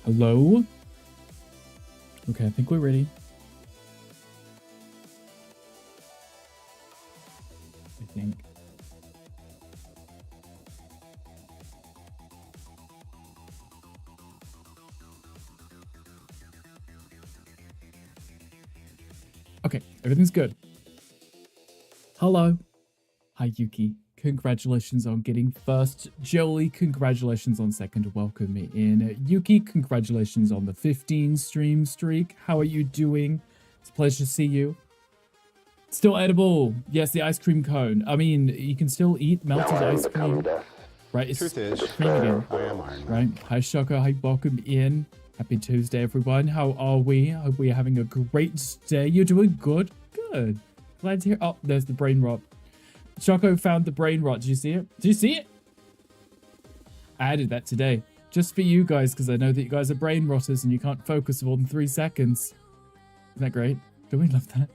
Hello? Okay, I think we're ready. I think. Okay, everything's good. Hello. Hi, Yuki. Congratulations on getting first. Jolie, congratulations on second. Welcome in. Yuki, congratulations on the 15 stream streak. How are you doing? It's a pleasure to see you. Still edible. Yes, the ice cream cone. I mean, you can still eat melted ice cream. Right? It's Truth is, cream again. I am Iron Man. Right? Hi, Shaka. Hi, welcome in. Happy Tuesday, everyone. How are we? Hope we're having a great day. You're doing good? Good. Glad to hear. Oh, there's the brain rot. Choco found the brain rot. Did you see it? Did you see it? I added that today. Just for you guys, because I know that you guys are brain rotters and you can't focus for more than 3 seconds. Isn't that great? Don't we love that?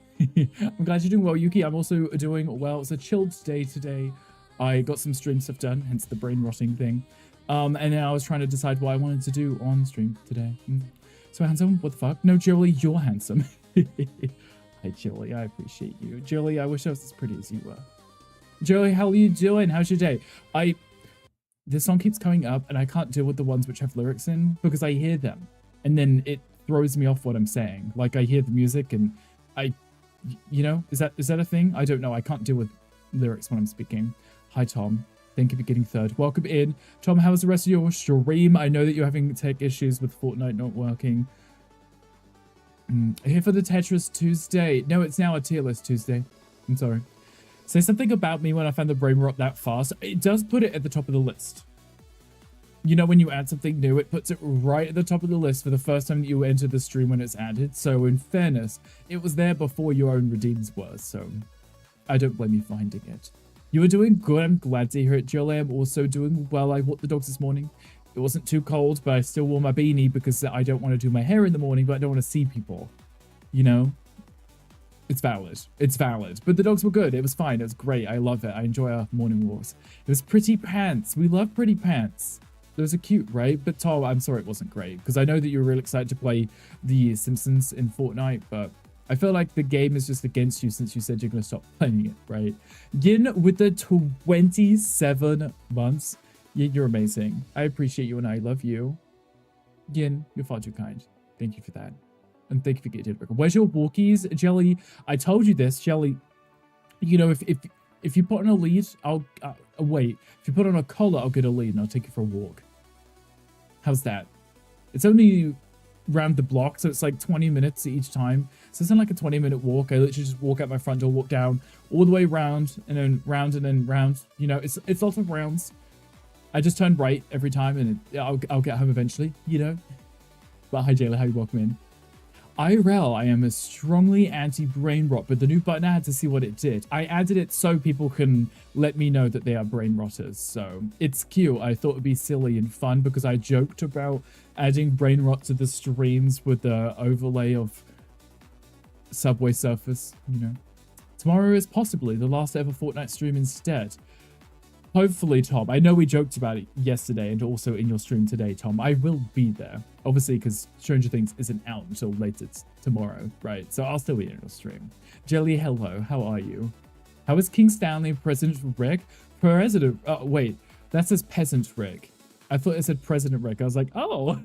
I'm glad you're doing well, Yuki. I'm also doing well. It's a chilled day today. I got some stream stuff done, hence the brain rotting thing. And then I was trying to decide what I wanted to do on stream today. So handsome? What the fuck? No, Jolie, you're handsome. Hi, Jolie. I appreciate you. Jolie, I wish I was as pretty as you were. Jolie, how are you doing? How's your day? This song keeps coming up and I can't deal with the ones which have lyrics in because I hear them and then it throws me off what I'm saying. Like I hear the music and you know, is that a thing? I don't know. I can't deal with lyrics when I'm speaking. Hi, Tom. Thank you for getting third. Welcome in. Tom, how was the rest of your stream? I know that you're having tech issues with Fortnite not working. Here for the Tetris Tuesday. No, it's now a tier list Tuesday. I'm sorry. Say something about me when I found the brain rot that fast. It does put it at the top of the list. You know, when you add something new, it puts it right at the top of the list for the first time that you enter the stream when it's added. So in fairness, it was there before your own redeems were. So I don't blame you for finding it. You were doing good. I'm glad to hear it, Jolie. I'm also doing well. I walked the dogs this morning. It wasn't too cold, but I still wore my beanie because I don't want to do my hair in the morning, but I don't want to see people. You know? It's valid. It's valid. But the dogs were good. It was fine. It was great. I love it. I enjoy our morning walks. It was pretty pants. We love pretty pants. Those are cute, right? But Tom, I'm sorry it wasn't great because I know that you were really excited to play the Simpsons in Fortnite, but I feel like the game is just against you since you said you're going to stop playing it, right? Yin with the 27 months. Yin, you're amazing. I appreciate you and I love you. Yin, you're far too kind. Thank you for that. And thank you for getting it. Where's your walkies, Jelly? I told you this, Jelly. You know, if you put on a lead, I'll wait. If you put on a collar, I'll get a lead and I'll take you for a walk. How's that? It's only round the block, so it's like 20 minutes each time. So it's not like a 20-minute walk. I literally just walk out my front door, walk down all the way around and then round and then round. You know, it's lots of rounds. I just turn right every time and I'll get home eventually. You know. But hi, Jayla, how you welcome in? IRL, I am a strongly anti-brain rot, but the new button I had to see what it did. I added it so people can let me know that they are brain rotters, so it's cute. I thought it'd be silly and fun because I joked about adding brain rot to the streams with the overlay of Subway Surfers, you know. Tomorrow is possibly the last ever Fortnite stream instead. Hopefully, Tom. I know we joked about it yesterday and also in your stream today, Tom. I will be there. Obviously, because Stranger Things isn't out until later tomorrow, right? So I'll still be in your stream. Jelly, hello. How are you? How is King Stanley President Rick? President... wait. That says Peasant Rick. I thought it said President Rick. I was like, oh,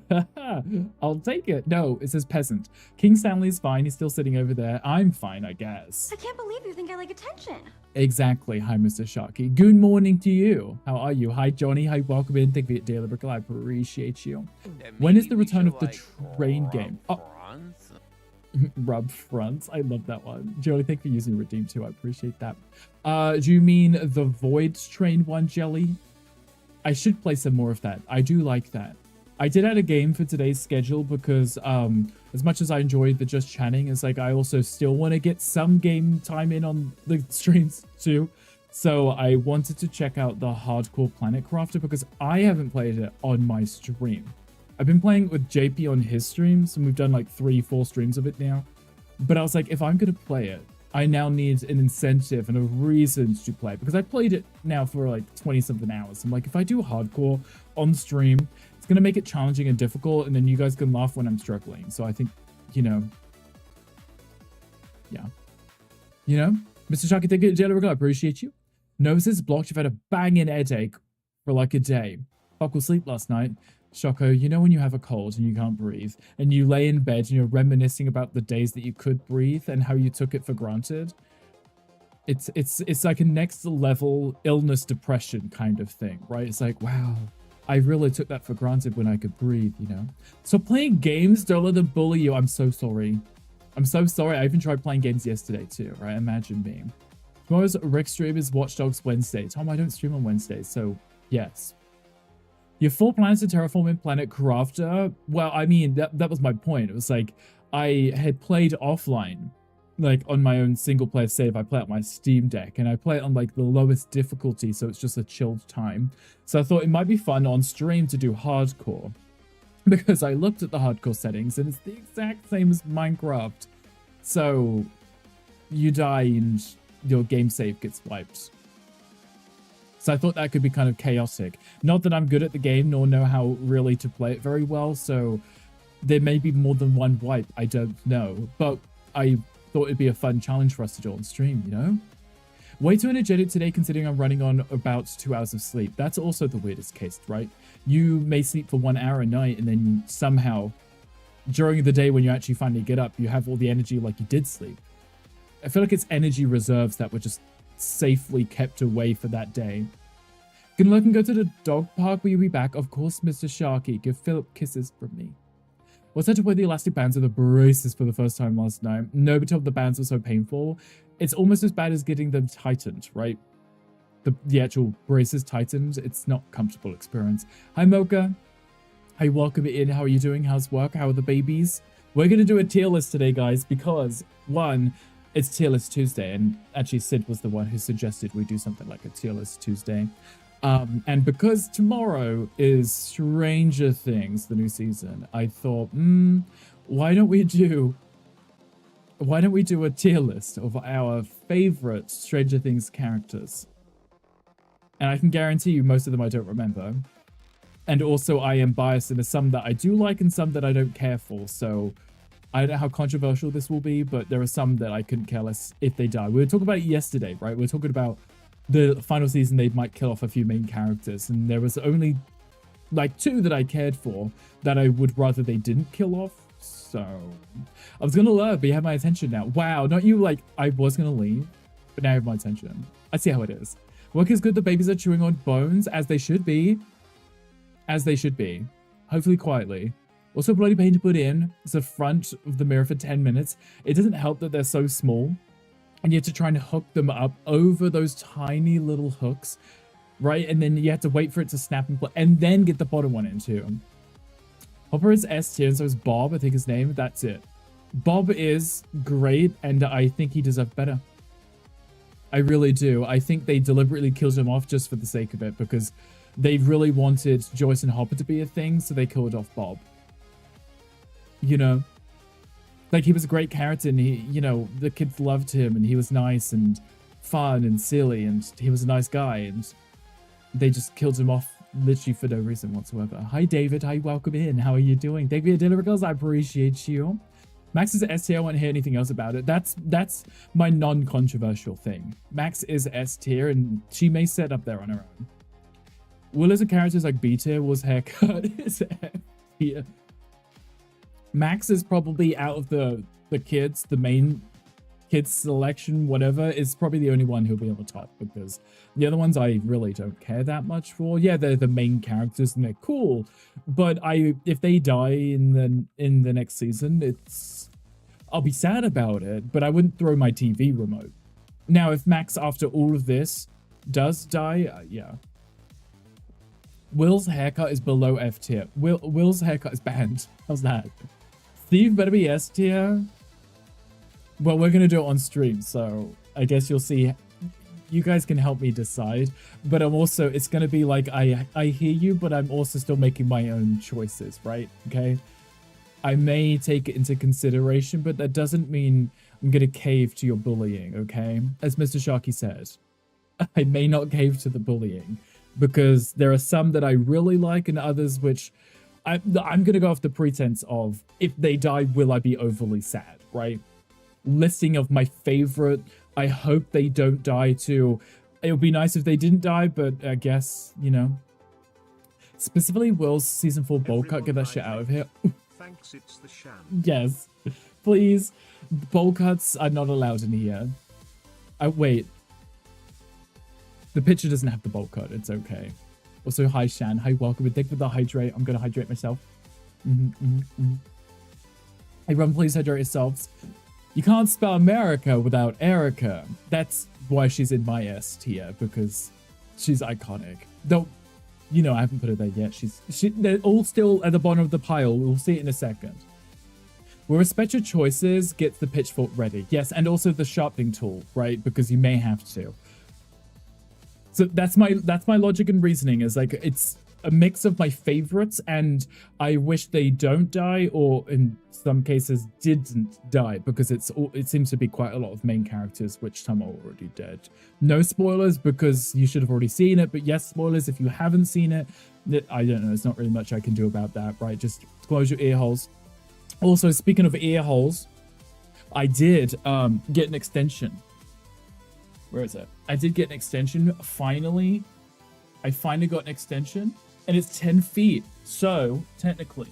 I'll take it. No, it says Peasant. King Stanley's fine. He's still sitting over there. I'm fine, I guess. I can't believe you think I like attention. Exactly. Hi, Mr. Sharky. Good morning to you. How are you? Hi, Johnny. Hi, welcome in. Thank you, Daily Brickle. I appreciate you. When is the return of the train game? Oh, rub fronts. I love that one. Johnny, thank you for using Redeem too. I appreciate that. Do you mean the Void Train one, Jelly? I should play some more of that. I do like that. I did add a game for today's schedule because as much as I enjoyed the just chatting, it's like I also still want to get some game time in on the streams too. So I wanted to check out the Hardcore Planet Crafter because I haven't played it on my stream. I've been playing it with JP on his streams and we've done like 3-4 streams of it now. But I was like, if I'm going to play it, I now need an incentive and a reason to play because I played it now for like 20 something hours. I'm like, if I do hardcore on stream, It's going to make it challenging and difficult, and then you guys can laugh when I'm struggling. So I think, you know, yeah. You know, Mr. Sharky, thank you, Jelly Wriggle, I appreciate you. Nose is blocked. You've had a banging headache for like a day. Fuck will sleep last night. Shoko, you know when you have a cold and you can't breathe, and you lay in bed and you're reminiscing about the days that you could breathe and how you took it for granted? It's like a next level illness depression kind of thing, right? It's like, wow, I really took that for granted when I could breathe, you know? So playing games, don't let them bully you. I'm so sorry. I'm so sorry. I even tried playing games yesterday too, right? Imagine me. Tomorrow's Rick stream is Watch Dogs Wednesday. Tom, I don't stream on Wednesdays, so yes. Your 4 planets to terraforming Planet Crafter. Well, I mean, that was my point. It was like, I had played offline, like on my own single player save. I play it on my Steam Deck, and I play it on like the lowest difficulty, so it's just a chilled time. So I thought it might be fun on stream to do hardcore, because I looked at the hardcore settings, and it's the exact same as Minecraft. So you die and your game save gets wiped. So I thought that could be kind of chaotic. Not that I'm good at the game, nor know how really to play it very well, so there may be more than one wipe, I don't know. But I thought it'd be a fun challenge for us to do on stream, you know? Way too energetic today considering I'm running on about 2 hours of sleep. That's also the weirdest case, right? You may sleep for 1 hour a night, and then somehow, during the day when you actually finally get up, you have all the energy like you did sleep. I feel like it's energy reserves that were just safely kept away for that day. Gonna look and go to the dog park. Will you be back? Of course, Mr. Sharky. Give Philip kisses from me. Was that to wear the elastic bands or the braces for the first time last night? No, but the bands were so painful. It's almost as bad as getting them tightened, right? The actual braces tightened. It's not a comfortable experience. Hi, Mocha. Hi, welcome in. How are you doing? How's work? How are the babies? We're gonna do a tier list today, guys, because one, it's Tier List Tuesday, and actually Sid was the one who suggested we do something like a Tier List Tuesday. And because tomorrow is Stranger Things, the new season, I thought, why don't we do a tier list of our favorite Stranger Things characters? And I can guarantee you most of them I don't remember. And also I am biased, and there's some that I do like and some that I don't care for, so I don't know how controversial this will be, but there are some that I couldn't care less if they die. We were talking about it yesterday, right? We were talking about the final season, they might kill off a few main characters, and there was only like 2 that I cared for that I would rather they didn't kill off. So I was gonna learn, but you have my attention now. Wow, not you. Like, I was gonna leave, but now you have my attention. I see how it is. Work is good. The babies are chewing on bones, as they should be. As they should be. Hopefully quietly. Also bloody pain to put in. It's the front of the mirror for 10 minutes. It doesn't help that they're so small, and you have to try and hook them up over those tiny little hooks, right? And then you have to wait for it to snap and then get the bottom one in too. Hopper is S tier, and so is Bob, I think his name. That's it. Bob is great, and I think he deserved better. I really do. I think they deliberately killed him off just for the sake of it, because they really wanted Joyce and Hopper to be a thing, so they killed off Bob. You know? Like, he was a great character, and he, you know, the kids loved him, and he was nice and fun and silly, and he was a nice guy, and they just killed him off literally for no reason whatsoever. Hi, David. Hi, welcome in. How are you doing? Thank you, Dinner Girls. I appreciate you. Max is S tier. I won't hear anything else about it. That's my non-controversial thing. Max is S tier, and she may set up there on her own. Will is a character like B tier. Will's haircut is F tier. Max is probably out of the kids, the main kids selection, whatever, is probably the only one who'll be on the top, because the other ones I really don't care that much for. Yeah, they're the main characters and they're cool, but if they die in the next season, I'll be sad about it, but I wouldn't throw my TV remote. Now, if Max, after all of this, does die, yeah. Will's haircut is below F tier. Will's haircut is banned. How's that? Steve better be S tier. Well, we're gonna do it on stream, so I guess you'll see. You guys can help me decide, but it's gonna be like, I hear you, but I'm also still making my own choices, right? Okay. I may take it into consideration, but that doesn't mean I'm gonna cave to your bullying, okay? As Mr. Sharky said, I may not cave to the bullying. because there are some that I really like and others which I'm going to go off the pretense of if they die, will I be overly sad, right? Listing of my favorite, I hope they don't die too. It would be nice if they didn't die, but I guess, you know. Specifically, Will's Season 4 bowl cut, get that shit out of here. Thanks, it's the sham. Yes, please. Bowl cuts are not allowed in here. Wait. The picture doesn't have the bowl cut, it's okay. Also, hi Shan, hi, welcome. Thank you for the hydrate. I'm gonna hydrate myself. Everyone, please hydrate yourselves. You can't spell America without Erica. That's why she's in my S tier, because she's iconic. Though, you know, I haven't put her there yet. They're all still at the bottom of the pile. We'll see it in a second. We'll respect your choices, gets the pitchfork ready. Yes, and also the sharpening tool, right? Because you may have to. So that's my logic and reasoning, is like it's a mix of my favorites and I wish they don't die, or in some cases didn't die, because it seems to be quite a lot of main characters which some are already dead. No spoilers because you should have already seen it, but yes, spoilers if you haven't seen it. I don't know, there's not really much I can do about that, right? Just close your ear holes. Also, speaking of ear holes, I did get an extension. Where is it? I did get an extension, finally. I finally got an extension, and it's 10 feet. So, technically,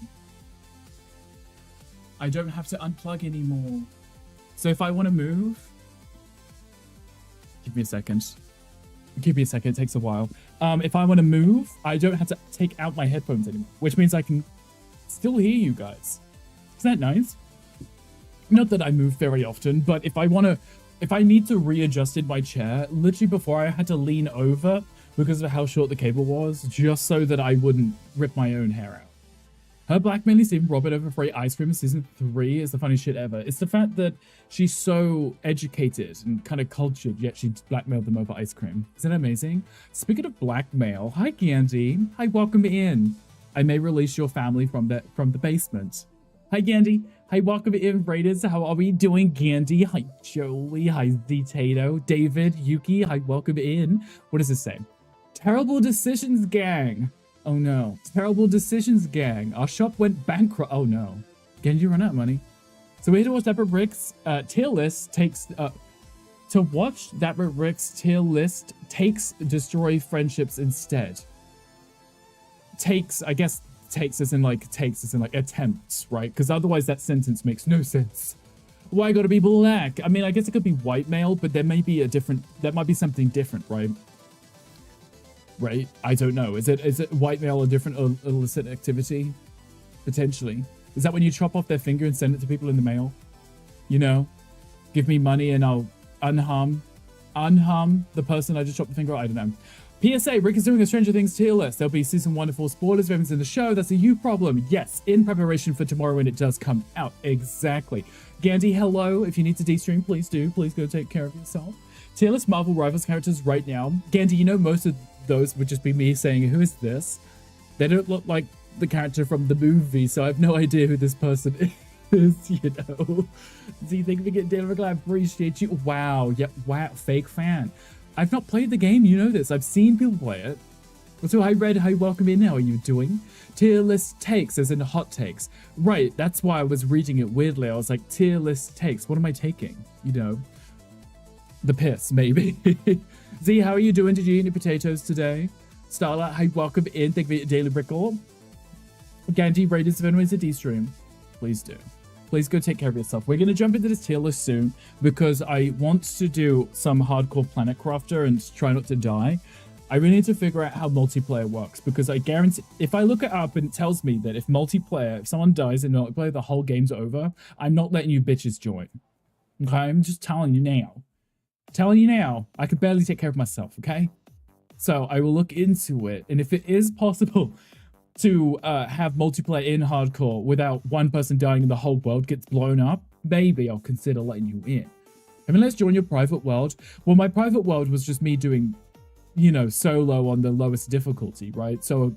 I don't have to unplug anymore. So if I want to move... Give me a second. Give me a second, it takes a while. If I want to move, I don't have to take out my headphones anymore, which means I can still hear you guys. Isn't that nice? Not that I move very often, but if I need to readjust in my chair, literally before I had to lean over because of how short the cable was, just so that I wouldn't rip my own hair out. Her blackmailing Stephen Robert over free ice cream in season 3 is the funniest shit ever. It's the fact that she's so educated and kind of cultured, yet she blackmailed them over ice cream. Isn't that amazing? Speaking of blackmail, hi Gandhi. Hi, welcome in. I may release your family from the basement. Hi Gandhi. Hi, welcome in, Raiders. How are we doing, Gandhi? Hi, Jolie. Hi, Zetato. David, Yuki. Hi, welcome in. What does this say? Terrible decisions, gang. Oh no. Terrible decisions, gang. Our shop went bankrupt. Oh no. Gandhi, run out of money. So we're here to watch Dapper Rick's tier list takes... to watch Dapper Rick's tier list takes destroy friendships instead. Takes, I guess... takes as in like attempts, right? Because otherwise that sentence makes no sense. Why gotta be black? I mean, I guess it could be white male, but there may be that might be something different, right? Right? I don't know. Is it white male a different illicit activity? Potentially. Is that when you chop off their finger and send it to people in the mail? You know? Give me money and I'll unharm the person I just chopped the finger. I don't know. PSA, Rick is doing a Stranger Things tier list. There'll be season 1 to 4 spoilers if everyone's in the show. That's a you problem. Yes, in preparation for tomorrow when it does come out. Exactly. Gandhi, hello. If you need to de-stream, please do. Please go take care of yourself. Tier list Marvel Rivals characters right now. Gandhi, you know most of those would just be me saying, who is this? They don't look like the character from the movie, so I have no idea who this person is, you know. Z, thank you for getting David. I appreciate you. Wow. Yep. Wow. Fake fan. I've not played the game, you know this. I've seen people play it. So hi Red, hi, welcome in. How are you doing? Tier list takes, as in hot takes. Right, that's why I was reading it weirdly. I was like, tier list takes. What am I taking? You know, the piss, maybe. Z, how are you doing? Did you eat any potatoes today? Starlight, hi, welcome in. Thank you for Daily Brickle. Gandhi, Raiders, if anyone's a D-stream, please do. Please go take care of yourself. We're going to jump into this tier list soon because I want to do some hardcore Planet Crafter and try not to die. I really need to figure out how multiplayer works because I guarantee if I look it up and it tells me that if someone dies in multiplayer, the whole game's over, I'm not letting you bitches join. Okay, I'm just telling you now. I could barely take care of myself, okay? So I will look into it. And if it is possible to have multiplayer in hardcore without one person dying and the whole world gets blown up, maybe I'll consider letting you in. I mean, let's join your private world. Well, my private world was just me doing, you know, solo on the lowest difficulty, right? So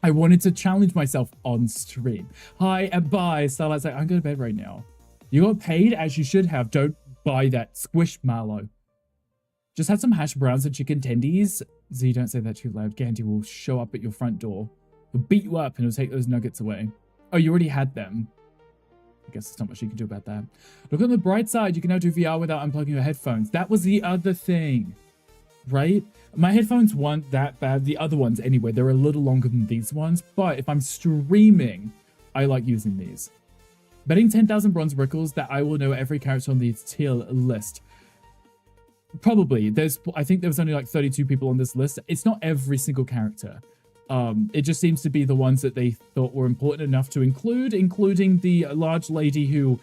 I wanted to challenge myself on stream. Hi and bye. Starlight's like, I'm going to bed right now. You got paid as you should have. Don't buy that squishmallow. Just had some hash browns and chicken tendies. Z, don't say that too loud. Gandhi will show up at your front door. He'll beat you up and he'll take those nuggets away. Oh, you already had them. I guess there's not much you can do about that. Look on the bright side, you can now do VR without unplugging your headphones. That was the other thing, right? My headphones weren't that bad. The other ones, anyway, they're a little longer than these ones. But if I'm streaming, I like using these. Betting 10,000 bronze rickles that I will know every character on the tier list. Probably. I think there was only like 32 people on this list. It's not every single character. It just seems to be the ones that they thought were important enough to include, including the large lady who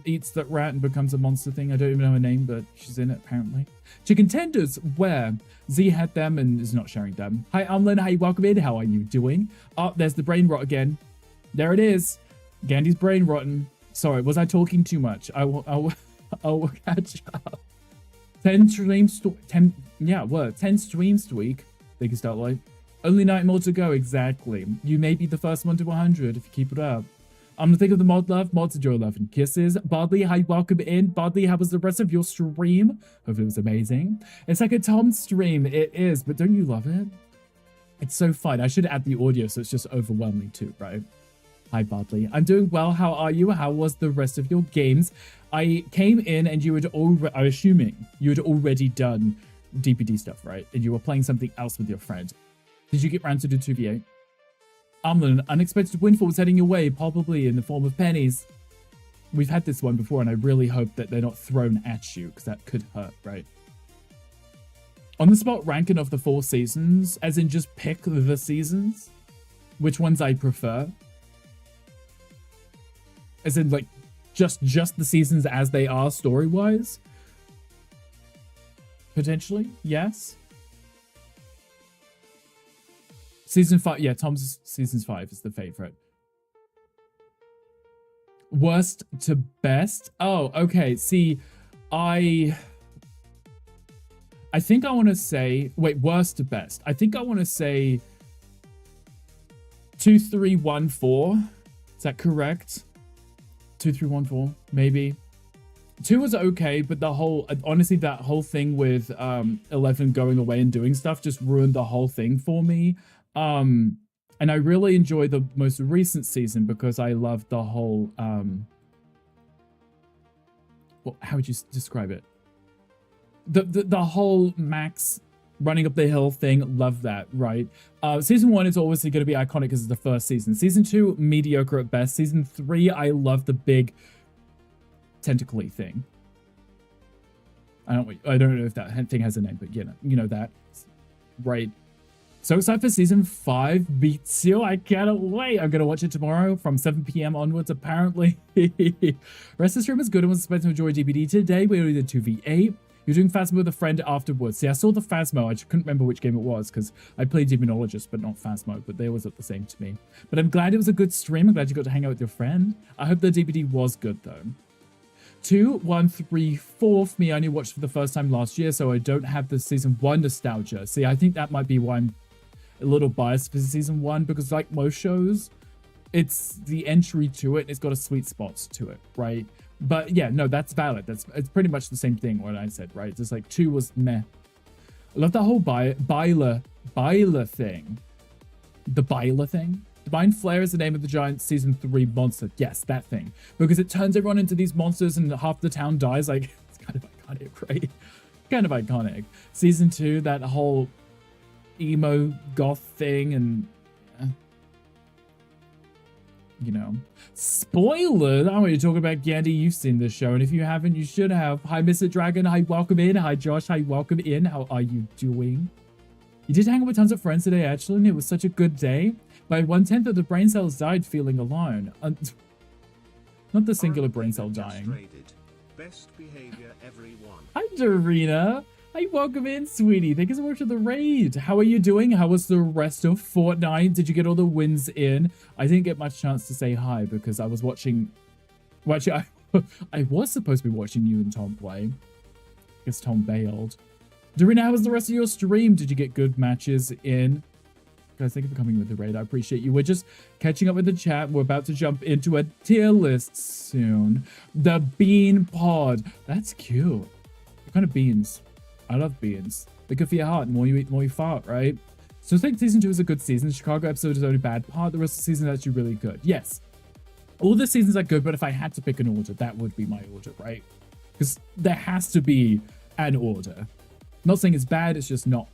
eats that rat and becomes a monster thing. I don't even know her name, but she's in it apparently. Chicken tenders, where Z had them and is not sharing them. Hi, Amlin. Hi, welcome in. How are you doing? Oh, there's the brain rot again. There it is. Gandhi's brain rotten. Sorry, was I talking too much? I will catch up. 10 streams, 10 streams a week. They can start like. Only 9 more to go, exactly. You may be the first one to 100 if you keep it up. I'm gonna think of the mod love. Mods enjoy love and kisses. Bodley, hi, welcome in. Bodley, how was the rest of your stream? Hopefully it was amazing. It's like a Tom stream. It is, but don't you love it? It's so fun. I should add the audio so it's just overwhelming too, right? Hi, Bodley. I'm doing well. How are you? How was the rest of your games? I came in and you had already, I'm assuming you had already done DPD stuff, right? And you were playing something else with your friend. Did you get round to do 2v8? Amlin, an unexpected windfall is heading your way, probably in the form of pennies. We've had this one before, and I really hope that they're not thrown at you, because that could hurt, right? On the spot ranking of the 4 seasons, as in just pick the seasons, which ones I prefer. As in, like, just the seasons as they are story-wise. Potentially, yes. Season 5, yeah, Tom's season 5 is the favorite. Worst to best? Oh, okay. See, I think I want to say, wait, worst to best. I think I want to say 2, 3, 1, 4. Is that correct? 2, 3, 1, 4, maybe. 2 was okay, but honestly, that whole thing with 11 going away and doing stuff just ruined the whole thing for me. And I really enjoy the most recent season because I love the whole, well, how would you describe it? The whole Max running up the hill thing, love that, right? Season 1 is obviously going to be iconic because it's the first season. Season 2, mediocre at best. Season 3, I love the big tentacly thing. I don't know if that thing has a name, but you know that, right? So excited for season 5, beats you. I cannot wait. I'm gonna watch it tomorrow from 7 p.m. onwards. Apparently, rest of the stream is good and was expecting to enjoy DBD today. We only did 2v8. You're doing Phasmo with a friend afterwards. See, I saw the Phasmo. I just couldn't remember which game it was because I played Demonologist, but not Phasmo. But they always look the same to me. But I'm glad it was a good stream. I'm glad you got to hang out with your friend. I hope the DBD was good though. 2, 1, 3, 4 for me. I only watched for the first time last year, so I don't have the season 1 nostalgia. See, I think that might be why I'm a little biased for season 1 because, like most shows, it's the entry to it. It's got a sweet spots to it, right? But yeah, no, that's valid. It's pretty much the same thing what I said, right? Just like 2 was meh. I love that whole Byler thing. The Byler thing. Divine Flare is the name of the giant season 3 monster. Yes, that thing. Because it turns everyone into these monsters and half the town dies. Like, it's kind of iconic, right? Kind of iconic. Season 2, that whole emo goth thing and spoiler. I want you to talk about Gandhi. You've seen this show, and if you haven't, you should have. Hi, Mr. Dragon. Hi, welcome in. Hi, Josh. Hi, welcome in. How are you doing? You did hang out with tons of friends today, actually, and it was such a good day. By 1/10 of the brain cells died feeling alone. Not the singular brain cell dying. Best behavior, everyone. Hi, Dorina. Hi, welcome in, sweetie. Thank you so much for the raid. How are you doing? How was the rest of Fortnite? Did you get all the wins in? I didn't get much chance to say hi because I was watching... Well, actually, I was supposed to be watching you and Tom play. I guess Tom bailed. Dorina, how was the rest of your stream? Did you get good matches in? Guys, thank you for coming with the raid. I appreciate you. We're just catching up with the chat. We're about to jump into a tier list soon. The Bean Pod. That's cute. kind of beans? I love beans. They're good for your heart. The more you eat, the more you fart, right? So I think season 2 is a good season. The Chicago episode is the only bad part. The rest of the season is actually really good. Yes. All the seasons are good, but if I had to pick an order, that would be my order, right? Because there has to be an order. Not saying it's bad, it's just not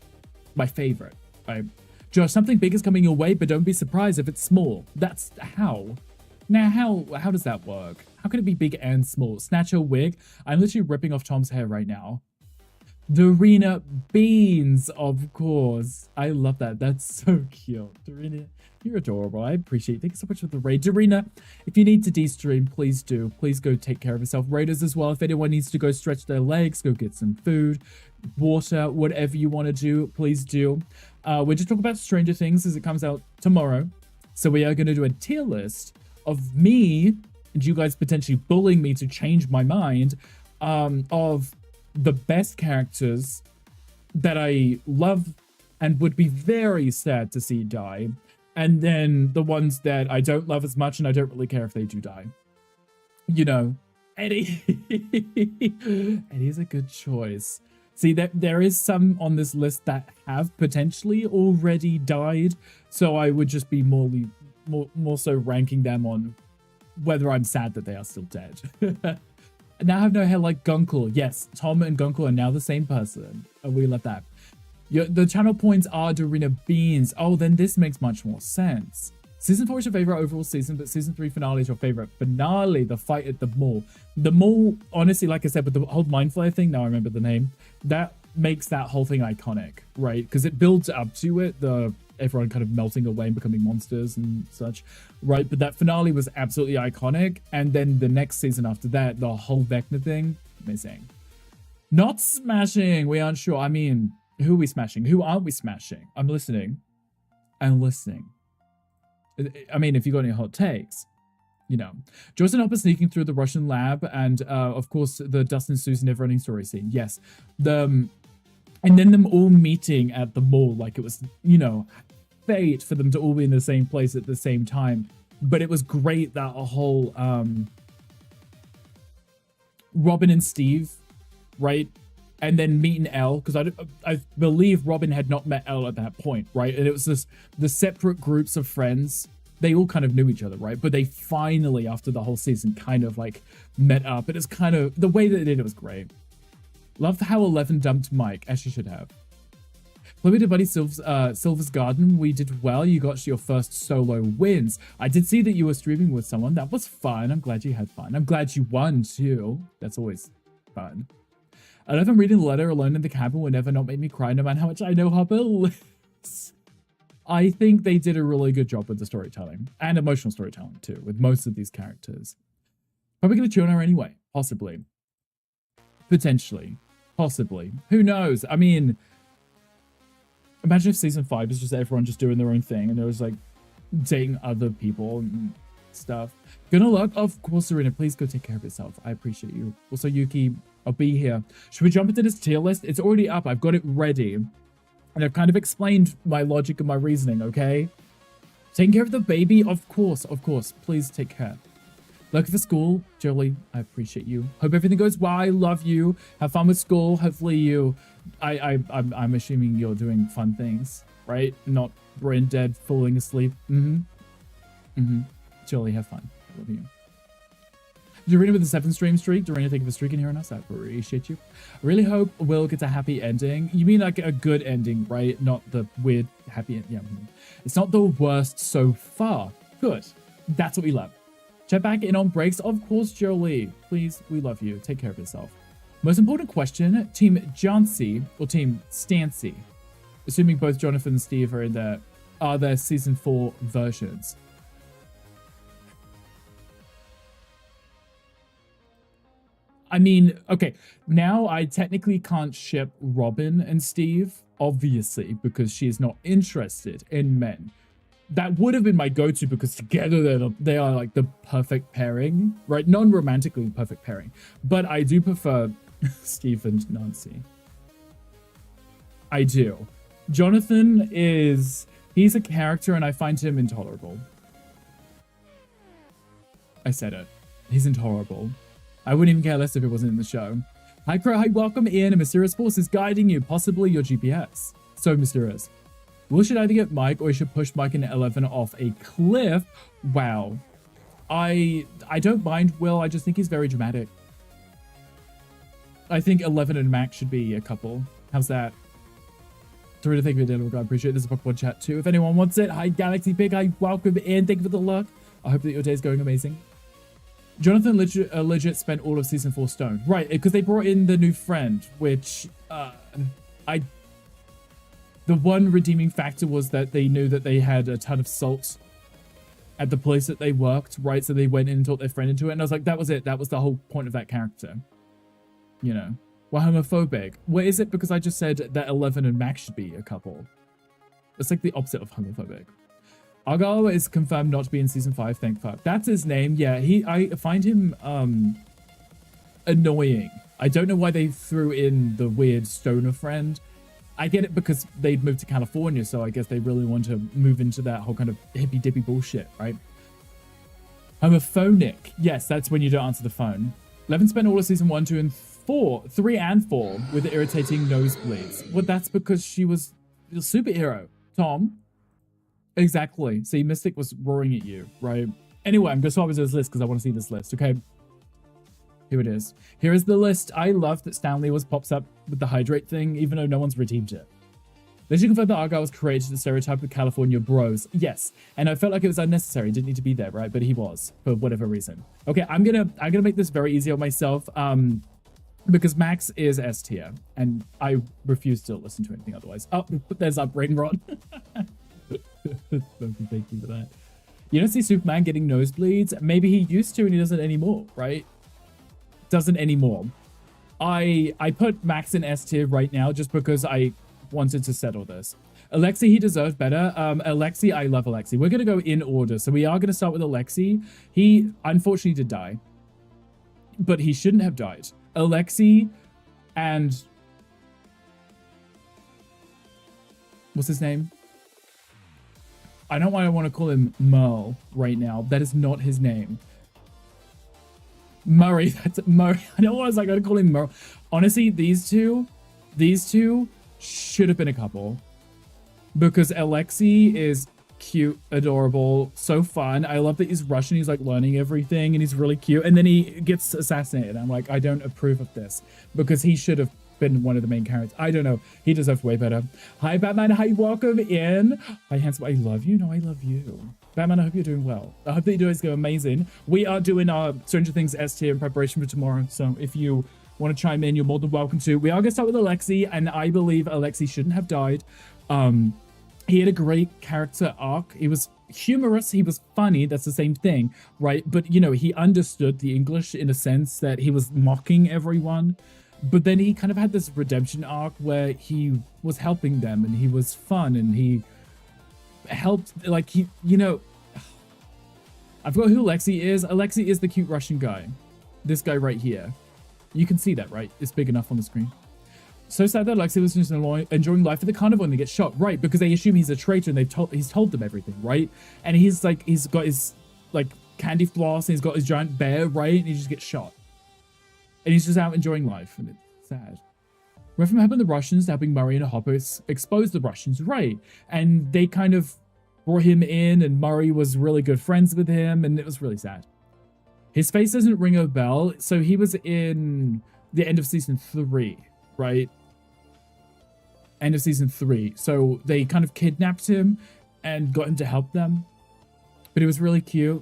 my favorite, right? Josh, something big is coming your way, but don't be surprised if it's small. That's how. Now, how does that work? How can it be big and small? Snatch a wig? I'm literally ripping off Tom's hair right now. Dorina Beans, of course. I love that. That's so cute. Dorina, you're adorable. I appreciate it. Thank you so much for the raid. Dorina, if you need to de-stream, please do. Please go take care of yourself. Raiders as well. If anyone needs to go stretch their legs, go get some food, water, whatever you want to do, please do. We're just talking about Stranger Things as it comes out tomorrow. So we are going to do a tier list of me and you guys potentially bullying me to change my mind of the best characters that I love and would be very sad to see die, and then the ones that I don't love as much and I don't really care if they do die. You know, Eddie. Eddie is a good choice. See, there is some on this list that have potentially already died, so I would just be more so ranking them on whether I'm sad that they are still dead. Now I have no hair like Gunkel. Yes, Tom and Gunkel are now the same person. And we love that. The channel points are Dorina Beans. Oh, then this makes much more sense. Season 4 is your favorite overall season, but season 3 finale is your favorite finale, the fight at the mall. The mall, honestly, like I said, with the whole Mind Flayer thing, now I remember the name, that makes that whole thing iconic, right? Because it builds up to it, everyone kind of melting away and becoming monsters and such, right? But that finale was absolutely iconic. And then the next season after that, the whole Vecna thing, amazing. Not smashing, we aren't sure. I mean, who are we smashing? Who aren't we smashing? I'm listening. I'm listening. I mean, if you got any hot takes, you know. Joyce and Hopper sneaking through the Russian lab, and of course the Dustin Susan never-ending story scene. Yes, and then them all meeting at the mall, like it was, you know, fate for them to all be in the same place at the same time. But it was great that a whole Robin and Steve, right? And then meeting Elle, because I believe Robin had not met Elle at that point, right? And it was the separate groups of friends. They all kind of knew each other, right? But they finally, after the whole season, kind of like met up. And it's kind of, the way that they did it was great. Loved how 11 dumped Mike, as she should have. Play to Buddy Silver's Garden, we did well. You got your first solo wins. I did see that you were streaming with someone. That was fun. I'm glad you had fun. I'm glad you won too. That's always fun. I love him reading the letter alone in the cabin would never not make me cry, no matter how much I know Hopper lives. I think they did a really good job with the storytelling and emotional storytelling too, with most of these characters. Probably gonna chew on her anyway, possibly. Potentially. Possibly. Who knows? I mean, imagine if season 5 is just everyone just doing their own thing and there was like dating other people and stuff. Gonna look, of course, Serena, please go take care of yourself. I appreciate you. Also, Yuki, I'll be here. Should we jump into this tier list? It's already up. I've got it ready. And I've kind of explained my logic and my reasoning, okay? Taking care of the baby? Of course, of course. Please take care. Looking for school? Jolie, I appreciate you. Hope everything goes well. I love you. Have fun with school. Hopefully you... I'm assuming you're doing fun things, right? Not brain dead, falling asleep. Jolie, have fun. I love you. Dorina with the 7 stream streak. Dorina, thank you for streaking here on us. I appreciate you. I really hope Will gets a happy ending. You mean like a good ending, right? Not the weird happy end. Yeah. It's not the worst so far. Good. That's what we love. Check back in on breaks. Of course, Jolie. Please, we love you. Take care of yourself. Most important question, Team Johnsy or Team Stancy? Assuming both Jonathan and Steve are in there, are there season 4 versions? I mean, okay, now I technically can't ship Robin and Steve, obviously, because she is not interested in men. That would have been my go-to because together they are like the perfect pairing, right? Non-romantically perfect pairing. But I do prefer Steve and Nancy. I do. Jonathan he's a character and I find him intolerable. I said it. He's intolerable. I wouldn't even care less if it wasn't in the show. Hi, Crow. Hi, welcome in. A mysterious force is guiding you, possibly your GPS. So mysterious. Will should either get Mike or you should push Mike and 11 off a cliff. Wow. I don't mind Will. I just think he's very dramatic. I think 11 and Max should be a couple. How's that? Sorry to thank you for dinner. I appreciate this. Pokemon chat too. If anyone wants it, hi Galaxy Pig. Hi, welcome in. Thank you for the luck. I hope that your day is going amazing. Jonathan legit spent all of season 4 stoned. Right, because they brought in the new friend, which the one redeeming factor was that they knew that they had a ton of salt at the place that they worked, right? So they went in and taught their friend into it. And I was like, that was it. That was the whole point of that character. You know, we're homophobic. Well, is it because I just said that 11 and Max should be a couple? It's like the opposite of homophobic. Argyle is confirmed not to be in season 5, thank fuck. That's his name. Yeah, I find him annoying. I don't know why they threw in the weird stoner friend. I get it because they'd moved to California, so I guess they really want to move into that whole kind of hippy-dippy bullshit, right? Homophonic. Yes, that's when you don't answer the phone. 11 spent all of season 1, 2, and 3 and 4 with the irritating nosebleeds. Well, that's because she was a superhero, Tom. Exactly. See, Mystic was roaring at you, right? Anyway, I'm going to swap into this list because I want to see this list, okay? Here it is. Here is the list. I love that Stanley pops up with the hydrate thing, even though no one's redeemed it. Did you confirm that Argyle was created to stereotype of California bros? Yes. And I felt like it was unnecessary. It didn't need to be there, right? But he was, for whatever reason. Okay, I'm gonna make this very easy on myself. Because Max is S tier, and I refuse to listen to anything otherwise. Oh, there's our brain rot. Thank you for that. You don't see Superman getting nosebleeds. Maybe he used to and he doesn't anymore, right? Doesn't anymore. I put Max in S tier right now just because I wanted to settle this. Alexi, he deserved better. Alexi, I love Alexi. We're going to go in order. So we are going to start with Alexi. He unfortunately did die, but he shouldn't have died. Alexi and what's his name? I don't want to call him Merle right now. That is not his name. Murray. That's Murray. I don't want to call him Merle. Honestly, these two should have been a couple because Alexi is cute, adorable, so fun. I love that he's Russian. He's like learning everything and he's really cute. And then he gets assassinated. I'm like, I don't approve of this because he should have been one of the main characters. I don't know. He deserves way better. Hi, Batman. Hi, welcome in. Hi, handsome. I love you. No, I love you. Batman, I hope you're doing well. I hope that your days go amazing. We are doing our Stranger Things S tier in preparation for tomorrow. So if you want to chime in, you're more than welcome to. We are going to start with Alexi, and I believe Alexi shouldn't have died. He had a great character arc. He was humorous. He was funny. That's the same thing, right? But, you know, he understood the English in a sense that he was mocking everyone. But then he kind of had this redemption arc where he was helping them and he was fun and he helped, like, he, you know, I forgot who Alexi is. Alexi is the cute Russian guy. This guy right here. You can see that, right? It's big enough on the screen. So sad that Alexi was just enjoying life at the carnival and they get shot, right? Because they assume he's a traitor and he's told them everything, right? And he's got his like candy floss and he's got his giant bear, right? And he just gets shot. And he's just out enjoying life, and it's sad. Went from helping the Russians to helping Murray and Hopper expose the Russians, right? And they kind of brought him in, and Murray was really good friends with him, and it was really sad. His face doesn't ring a bell, so he was in the end of season 3, right? End of season 3. So they kind of kidnapped him and got him to help them. But it was really cute.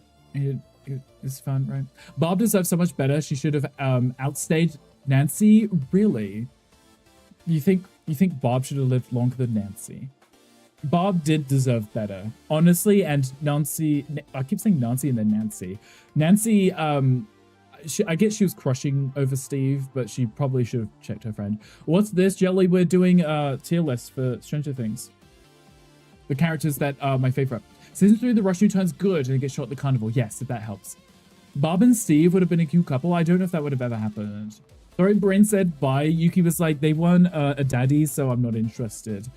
It's fun, right? Bob deserves so much better. She should have outstayed Nancy. Really? You think Bob should have lived longer than Nancy? Bob did deserve better, honestly. And Nancy, I keep saying Nancy and then Nancy. Nancy, I guess she was crushing over Steve, but she probably should have checked her friend. What's this, Jelly? We're doing a tier list for Stranger Things. The characters that are my favorite. Season 3, the Russian turns good and they get shot at the carnival. Yes, if that helps. Bob and Steve would have been a cute couple. I don't know if that would have ever happened. Sorry, Brain said bye. Yuki was like, they weren't a daddy, so I'm not interested.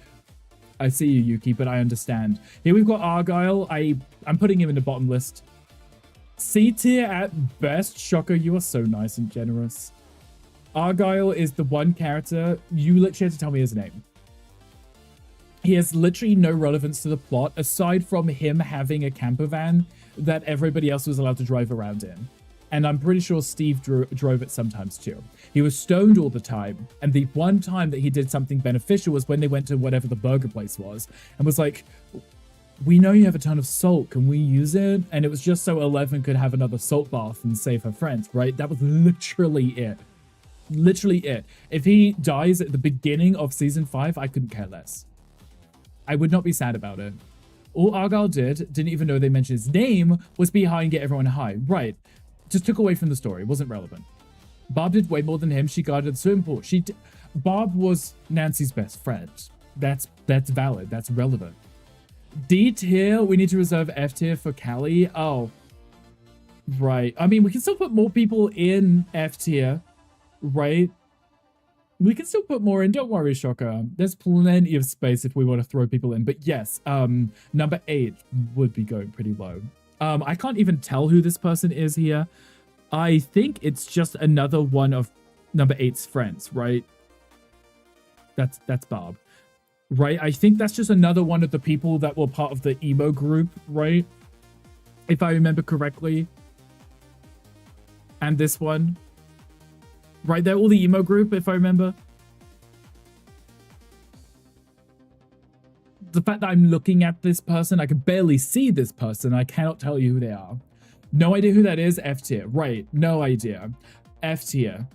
I see you, Yuki, but I understand. Here we've got Argyle. I'm putting him in the bottom list. C tier at best. Shocker, you are so nice and generous. Argyle is the one character, you literally have to tell me his name. He has literally no relevance to the plot, aside from him having a camper van that everybody else was allowed to drive around in. And I'm pretty sure Steve drove it sometimes too. He was stoned all the time. And the one time that he did something beneficial was when they went to whatever the burger place was and was like, we know you have a ton of salt. Can we use it? And it was just so Eleven could have another salt bath and save her friends, right? That was literally it. Literally it. If he dies at the beginning of season 5, I couldn't care less. I would not be sad about it. All Argyle didn't even know they mentioned his name, was be high and get everyone high. Right. Just took away from the story. Wasn't relevant. Barb did way more than him. She guarded the swimming pool. Barb was Nancy's best friend. That's valid. That's relevant. D tier, we need to reserve F tier for Callie. Oh. Right. I mean, we can still put more people in F tier, right? We can still put more in. Don't worry, Shocker. There's plenty of space if we want to throw people in. But yes, number 8 would be going pretty low. I can't even tell who this person is here. I think it's just another one of number 8's friends, right? That's Barb, right? I think that's just another one of the people that were part of the emo group, right? If I remember correctly. And this one. Right, they're all the emo group, if I remember. The fact that I'm looking at this person, I can barely see this person. I cannot tell you who they are. No idea who that is. F tier. Right. No idea. F tier.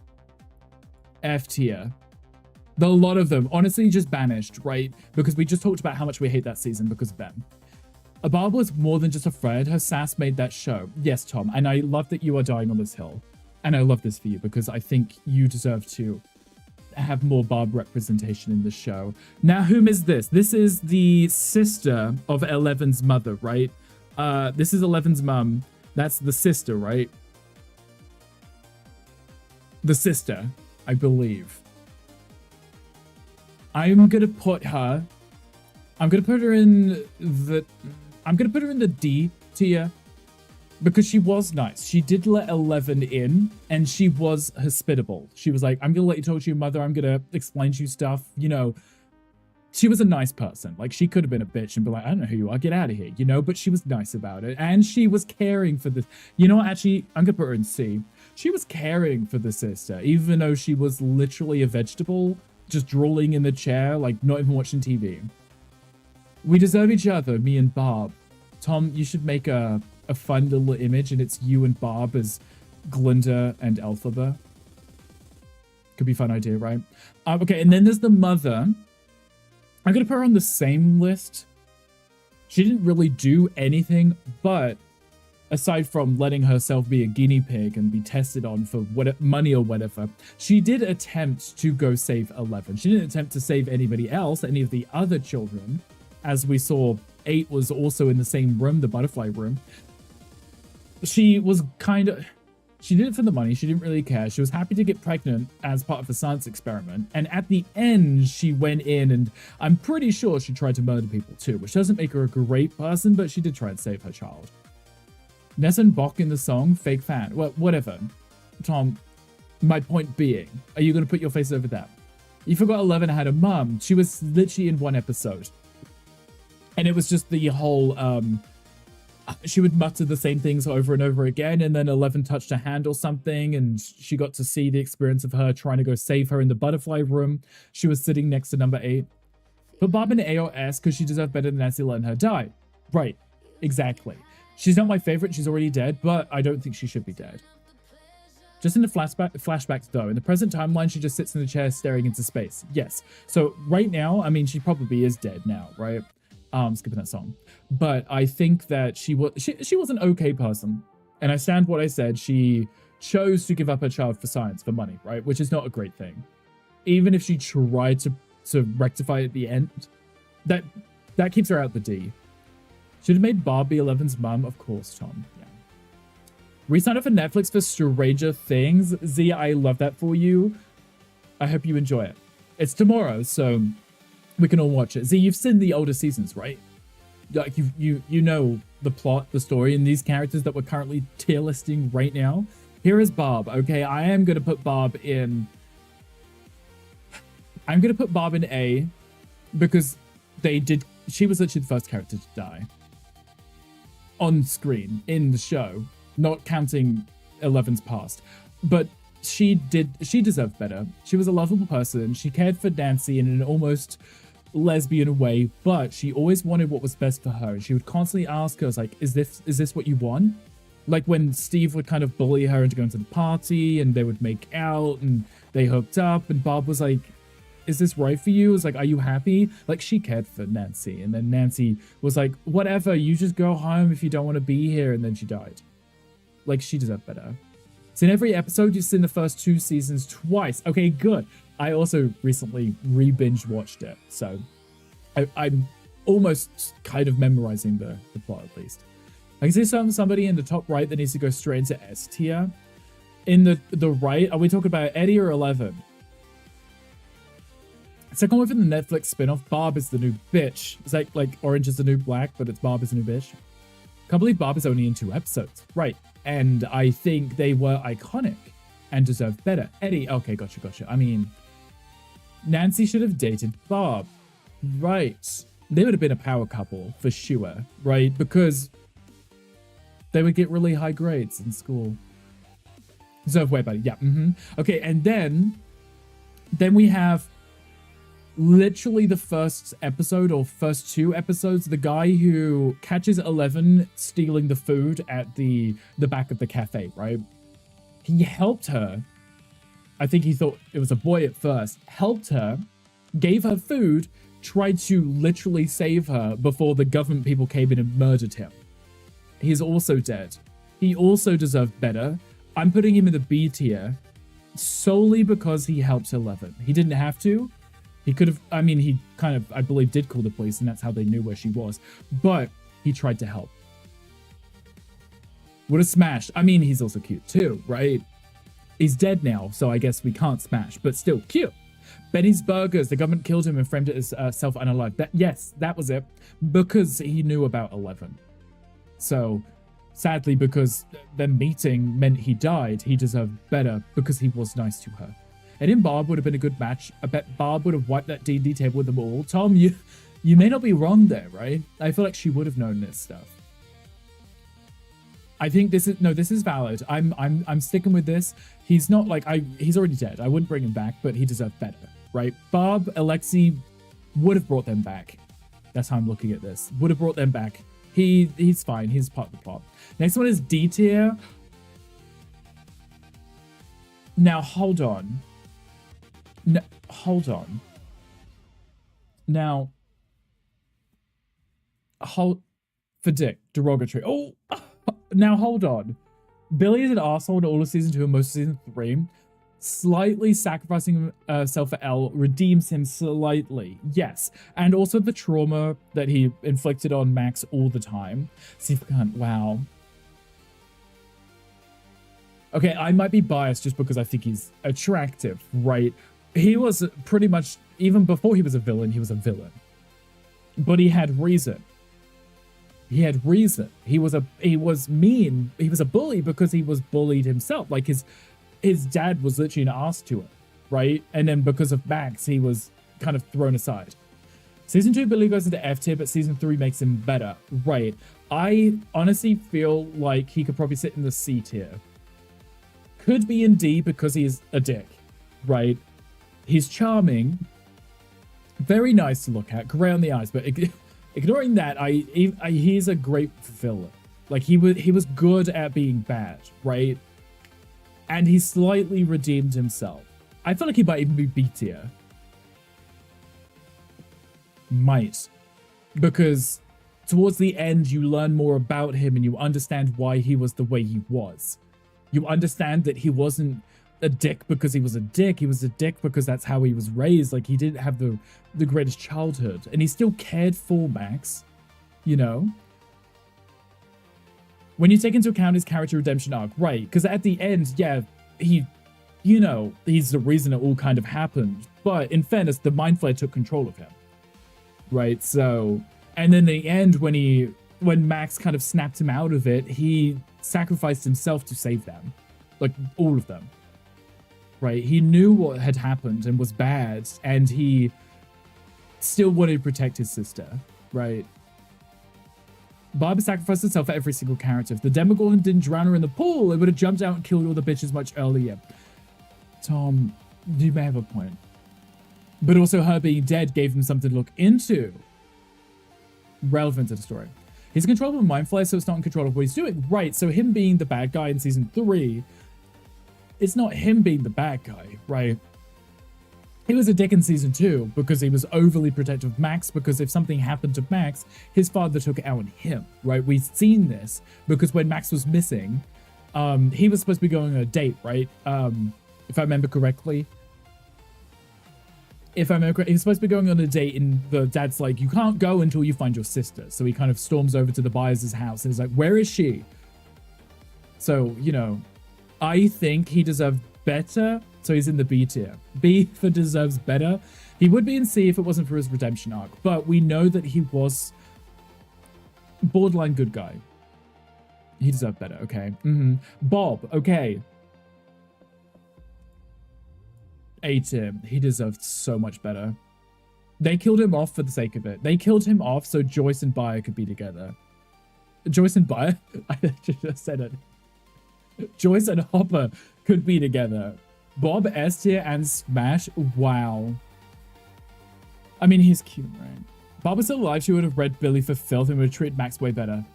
F tier. A lot of them. Honestly, just banished, right? Because we just talked about how much we hate that season because of them. Barb was more than just a friend. Her sass made that show. Yes, Tom. And I love that you are dying on this hill. And I love this for you because I think you deserve to have more Barb representation in the show. Now, whom is this? This is the sister of Eleven's mother, right? This is Eleven's mum. That's the sister, right? The sister, I believe. I'm gonna put her in the D tier. Because she was nice. She did let 11 in, and she was hospitable. She was like, I'm going to let you talk to your mother. I'm going to explain to you stuff. You know, she was a nice person. Like, she could have been a bitch and be like, I don't know who you are. Get out of here, you know? But she was nice about it. And she was caring for this. You know what? Actually, I'm going to put her in C. She was caring for the sister, even though she was literally a vegetable, just drooling in the chair, like, not even watching TV. We deserve each other, me and Barb. Tom, you should make a fun little image, and it's you and Barb as Glinda and Elphaba. Could be a fun idea, right? Okay, and then there's the mother. I'm gonna put her on the same list. She didn't really do anything, but aside from letting herself be a guinea pig and be tested on for money or whatever, she did attempt to go save 11. She didn't attempt to save anybody else, any of the other children. As we saw, 8 was also in the same room, the butterfly room. She was she did it for the money. She didn't really care. She was happy to get pregnant as part of a science experiment. And at the end, she went in and I'm pretty sure she tried to murder people too, which doesn't make her a great person, but she did try and save her child. Ness and Bok in the song, fake fan. Well, whatever. Tom, my point being, are you going to put your face over that? You forgot 11 had a mum. She was literally in one episode. And it was just the whole, she would mutter the same things over and over again, and then 11 touched her hand or something, and she got to see the experience of her trying to go save her in the butterfly room. She was sitting next to number 8. Put Barb in A or S because she deserved better than Nancy letting her die. Right, exactly. She's not my favorite, she's already dead, but I don't think she should be dead. Just in the flashbacks though, in the present timeline, she just sits in the chair staring into space. Yes. So right now, I mean, she probably is dead now, right? Skipping that song. But I think that she was an okay person. And I stand what I said. She chose to give up her child for science, for money, right? Which is not a great thing. Even if she tried to rectify it at the end, that keeps her out the D. Should have made Barbie 11's mum, of course, Tom. Yeah. Re-sign up for Netflix for Stranger Things. Z, I love that for you. I hope you enjoy it. It's tomorrow, so we can all watch it. Z, you've seen the older seasons, right? Like you know the plot, the story, and these characters that we're currently tier listing right now. Here is Barb. Okay, I am gonna put Barb in I'm gonna put Barb in A because she was literally the first character to die on screen in the show, not counting 11's past. But she deserved better. She was a lovable person. She cared for Nancy in an almost lesbian way, but she always wanted what was best for her. She would constantly ask her, like, is this what you want? Like when Steve would kind of bully her into going to the party and they would make out and they hooked up and Bob was like, is this right for you? It's like, are you happy? Like she cared for Nancy. And then Nancy was like, whatever, you just go home if you don't want to be here. And then she died. Like she deserved better. So in every episode, you've seen the first 2 seasons twice. Okay, good. I also recently re-binge watched it. So I'm almost kind of memorizing the plot at least. I can see somebody in the top right that needs to go straight into S tier. In the right, are we talking about Eddie or 11? Second one from the Netflix spin-off, Barb is the new bitch. It's like Orange is the new black, but it's Barb is the new bitch. Can't believe Barb is only in 2 episodes. Right. And I think they were iconic and deserved better. Eddie, okay, gotcha. I mean, Nancy should have dated Barb. Right. They would have been a power couple for sure, right? Because they would get really high grades in school. Deserve way better. Yeah. Okay, and then we have literally the first episode or first 2 episodes, the guy who catches 11 stealing the food at the back of the cafe, right? He helped her. I think he thought it was a boy at first. Helped her, gave her food, tried to literally save her before the government people came in and murdered him. He's also dead. He also deserved better. I'm putting him in the B tier solely because he helped 11. He didn't have to. He could have, I mean, he kind of, I believe, did call the police, and that's how they knew where she was. But he tried to help. Would have smashed. I mean, he's also cute too, right? He's dead now, so I guess we can't smash, but still cute. Benny's Burgers, the government killed him and framed it as self-unalive. Yes, that was it. Because he knew about 11. So, sadly, because their meeting meant he died, he deserved better because he was nice to her. And in Barb would have been a good match. I bet Barb would have wiped that D&D table with them all. Tom, you may not be wrong there, right? I feel like she would have known this stuff. I think this is valid. I'm sticking with this. He's not like he's already dead. I wouldn't bring him back, but he deserved better, right? Barb, Alexei would have brought them back. That's how I'm looking at this. Would have brought them back. He's fine. He's part of the plot. Next one is D tier. Now hold on. No, hold on. Now, for Dick, derogatory. Oh, now hold on. Billy is an asshole in all of season 2 and most of season 3. Slightly sacrificing himself for Elle redeems him slightly, yes. And also the trauma that he inflicted on Max all the time. Significant, wow. Okay, I might be biased just because I think he's attractive, right? He was pretty much, even before he was a villain, he was a villain. But he had reason. He had reason. He was mean. He was a bully because he was bullied himself. Like his dad was literally an ass to him, right? And then because of Max, he was kind of thrown aside. Season 2, Billy goes into F tier, but season 3 makes him better, right? I honestly feel like he could probably sit in the C tier. Could be in D because he's a dick, right? He's charming, very nice to look at, gray on the eyes, but ignoring that, he's a great villain. Like he was good at being bad, right? And he slightly redeemed himself. I feel like he might even be B tier. Might. Because towards the end, you learn more about him and you understand why he was the way he was. You understand that he wasn't a dick because he was a dick. He was a dick because that's how he was raised. Like, he didn't have the greatest childhood. And he still cared for Max, you know? When you take into account his character redemption arc, right? Because at the end, yeah, he's the reason it all kind of happened. But in fairness, the Mind Flayer took control of him, right? So, and then in the end, when Max kind of snapped him out of it, he sacrificed himself to save them, like all of them. right? He knew what had happened and was bad, and he still wanted to protect his sister, right? Barb sacrificed herself for every single character. If the Demogorgon didn't drown her in the pool, it would have jumped out and killed all the bitches much earlier. Tom, you may have a point. But also her being dead gave him something to look into. Relevant to the story. He's in control of a mind flayer, so it's not in control of what he's doing. Right, so him being the bad guy in season 3, it's not him being the bad guy, right? He was a dick in season 2 because he was overly protective of Max, because if something happened to Max, his father took it out on him, right? We've seen this because when Max was missing, he was supposed to be going on a date, right? If I remember correctly. He was supposed to be going on a date, and the dad's like, you can't go until you find your sister. So he kind of storms over to the Byers' house and he's like, where is she? So, you know, I think he deserved better. So he's in the B tier. B for deserves better. He would be in C if it wasn't for his redemption arc. But we know that he was borderline good guy. He deserved better, okay. Bob, okay. A tier. He deserved so much better. They killed him off for the sake of it. They killed him off so Joyce and Bayer could be together. Joyce and Bayer? I just said it. Joyce and Hopper could be together. Bob S tier and Smash. Wow. I mean, he's cute, right? Bob was still alive. She would have read Billy for filth and would have treated Max way better.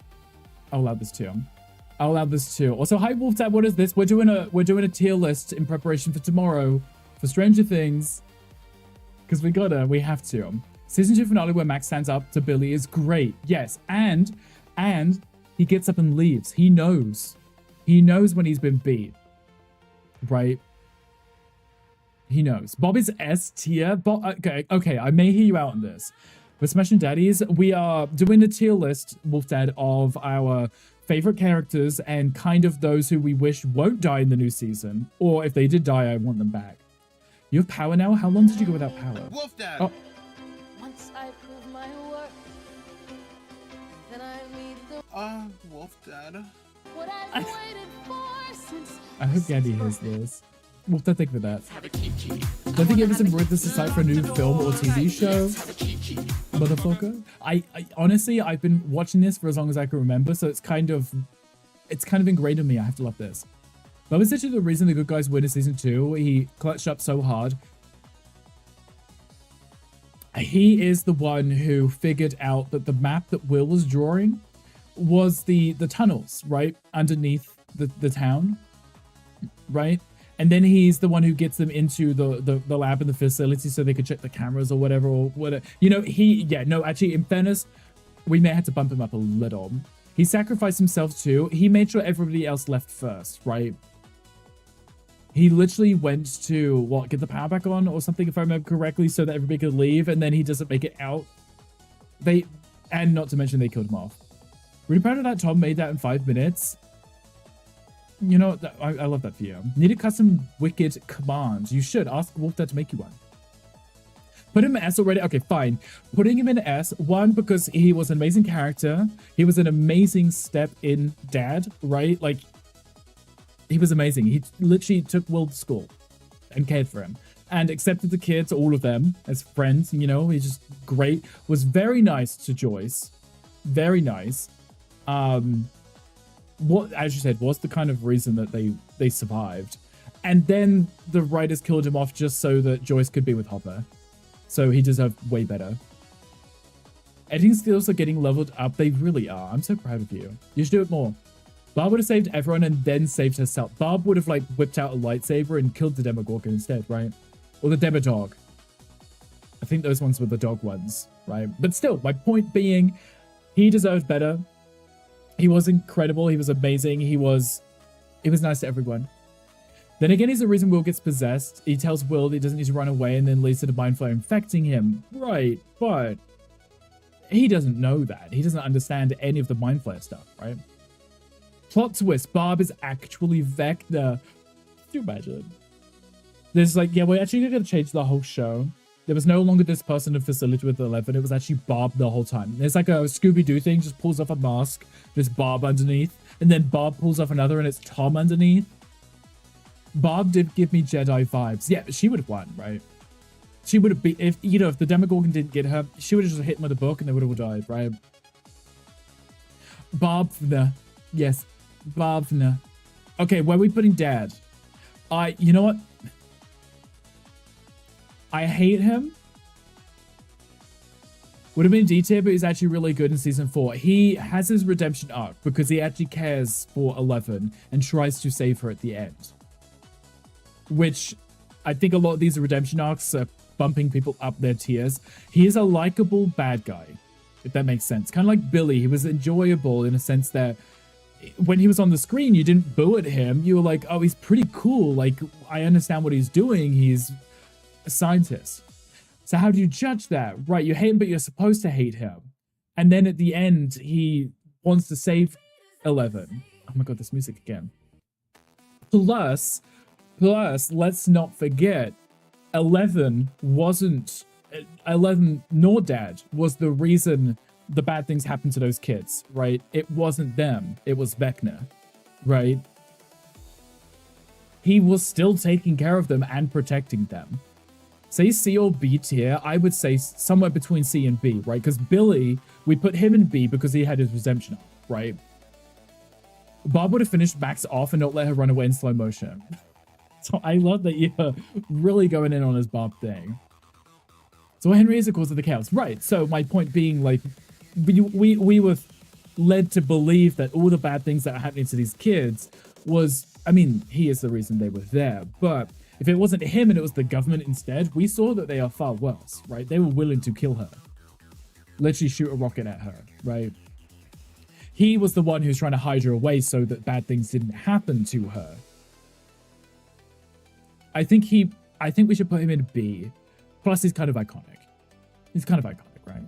I'll allow this too. I'll allow this too. Also, hi Wolf Dad, what is this? We're doing a tier list in preparation for tomorrow for Stranger Things. Because we have to. Season 2 finale where Max stands up to Billy is great. Yes, and he gets up and leaves. He knows. He knows when he's been beat. Right? He knows. Bob is S tier. Okay, I may hear you out on this. With Smash and Daddies, we are doing a tier list, Wolf Dad, of our favorite characters and kind of those who we wish won't die in the new season. Or if they did die, I want them back. You have power now? How long did you go without power? Wolf Dad! Oh. Once I prove my worth, then I meet the Wolf Dad. what I've waited for since I hope Gandhi hears this. Wolf Dad, thank you for that. Don't think Everson wrote this aside for a new film or TV show? Motherfucker. I honestly, I've been watching this for as long as I can remember, so it's kind of ingrained in me. I have to love this. That was literally the reason the good guys win in season 2. He clutched up so hard. He is the one who figured out that the map that Will was drawing was the tunnels, right? Underneath the town, right? And then he's the one who gets them into the lab and the facility so they could check the cameras or whatever. You know, actually, in fairness, we may have to bump him up a little. He sacrificed himself too. He made sure everybody else left first, right? He literally went to, get the power back on or something, if I remember correctly, so that everybody could leave, and then he doesn't make it out. And not to mention they killed him off. Really proud of that Tom made that in 5 minutes. You know, I love that for you. Need a custom wicked command. You should. Ask Wolf Dad to make you one. Put him in S already? Okay, fine. Putting him in S, one, because he was an amazing character. He was an amazing step in dad, right? Like, he was amazing. He literally took Will to school and cared for him and accepted the kids, all of them, as friends. You know, he's just great. Was very nice to Joyce. Very nice. What, as you said, was the kind of reason that they survived. And then the writers killed him off just so that Joyce could be with Hopper. So he deserved way better. Editing skills are getting leveled up. They really are. I'm so proud of you. You should do it more. Barb would have saved everyone and then saved herself. Barb would have, like, whipped out a lightsaber and killed the Demogorgon instead, right? Or the Demodog. I think those ones were the dog ones, right? But still, my point being, he deserved better. He was incredible. He was amazing. He was nice to everyone. Then again, he's the reason Will gets possessed. He tells Will that he doesn't need to run away and then leads to the Mind Flayer infecting him. Right, but he doesn't know that. He doesn't understand any of the Mind Flayer stuff, right? Plot twist, Barb is actually Vecna. Could you imagine? There's like, yeah, we're actually going to change the whole show. There was no longer this person in facility with 11. It was actually Barb the whole time. There's like a Scooby-Doo thing, just pulls off a mask. There's Barb underneath. And then Barb pulls off another and it's Tom underneath. Barb did give me Jedi vibes. Yeah, but she would have won, right? She would have been, if, you know, if the Demogorgon didn't get her, she would have just hit him with a book and they would have all died, right? Barbna. Yes, Barbna. Okay, where are we putting Dad? You know what? I hate him. Would have been D tier, but he's actually really good in season 4. He has his redemption arc because he actually cares for Eleven and tries to save her at the end. Which I think a lot of these redemption arcs are bumping people up their tiers. He is a likable bad guy, if that makes sense. Kind of like Billy. He was enjoyable in a sense that when he was on the screen, you didn't boo at him. You were like, oh, he's pretty cool. Like, I understand what he's doing. He's a scientist. So how do you judge that? Right, you hate him, but you're supposed to hate him. And then at the end, he wants to save Eleven. Oh my god, this music again. Plus, let's not forget, Eleven nor Dad was the reason the bad things happened to those kids, right? It wasn't them. It was Vecna, right? He was still taking care of them and protecting them. Say C or B tier, I would say somewhere between C and B, right? Because Billy, we put him in B because he had his redemption arc, right? Bob would have finished Max off and not let her run away in slow motion. So I love that you're really going in on his Bob thing. So Henry is the cause of the chaos. Right, so my point being, like, we were led to believe that all the bad things that are happening to these kids was, I mean, he is the reason they were there, but if it wasn't him and it was the government instead, we saw that they are far worse, right? They were willing to kill her. Literally shoot a rocket at her, right? He was the one who's trying to hide her away so that bad things didn't happen to her. I think we should put him in B. Plus, he's kind of iconic. He's kind of iconic, right?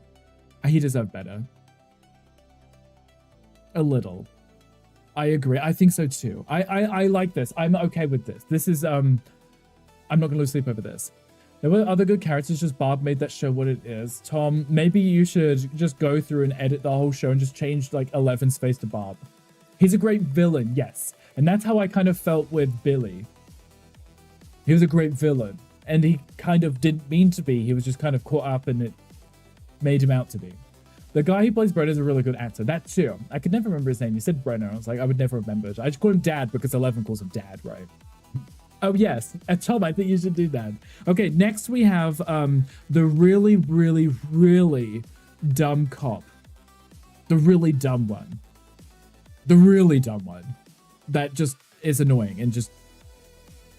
He deserved better. A little. I agree. I think so too. I like this. I'm okay with this. This is, I'm not going to lose sleep over this. There were other good characters, just Barb made that show what it is. Tom, maybe you should just go through and edit the whole show and just change, like, Eleven's face to Barb. He's a great villain, yes. And that's how I kind of felt with Billy. He was a great villain. And he kind of didn't mean to be. He was just kind of caught up and it made him out to be. The guy who plays Brenner is a really good actor. That too. I could never remember his name. He said Brenner. I was like, I would never remember it. I just call him Dad because Eleven calls him Dad, right? Oh, yes. Tom, I think you should do that. Okay, next we have the really, really, really dumb cop. The really dumb one. The really dumb one. That just is annoying and just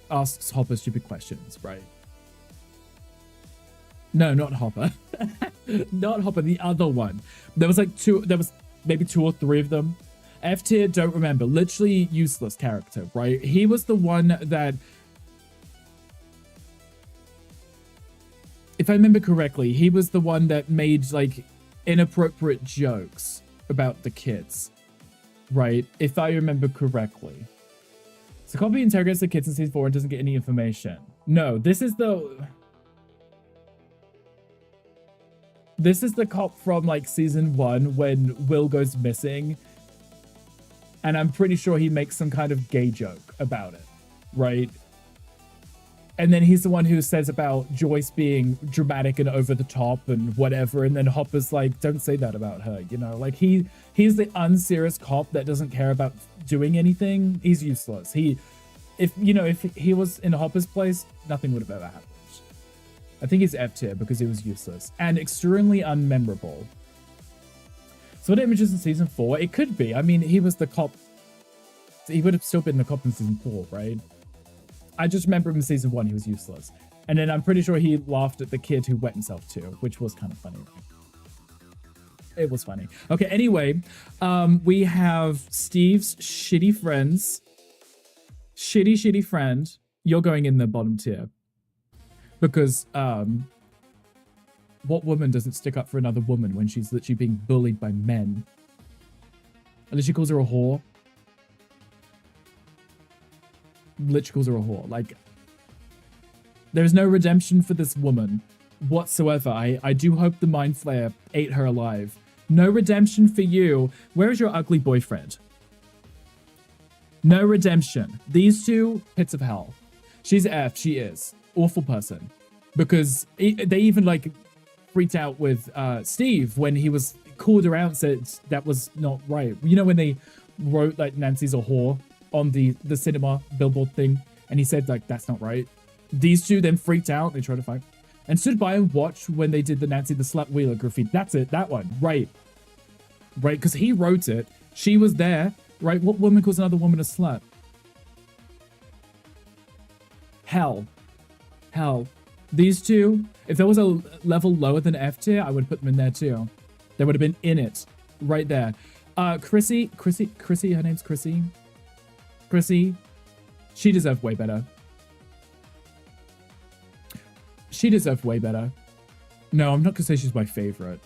asks Hopper stupid questions, right? No, not Hopper. Not Hopper, the other one. There was maybe 2 or 3 of them. F tier, don't remember. Literally useless character, right? He was the one that, if I remember correctly, he was the one that made, like, inappropriate jokes about the kids, right? If I remember correctly. So Copy interrogates the kids in season 4 and doesn't get any information. No, this is the cop from, like, season 1 when Will goes missing. And I'm pretty sure he makes some kind of gay joke about it, right? And then he's the one who says about Joyce being dramatic and over the top and whatever. And then Hopper's like, don't say that about her, you know? Like, he's the unserious cop that doesn't care about doing anything. He's useless. If he was in Hopper's place, nothing would have ever happened. I think he's F tier because he was useless and extremely unmemorable. So what images in season 4? It could be. I mean, he was the cop. He would have still been the cop in season 4, right? I just remember him in season 1, he was useless. And then I'm pretty sure he laughed at the kid who wet himself too, which was kind of funny. It was funny. Okay, anyway, we have Steve's shitty friends. Shitty friend. You're going in the bottom tier. Because, what woman doesn't stick up for another woman when she's literally being bullied by men? Unless she calls her a whore. Literally calls her a whore. Like, there is no redemption for this woman whatsoever. I do hope the Mind Flayer ate her alive. No redemption for you. Where is your ugly boyfriend? No redemption. These two, pits of hell. She's F. She is. Awful person. Because they even like freaked out with Steve when he was called around, said that was not right. You know when they wrote like Nancy's a whore on the cinema billboard thing, and he said like that's not right. These two then freaked out. They tried to fight and stood by and watched when they did the Nancy the Slut Wheeler graffiti. That's it. That one. Right. Right. Because he wrote it. She was there. Right. What woman calls another woman a slut? Hell. Hell. These two, if there was a level lower than F tier, I would put them in there too. They would have been in it. Right there. Chrissy, her name's Chrissy. Chrissy, she deserved way better. She deserved way better. No, I'm not gonna say she's my favorite.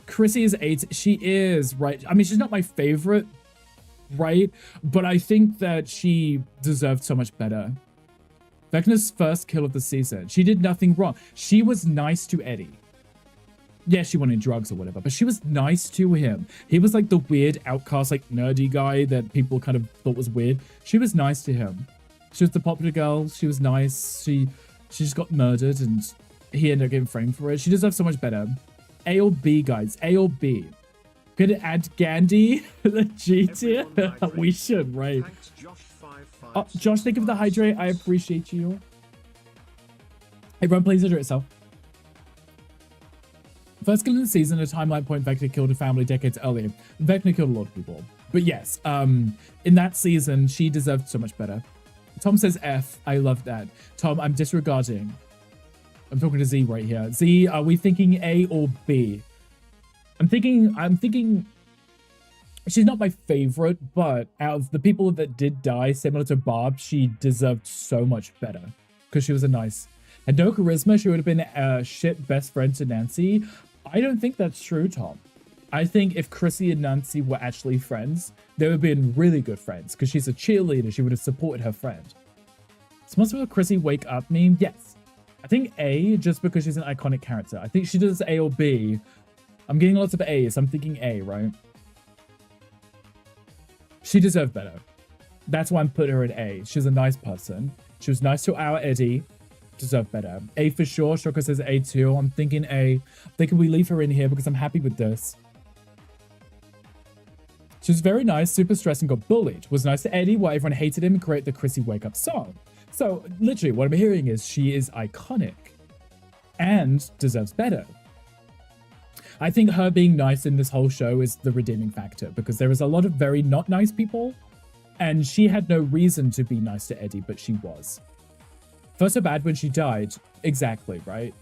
Chrissy is 8. She is, right? I mean, she's not my favorite, right? But I think that she deserved so much better. Vecna's first kill of the season. She did nothing wrong. She was nice to Eddie. Yeah, she wanted drugs or whatever, but she was nice to him. He was like the weird outcast, like nerdy guy that people kind of thought was weird. She was nice to him. She was the popular girl. She was nice. She just got murdered and he ended up getting framed for it. She deserves so much better. A or B, guys. A or B. Could it add Gandhi the G tier? We should, right? Thanks, Josh 556. Oh, Josh, thank you for the hydrate. I appreciate you. Everyone, please hydrate yourself. First kill in the season, a timeline point, Vecna killed a family decades earlier. Vecna killed a lot of people. But yes, in that season, she deserved so much better. Tom says F. I love that. Tom, I'm disregarding. I'm talking to Z right here. Z, are we thinking A or B? I'm thinking she's not my favorite, but out of the people that did die, similar to Barb, she deserved so much better because she was a nice. Had no charisma, she would have been a shit best friend to Nancy. I don't think that's true, Tom. I think if Chrissy and Nancy were actually friends, they would have been really good friends because she's a cheerleader. She would have supported her friend. So must a Chrissy wake up meme? Yes. I think A, just because she's an iconic character. I think she does A or B. I'm getting lots of A's. I'm thinking A, right? She deserved better. That's why I'm putting her at A. She's a nice person. She was nice to our Eddie. Deserved better. A for sure. Shoka says A too. I'm thinking A. I'm thinking we leave her in here because I'm happy with this. She was very nice, super stressed, and got bullied. Was nice to Eddie while everyone hated him and created the Chrissy Wake Up song. So, literally, what I'm hearing is she is iconic and deserves better. I think her being nice in this whole show is the redeeming factor because there is a lot of very not nice people and she had no reason to be nice to Eddie, but she was. First so bad when she died. Exactly, right?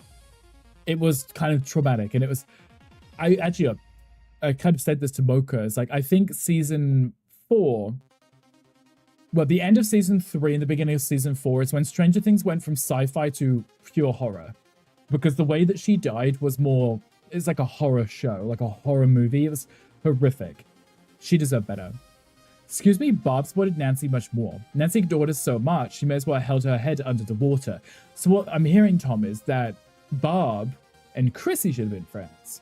It was kind of traumatic and it was... I kind of said this to Mocha. It's like, I think season 4... Well, the end of season 3 and the beginning of season 4 is when Stranger Things went from sci-fi to pure horror. Because the way that she died was more... It's like a horror show, like a horror movie. It was horrific. She deserved better. Excuse me, Barb supported Nancy much more. Nancy ignored us so much, she may as well have held her head under the water. So what I'm hearing, Tom, is that Barb and Chrissy should have been friends.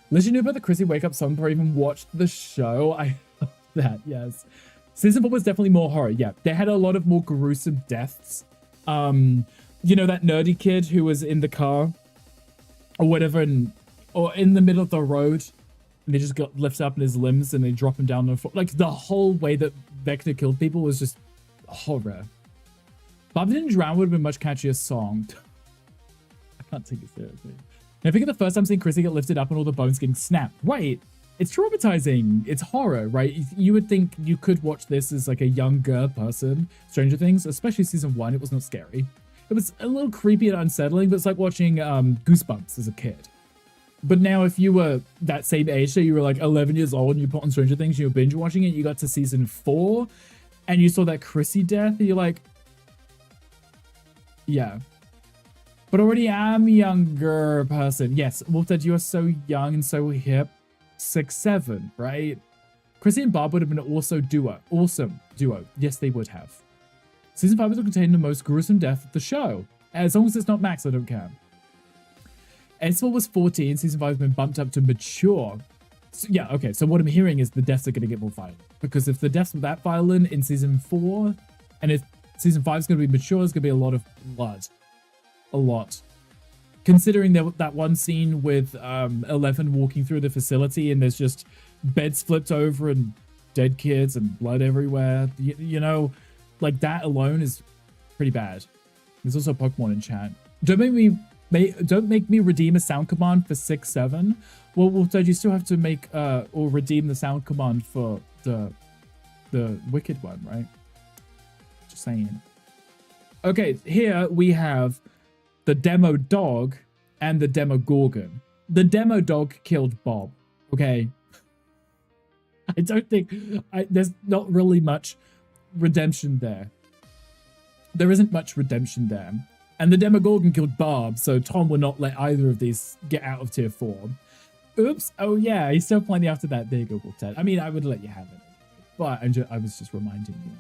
Legend knew about the Chrissy Wake Up song before I even watched the show. I love that, yes. Season 4 was definitely more horror, yeah. They had a lot of more gruesome deaths. You know, that nerdy kid who was in the car or whatever, or in the middle of the road, and they just got lifted up in his limbs and they drop him down on the floor. Like, the whole way that Vecna killed people was just horror. Bob Didn't Drown would have been a much catchier song. I can't take it seriously. And I think the first time seeing Chrissy get lifted up and all the bones getting snapped. Right. It's traumatizing. It's horror, right? You would think you could watch this as like a younger person. Stranger Things, especially season 1, it was not scary. It was a little creepy and unsettling, but it's like watching Goosebumps as a kid. But now if you were that same age, so you were like 11 years old and you put on Stranger Things and you were binge watching it, you got to season 4 and you saw that Chrissy death and you're like, yeah. But already I'm a younger person. Yes, Wolfdad, you are so young and so hip. 6'7", right? Chrissy and Barb would have been an awesome duo. Yes, they would have. Season 5 will contain the most gruesome death of the show. As long as it's not Max, I don't care. Esma was 14. Season 5 has been bumped up to mature. So, yeah, okay. So what I'm hearing is the deaths are going to get more violent. Because if the deaths were that violent in season 4, and if season 5 is going to be mature, it's going to be a lot of blood. A lot. Considering that one scene with 11 walking through the facility and there's just beds flipped over and dead kids and blood everywhere. You know, like that alone is pretty bad. There's also Pokemon in chat. Don't make me redeem a sound command for 6-7. Well, so you still have to make or redeem the sound command for the wicked one, right? Just saying. Okay, here we have the demo dog and the demo gorgon. The demo dog killed Bob. Okay. I don't think there's not really much redemption there. There isn't much redemption there. And the Demogorgon killed Bob, so Tom will not let either of these get out of tier 4. Oops. Oh, yeah, he's still plenty after that. There you go, Ted. I mean, I would let you have it. But I was just reminding you.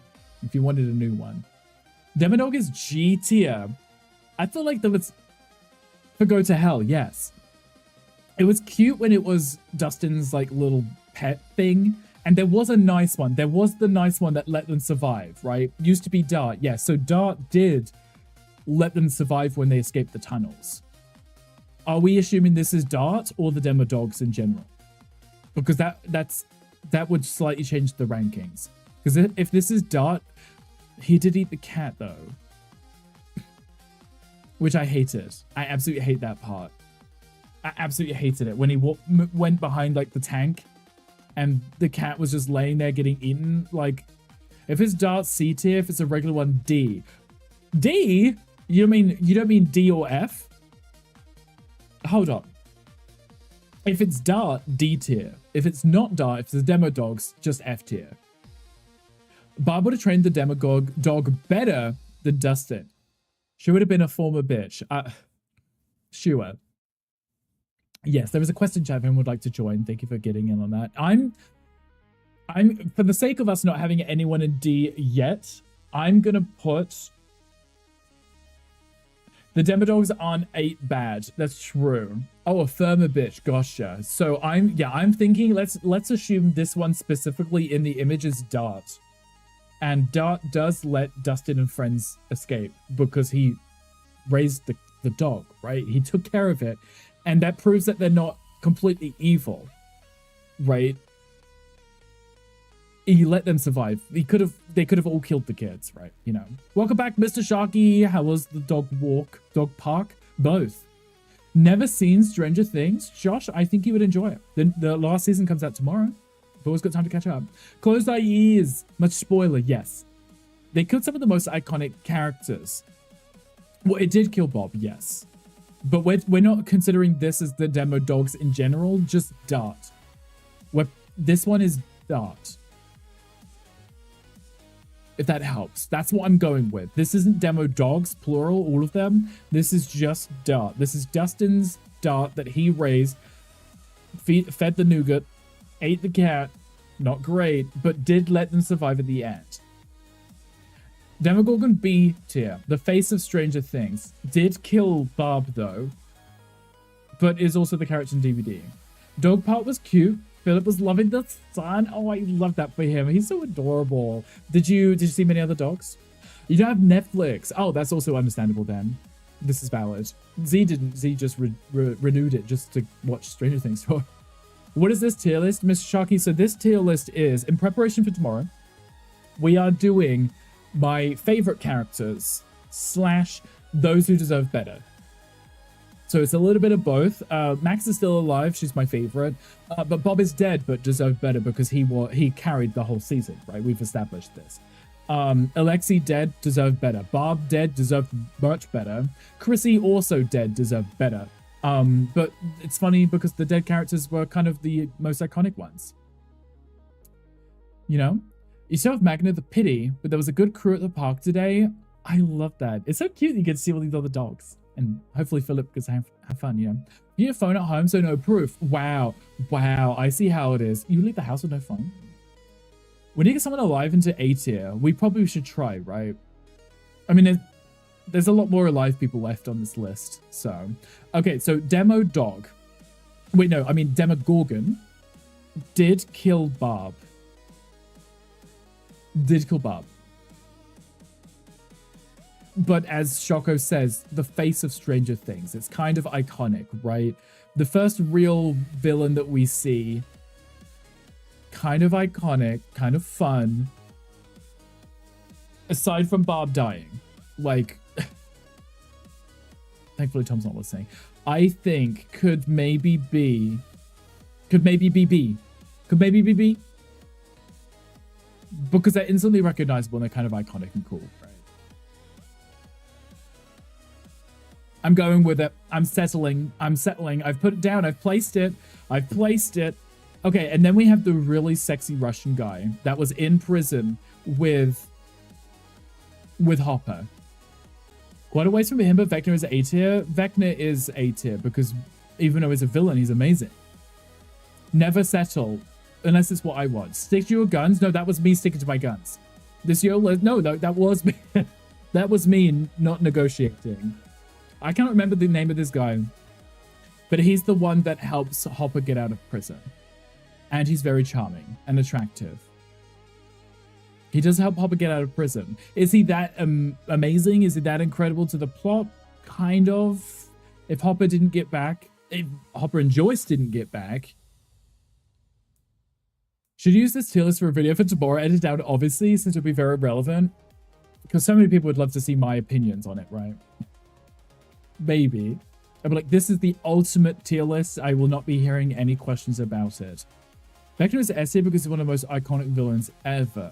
If you wanted a new one. Demodog is G tier. I feel like that was... For Go to Hell, yes. It was cute when it was Dustin's, like, little pet thing. And there was a nice one. There was the nice one that let them survive, right? Used to be Dart. Yeah, so Dart did let them survive when they escaped the tunnels. Are we assuming this is Dart or the demo dogs in general? Because that would slightly change the rankings. Because if this is Dart, he did eat the cat though. Which I hated. I absolutely hate that part. I absolutely hated it when he went behind like the tank and the cat was just laying there getting eaten. Like, if it's Dart C tier, if it's a regular one D. D? You don't mean D or F? Hold on. If it's Dart, D tier. If it's not Dart, if it's the demo dogs, just F tier. Barb would have trained the demo dog better than Dustin. She would have been a former bitch. Sure. Yes, there was a question chat if anyone would like to join. Thank you for getting in on that. I'm for the sake of us not having anyone in D yet, I'm gonna put the Demodogs aren't 8 bad. That's true. Oh, a firmer bitch. Gotcha. So I'm thinking let's assume this one specifically in the image is Dart. And Dart does let Dustin and friends escape because he raised the dog, right? He took care of it. And that proves that they're not completely evil, right? He let them survive. They could have all killed the kids, right? You know. Welcome back, Mr. Sharky. How was the dog park? Both. Never seen Stranger Things. Josh, I think you would enjoy it. The last season comes out tomorrow. You've always got time to catch up. Closed Eye Ears. Much spoiler, yes. They killed some of the most iconic characters. Well, it did kill Bob, yes. But we're not considering this as the demo dogs in general, just Dart. This one is Dart. If that helps. That's what I'm going with. This isn't demo dogs, plural, all of them. This is just Dart. This is Dustin's Dart that he raised, fed the nougat, ate the cat, not great, but did let them survive at the end. Demogorgon B tier, the face of Stranger Things, did kill Barb though, but is also the character in DVD. Dog part was cute. Philip was loving the sun. Oh, I love that for him. He's so adorable. Did you see many other dogs? You don't have Netflix. Oh, that's also understandable then. This is valid. Z didn't. Z just renewed it just to watch Stranger Things for. What is this tier list, Mr. Sharky? So this tier list is, in preparation for tomorrow, we are doing my favorite characters / those who deserve better. So it's a little bit of both. Max is still alive. She's my favorite. But Bob is dead, but deserved better because he carried the whole season, right? We've established this. Alexi dead, deserved better. Barb dead, deserved much better. Chrissy also dead, deserved better. But it's funny because the dead characters were kind of the most iconic ones. You know? You still have Magna the Pity, but there was a good crew at the park today. I love that. It's so cute you get to see all these other dogs. And hopefully Philip gets to have fun, you know. You need a phone at home, so no proof. Wow. I see how it is. You leave the house with no phone? We need to get someone alive into A tier. We probably should try, right? I mean, there's a lot more alive people left on this list. So, okay, so Demo Dog. Wait, no, I mean Demogorgon. did kill Barb. Did kill Barb. But as Shoko says, the face of Stranger Things. It's kind of iconic, right? The first real villain that we see. Kind of iconic, kind of fun. Aside from Barb dying. Like, thankfully Tom's not listening. I think could maybe be B. Because they're instantly recognizable and they're kind of iconic and cool, right? I'm going with it. I'm settling. I've put it down. I've placed it. Okay, and then we have the really sexy Russian guy that was in prison with Hopper. Quite a ways from him, but Vecna is A tier. Vecna is A tier because even though he's a villain, he's amazing. Never settle unless it's what I want. Stick to your guns. No, that was me sticking to my guns. No, that was me. That was me not negotiating. I can't remember the name of this guy, but he's the one that helps Hopper get out of prison. And he's very charming and attractive. He does help Hopper get out of prison. Is he that amazing? Is he that incredible to the plot? Kind of. If Hopper and Joyce didn't get back. Should use this tier list for a video for tomorrow. Edit out, obviously, since it'll be very relevant. Because so many people would love to see my opinions on it, right? Maybe. I'd be like, this is the ultimate tier list. I will not be hearing any questions about it. Vecna is S tier because he's one of the most iconic villains ever.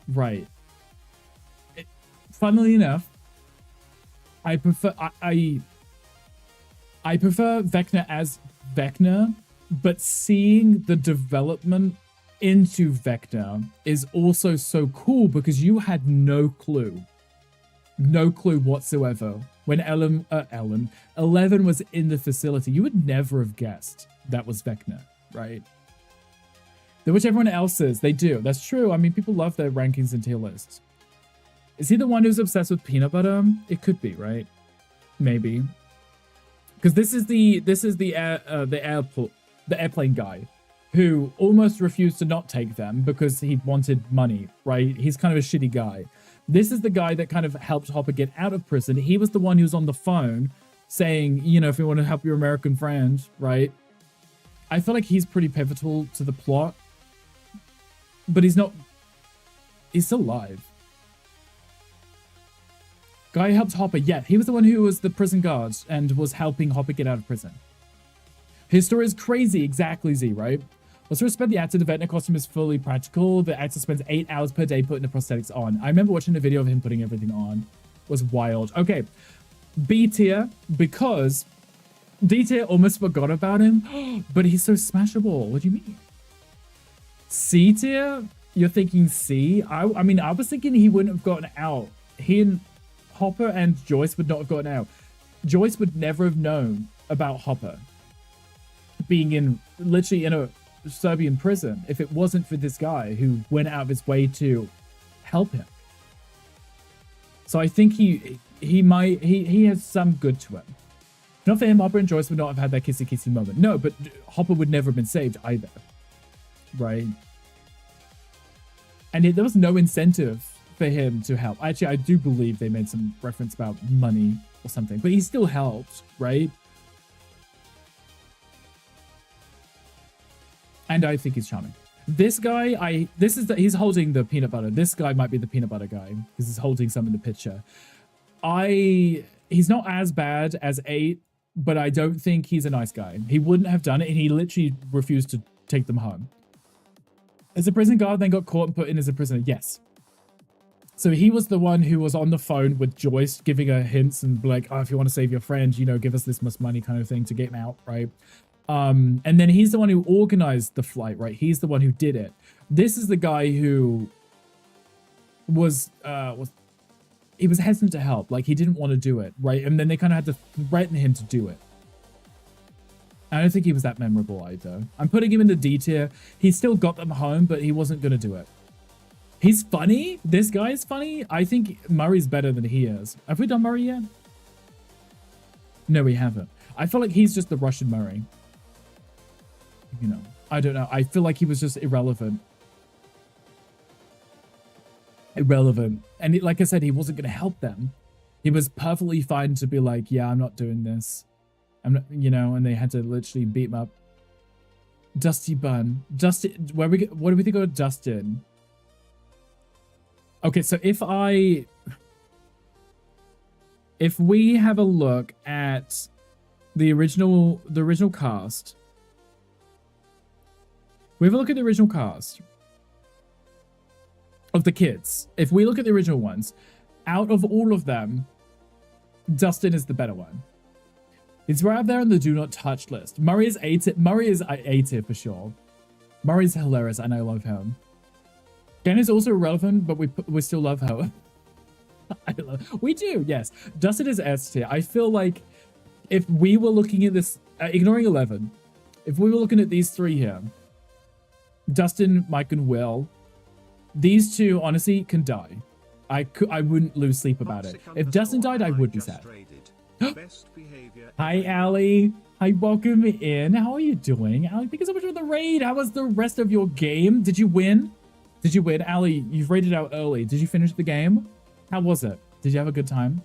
Right. Funnily enough, I prefer I prefer Vecna as Vecna, but seeing the development into Vecna is also so cool because you had no clue whatsoever when Eleven was in the facility. You would never have guessed that was Vecna, right? Which everyone else is. They do. That's true. I mean, people love their rankings and tier lists. Is he the one who's obsessed with peanut butter? It could be, right? Maybe. Because this is the airplane guy who almost refused to not take them because he wanted money, right? He's kind of a shitty guy. This is the guy that kind of helped Hopper get out of prison. He was the one who was on the phone saying, you know, if you want to help your American friend, right? I feel like he's pretty pivotal to the plot. But he's still alive. Guy helped Hopper. Yeah, he was the one who was the prison guard and was helping Hopper get out of prison. His story is crazy. Exactly, Z, right? Let's respect the actor. The Vecna costume is fully practical. The actor spends 8 hours per day putting the prosthetics on. I remember watching a video of him putting everything on. It was wild. Okay. B tier, because D tier almost forgot about him, but he's so smashable. What do you mean? C tier? You're thinking C? I mean, I was thinking he wouldn't have gotten out. He and Hopper and Joyce would not have gotten out. Joyce would never have known about Hopper being literally in a Serbian prison if it wasn't for this guy who went out of his way to help him. So I think he has some good to him. Not for him, Hopper and Joyce would not have had that kissy moment. No, but Hopper would never have been saved either. Right? And there was no incentive for him to help. Actually, I do believe they made some reference about money or something, but he still helped, right? And I think he's charming. This guy, he's holding the peanut butter. This guy might be the peanut butter guy because he's holding some in the picture. He's not as bad as 8, but I don't think he's a nice guy. He wouldn't have done it, and he literally refused to take them home. As a prison guard, then got caught and put in as a prisoner. Yes. So he was the one who was on the phone with Joyce, giving her hints and like, oh, if you want to save your friend, you know, give us this much money kind of thing to get him out, right? And then he's the one who organized the flight, right? He's the one who did it. This is the guy who he was hesitant to help. Like, he didn't want to do it, right? And then they kind of had to threaten him to do it. I don't think he was that memorable either. I'm putting him in the D tier. He still got them home, but he wasn't going to do it. He's funny. This guy is funny. I think Murray's better than he is. Have we done Murray yet? No, we haven't. I feel like he's just the Russian Murray. You know. I don't know. I feel like he was just irrelevant. Irrelevant. And like I said, he wasn't going to help them. He was perfectly fine to be like, yeah, I'm not doing this. I'm not, you know, and they had to literally beat him up. Dusty Bun. Dustin, what do we think of Dustin? Okay, so if we have a look at the original cast, we have a look at the original cast of the kids. If we look at the original ones, out of all of them, Dustin is the better one. He's right up there on the do not touch list. Murray is A tier for sure. Murray's hilarious and I love him. Ken is also irrelevant, but we still love her. We do, yes. Dustin is S tier. I feel like if we were looking at this, ignoring 11, if we were looking at these three here, Dustin, Mike, and Will, these two honestly can die. I wouldn't lose sleep about it. If Dustin died, I would be sad. Hi, Allie. Hi, welcome in. How are you doing? Allie, thank you so much for the raid. How was the rest of your game? Did you win? Did you win? Allie, you've raided out early. Did you finish the game? How was it? Did you have a good time?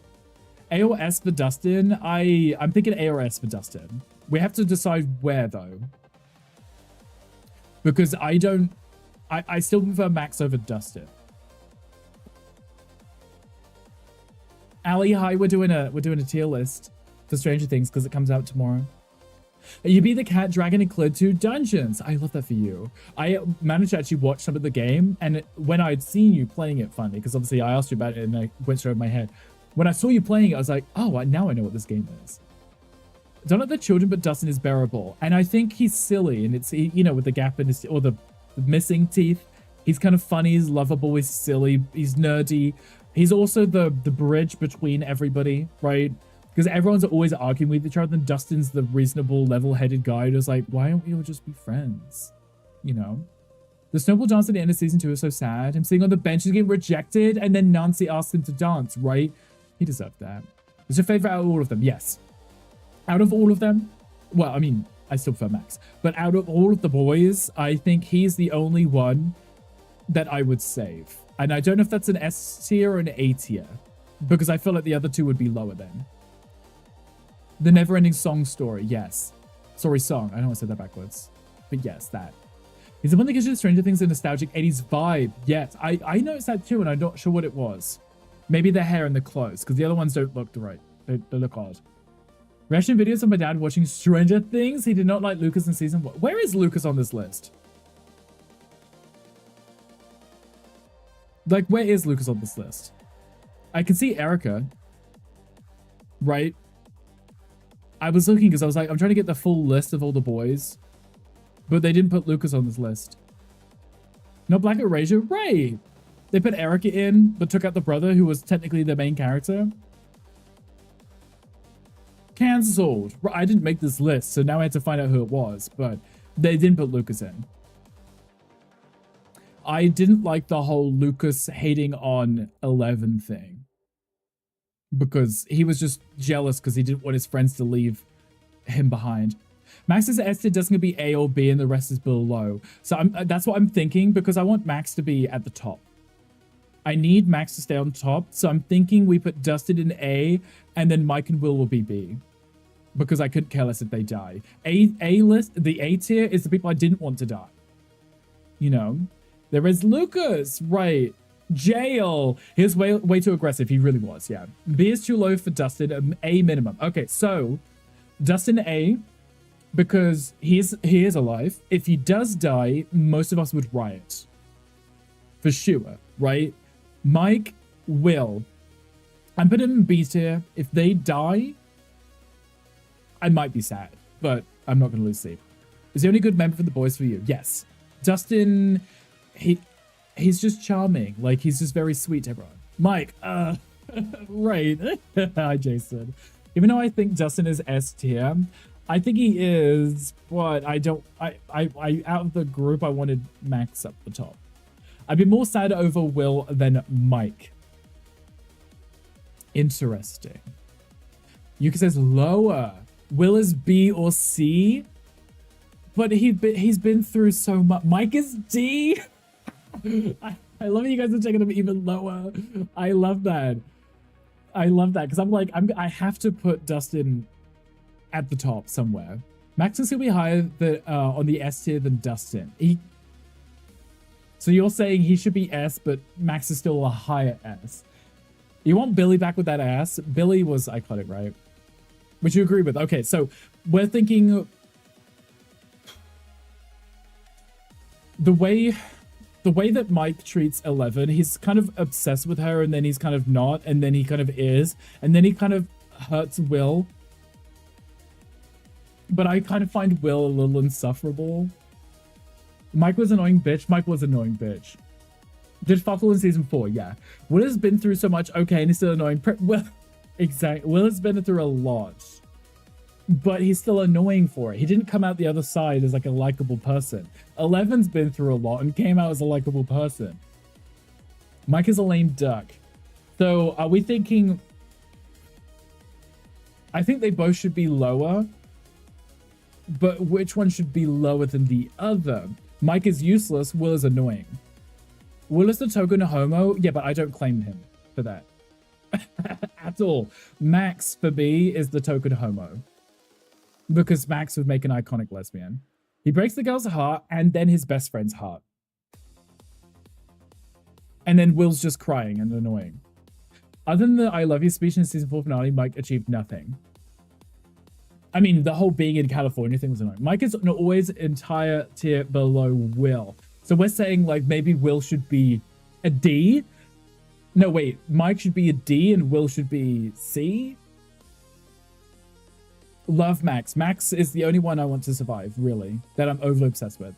AOS for Dustin? I'm thinking AOS for Dustin. We have to decide where, though. Because I still prefer Max over Dustin. Ali, hi, we're doing a tier list for Stranger Things because it comes out tomorrow. You be the cat dragon and cleared 2 dungeons. I love that for you. I managed to actually watch some of the game, and when I'd seen you playing it, funny, because obviously I asked you about it and I went straight over my head. When I saw you playing it, I was like, oh, now I know what this game is. Don't let the children, but Dustin is bearable. And I think he's silly, and it's, you know, with the gap in his, or the missing teeth. He's kind of funny, he's lovable, he's silly, he's nerdy. He's also the bridge between everybody, right? Because everyone's always arguing with each other, and Dustin's the reasonable, level-headed guy who's like, why don't we all just be friends? You know? The snowball dance at the end of season 2 is so sad. Him sitting on the bench and getting rejected, and then Nancy asked him to dance, right? He deserved that. What's your favorite out of all of them? Yes. Out of all of them? Well, I mean, I still prefer Max. But out of all of the boys, I think he's the only one that I would save. And I don't know if that's an S tier or an A tier, because I feel like the other two would be lower then. The never-ending song story, yes. Sorry, song. I know I said that backwards. But yes, that. He's the one that gives you the Stranger Things and nostalgic 80s vibe. Yes, I noticed that too, and I'm not sure what it was. Maybe the hair and the clothes, because the other ones don't look right. They look odd. Reaction videos of my dad watching Stranger Things. He did not like Lucas in season 1. Where is Lucas on this list? Like, where is Lucas on this list? I can see Erica. Right? I was looking because I was like, I'm trying to get the full list of all the boys. But they didn't put Lucas on this list. No Black Erasure? Right. They put Erica in, but took out the brother who was technically the main character. Cancelled. I didn't make this list, so now I had to find out who it was. But they didn't put Lucas in. I didn't like the whole Lucas hating on 11 thing. Because he was just jealous because he didn't want his friends to leave him behind. Max is S tier, doesn't be A or B, and the rest is below. So that's what I'm thinking, because I want Max to be at the top. I need Max to stay on top, so I'm thinking we put Dustin in A, and then Mike and Will be B. Because I couldn't care less if they die. A list, the A tier is the people I didn't want to die. You know? There is Lucas, right? Jail. He was way too aggressive. He really was, yeah. B is too low for Dustin, A minimum. Okay, so Dustin A, because he is alive. If he does die, most of us would riot. For sure, right? Mike, Will. I'm putting him in B tier. If they die, I might be sad, but I'm not going to lose sleep. Is the only good member for the boys for you? Yes. Dustin, he's just charming. Like, he's just very sweet to everyone. Mike, right. Hi, Jason. Even though I think Dustin is S tier, I think he is, but I out of the group, I wanted Max up the top. I'd be more sad over Will than Mike. Interesting. Yuka says lower. Will is B or C? But he's been through so much. Mike is D. I love you guys are taking him even lower. I love that. I love that because I'm like I have to put Dustin at the top somewhere. Max is gonna be higher on the S tier than Dustin. So you're saying he should be S, but Max is still a higher S. You want Billy back with that ass? Billy was iconic, right? Which you agree with. Okay, so we're thinking the way that Mike treats 11, he's kind of obsessed with her and then he's kind of not, and then he kind of is, and then he kind of hurts Will. But I kind of find Will a little insufferable. Mike was an annoying bitch. Mike was an annoying bitch. Did Fuckle in season 4? Yeah. Will has been through so much. Okay, and he's still annoying. Well, exactly. Will has been through a lot. But he's still annoying for it. He didn't come out the other side as like a likable person. 11's been through a lot and came out as a likable person. Mike is a lame duck. So are we thinking... I think they both should be lower. But which one should be lower than the other? Mike is useless. Will is annoying. Will is the token homo? Yeah, but I don't claim him for that. At all. Max, for me, is the token homo. Because Max would make an iconic lesbian. He breaks the girl's heart and then his best friend's heart. And then Will's just crying and annoying. Other than the I love you speech in season 4 finale, Mike achieved nothing. I mean, the whole being in California thing was annoying. Mike is always entire tier below Will. So we're saying like maybe Will should be a D? No, wait. Mike should be a D and Will should be C? Love Max. Max is the only one I want to survive, really, that I'm overly obsessed with.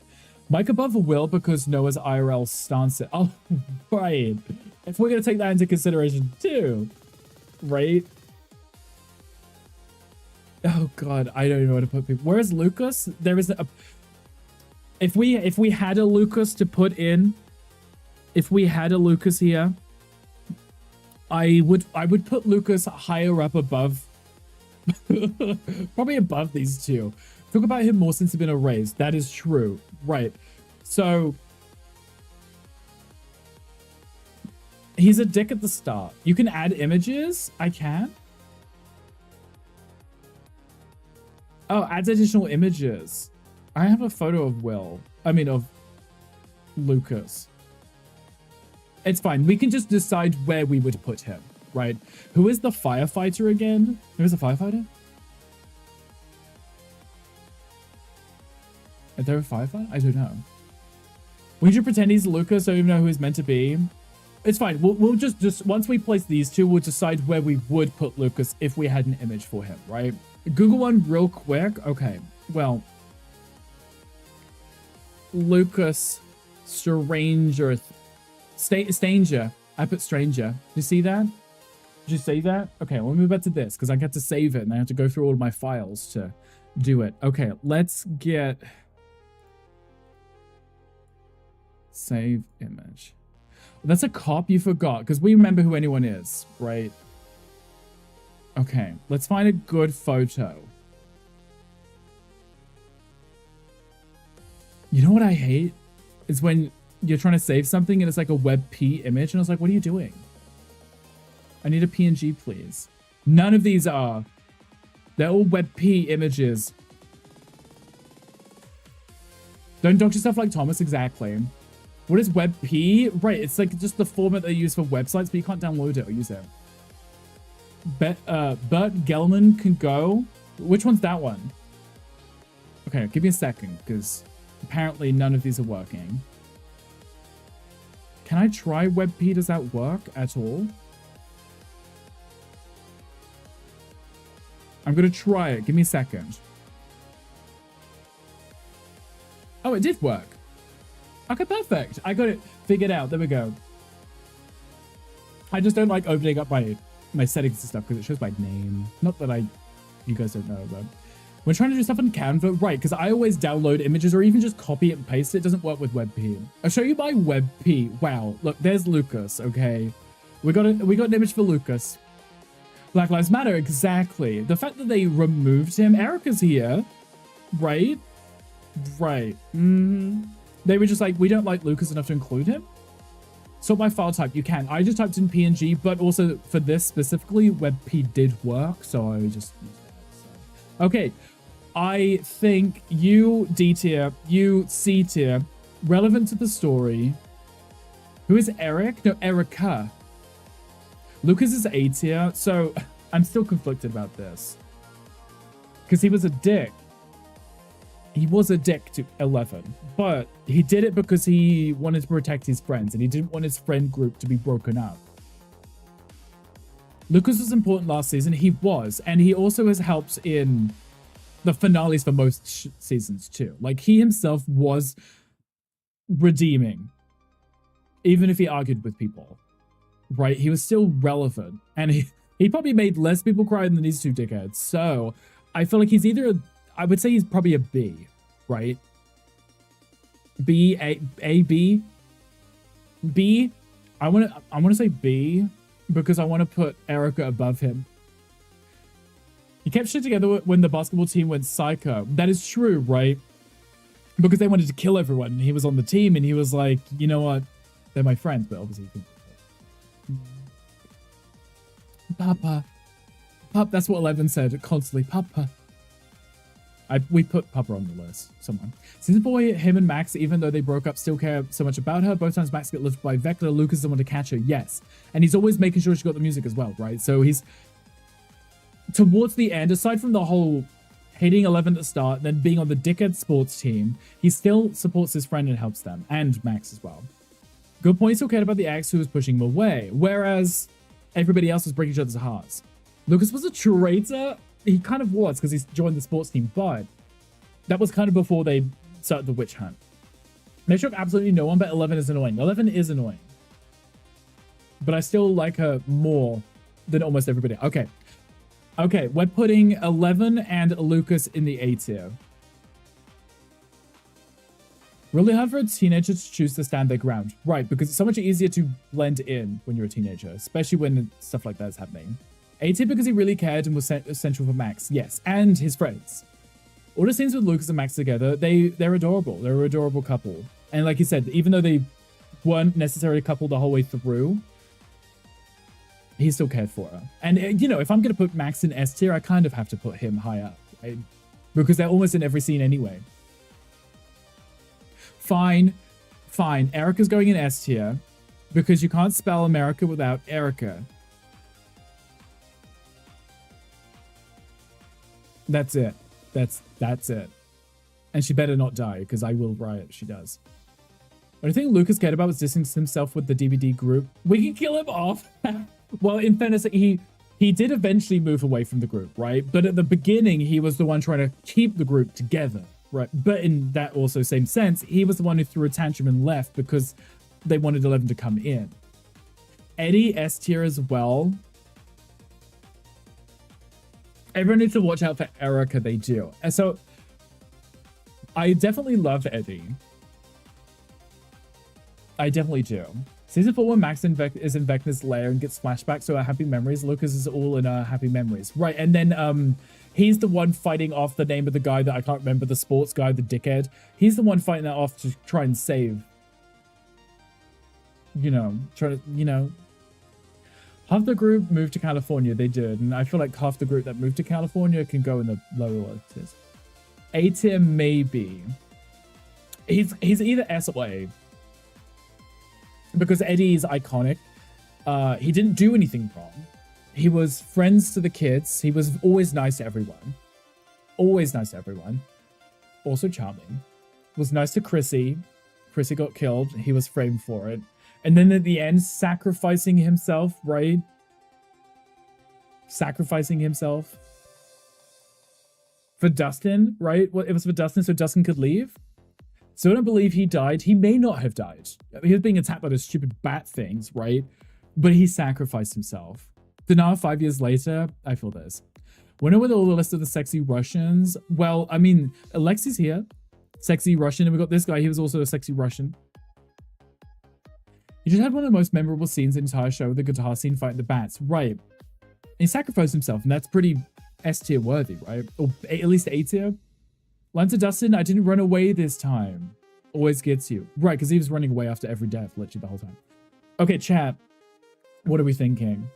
Mike above Will because Noah's IRL stance. Oh, right. If we're going to take that into consideration too, right? Oh God, I don't even know where to put people. Where's Lucas? There is a... If we had a Lucas to put in, if we had a Lucas here, I would put Lucas higher up above. Probably above these two. Talk about him more since he's been erased. That is true. Right. So he's a dick at the start. You can add images. I can. Oh, adds additional images. I have a photo of Will. I mean, of Lucas. It's fine. We can just decide where we would put him. Right? Who is the firefighter again? Who is the firefighter? Is there a firefighter? I don't know. We should pretend he's Lucas so we know who he's meant to be. It's fine. We'll just once we place these two, we'll decide where we would put Lucas if we had an image for him, right? Google one real quick. Okay. Well, Lucas Stranger. Stranger. I put Stranger. You see that? Did you save that? Okay, let me move back to this because I got to save it and I have to go through all of my files to do it. Okay, let's get save image. That's a cop you forgot because we remember who anyone is, right? Okay, let's find a good photo. You know what I hate? Is when you're trying to save something and it's like a WebP image and I was like, what are you doing? I need a PNG, please. None of these are. They're all WebP images. Don't dox yourself like Thomas, exactly. What is WebP? Right, it's like just the format they use for websites, but you can't download it or use it. Bert Gelman can go. Which one's that one? Okay, give me a second, because apparently none of these are working. Can I try WebP? Does that work at all? I'm going to try it. Give me a second. Oh, it did work. Okay, perfect. I got it figured out. There we go. I just don't like opening up my settings and stuff because it shows my name. Not that you guys don't know, but we're trying to do stuff on Canva, right? Because I always download images or even just copy it and paste it. It doesn't work with WebP. I'll show you my WebP. Wow, look, there's Lucas. Okay, we got an image for Lucas. Black Lives Matter, exactly. The fact that they removed him, Erica's here, right? Right. They were just like, we don't like Lucas enough to include him. Sort by file type, you can. I just typed in PNG, but also for this specifically, WebP did work, so I just used that. So. Okay, I think you D tier, you C tier, relevant to the story. Who is Eric? No, Erica. Lucas is A tier, so I'm still conflicted about this. Because he was a dick. He was a dick to 11, but he did it because he wanted to protect his friends and he didn't want his friend group to be broken up. Lucas was important last season. He was, and he also has helped in the finales for most seasons too. Like, he himself was redeeming, even if he argued with people, right? He was still relevant, and he probably made less people cry than these two dickheads. So I feel like he's either I would say he's probably a B, right? B, A, B. B, I want to say B because I want to put Erica above him. He kept shit together when the basketball team went psycho. That is true, right? Because they wanted to kill everyone, and he was on the team, and he was like, you know what? They're my friends, but obviously you can... Papa. Papa, that's what 11 said constantly. Papa. We put Papa on the list. Someone. Since boy, him and Max, even though they broke up, still care so much about her. Both times Max got lifted by Vector, Lucas is the one to catch her. Yes. And he's always making sure she got the music as well, right? So he's... Towards the end, aside from the whole hating 11 at the start, then being on the dickhead sports team, he still supports his friend and helps them. And Max as well. Good point, he still cared about the ex who was pushing him away. Whereas everybody else was breaking each other's hearts. Lucas was a traitor. He kind of was because he's joined the sports team, but that was kind of before they started the witch hunt. They shook absolutely no one, but 11 is annoying. 11 is annoying. But I still like her more than almost everybody. Okay. Okay, we're putting 11 and Lucas in the A tier. Really hard for a teenager to choose to stand their ground. Right, because it's so much easier to blend in when you're a teenager, especially when stuff like that is happening. A tier because he really cared and was essential for Max, yes, and his friends. All the scenes with Lucas and Max together, they're adorable. They're an adorable couple. And like you said, even though they weren't necessarily a couple the whole way through, he still cared for her. And, you know, if I'm going to put Max in S tier, I kind of have to put him high up, right? Because they're almost in every scene anyway. Fine. Fine. Erica's going in S tier because you can't spell America without Erica. That's it. That's it. And she better not die, because I will riot if she does. The only thing Lucas cared about was distancing himself with the DVD group. We can kill him off. Well, in fairness, he did eventually move away from the group, right? But at the beginning, he was the one trying to keep the group together, right? But in that also same sense, he was the one who threw a tantrum and left because they wanted 11 to come in. Eddie, S tier as well. Everyone needs to watch out for Erica, they do. And so, I definitely love Eddie. I definitely do. Season 4, when Max is in Vecna's lair and gets flashbacks to her happy memories, Lucas is all in her happy memories. Right, and then he's the one fighting off the name of the guy that I can't remember, the sports guy, the dickhead. He's the one fighting that off to try and save. You know, half the group moved to California, they did, and I feel like half the group that moved to California can go in the lower tiers. A tier, maybe. He's either S or A. Because Eddie is iconic. He didn't do anything wrong. He was friends to the kids. He was always nice to everyone. Always nice to everyone. Also charming. Was nice to Chrissy. Chrissy got killed. He was framed for it. And then at the end, sacrificing himself, right? Sacrificing himself. For Dustin, right? Well, it was for Dustin so Dustin could leave. So I don't believe he died. He may not have died. He was being attacked by those stupid bat things, right? But he sacrificed himself. Then now, 5 years later, I feel this. Winner with all the list of the sexy Russians. Well, I mean, Alexi's here. Sexy Russian. And we got this guy. He was also a sexy Russian. He just had one of the most memorable scenes in the entire show, the guitar scene fighting the bats. Right. And he sacrificed himself, and that's pretty S tier worthy, right? Or at least A tier. Lancer Dustin, I didn't run away this time. Always gets you. Right, because he was running away after every death, literally the whole time. Okay, chat. What are we thinking?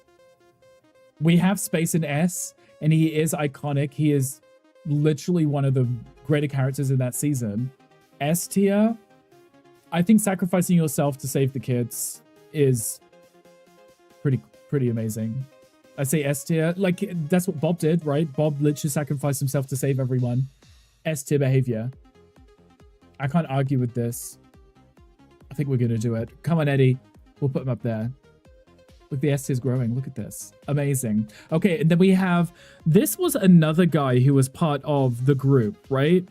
We have Space in S, and he is iconic. He is literally one of the greater characters in that season. S tier, I think sacrificing yourself to save the kids is pretty amazing. I say S tier, like that's what Bob did, right? Bob literally sacrificed himself to save everyone. S tier behavior. I can't argue with this. I think we're gonna do it. Come on, Eddie. We'll put him up there. Look, the S tier's growing. Look at this. Amazing. Okay, and then we have, this was another guy who was part of the group, right?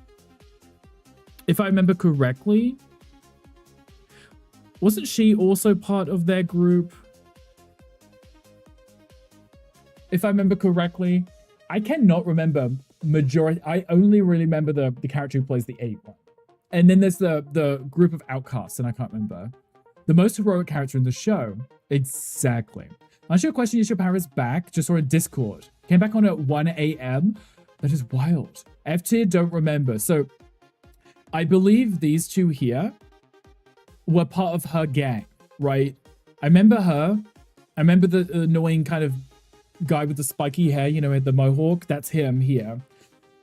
If I remember correctly. Wasn't she also part of their group? If I remember correctly. I cannot remember majority. I only really remember the character who plays the 8 one. And then there's the group of outcasts, and I can't remember. The most heroic character in the show. Exactly. Answer your question, Yisha Paris back. Just saw a Discord. Came back on at 1 a.m. That is wild. F tier, don't remember. So I believe these two here were part of her gang, right? I remember her. I remember the annoying kind of guy with the spiky hair, you know, the mohawk. That's him here.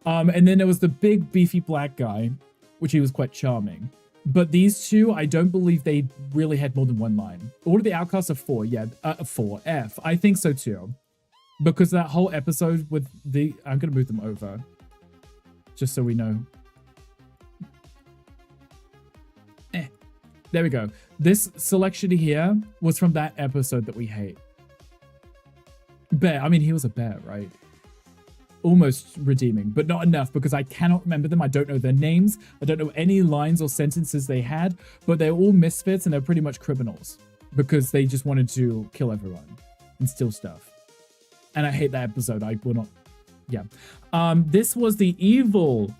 And then there was the big beefy black guy, which he was quite charming. But these two, I don't believe they really had more than one line. All of the outcasts are 4, yeah, 4, F. I think so too. Because that whole episode with the, I'm going to move them over. Just so we know. There we go. This selection here was from that episode that we hate. Bear, I mean, he was a bear, right? Almost redeeming, but not enough because I cannot remember them. I don't know their names. I don't know any lines or sentences they had, but they're all misfits and they're pretty much criminals because they just wanted to kill everyone and steal stuff. And I hate that episode. I will not. Yeah. This was the evil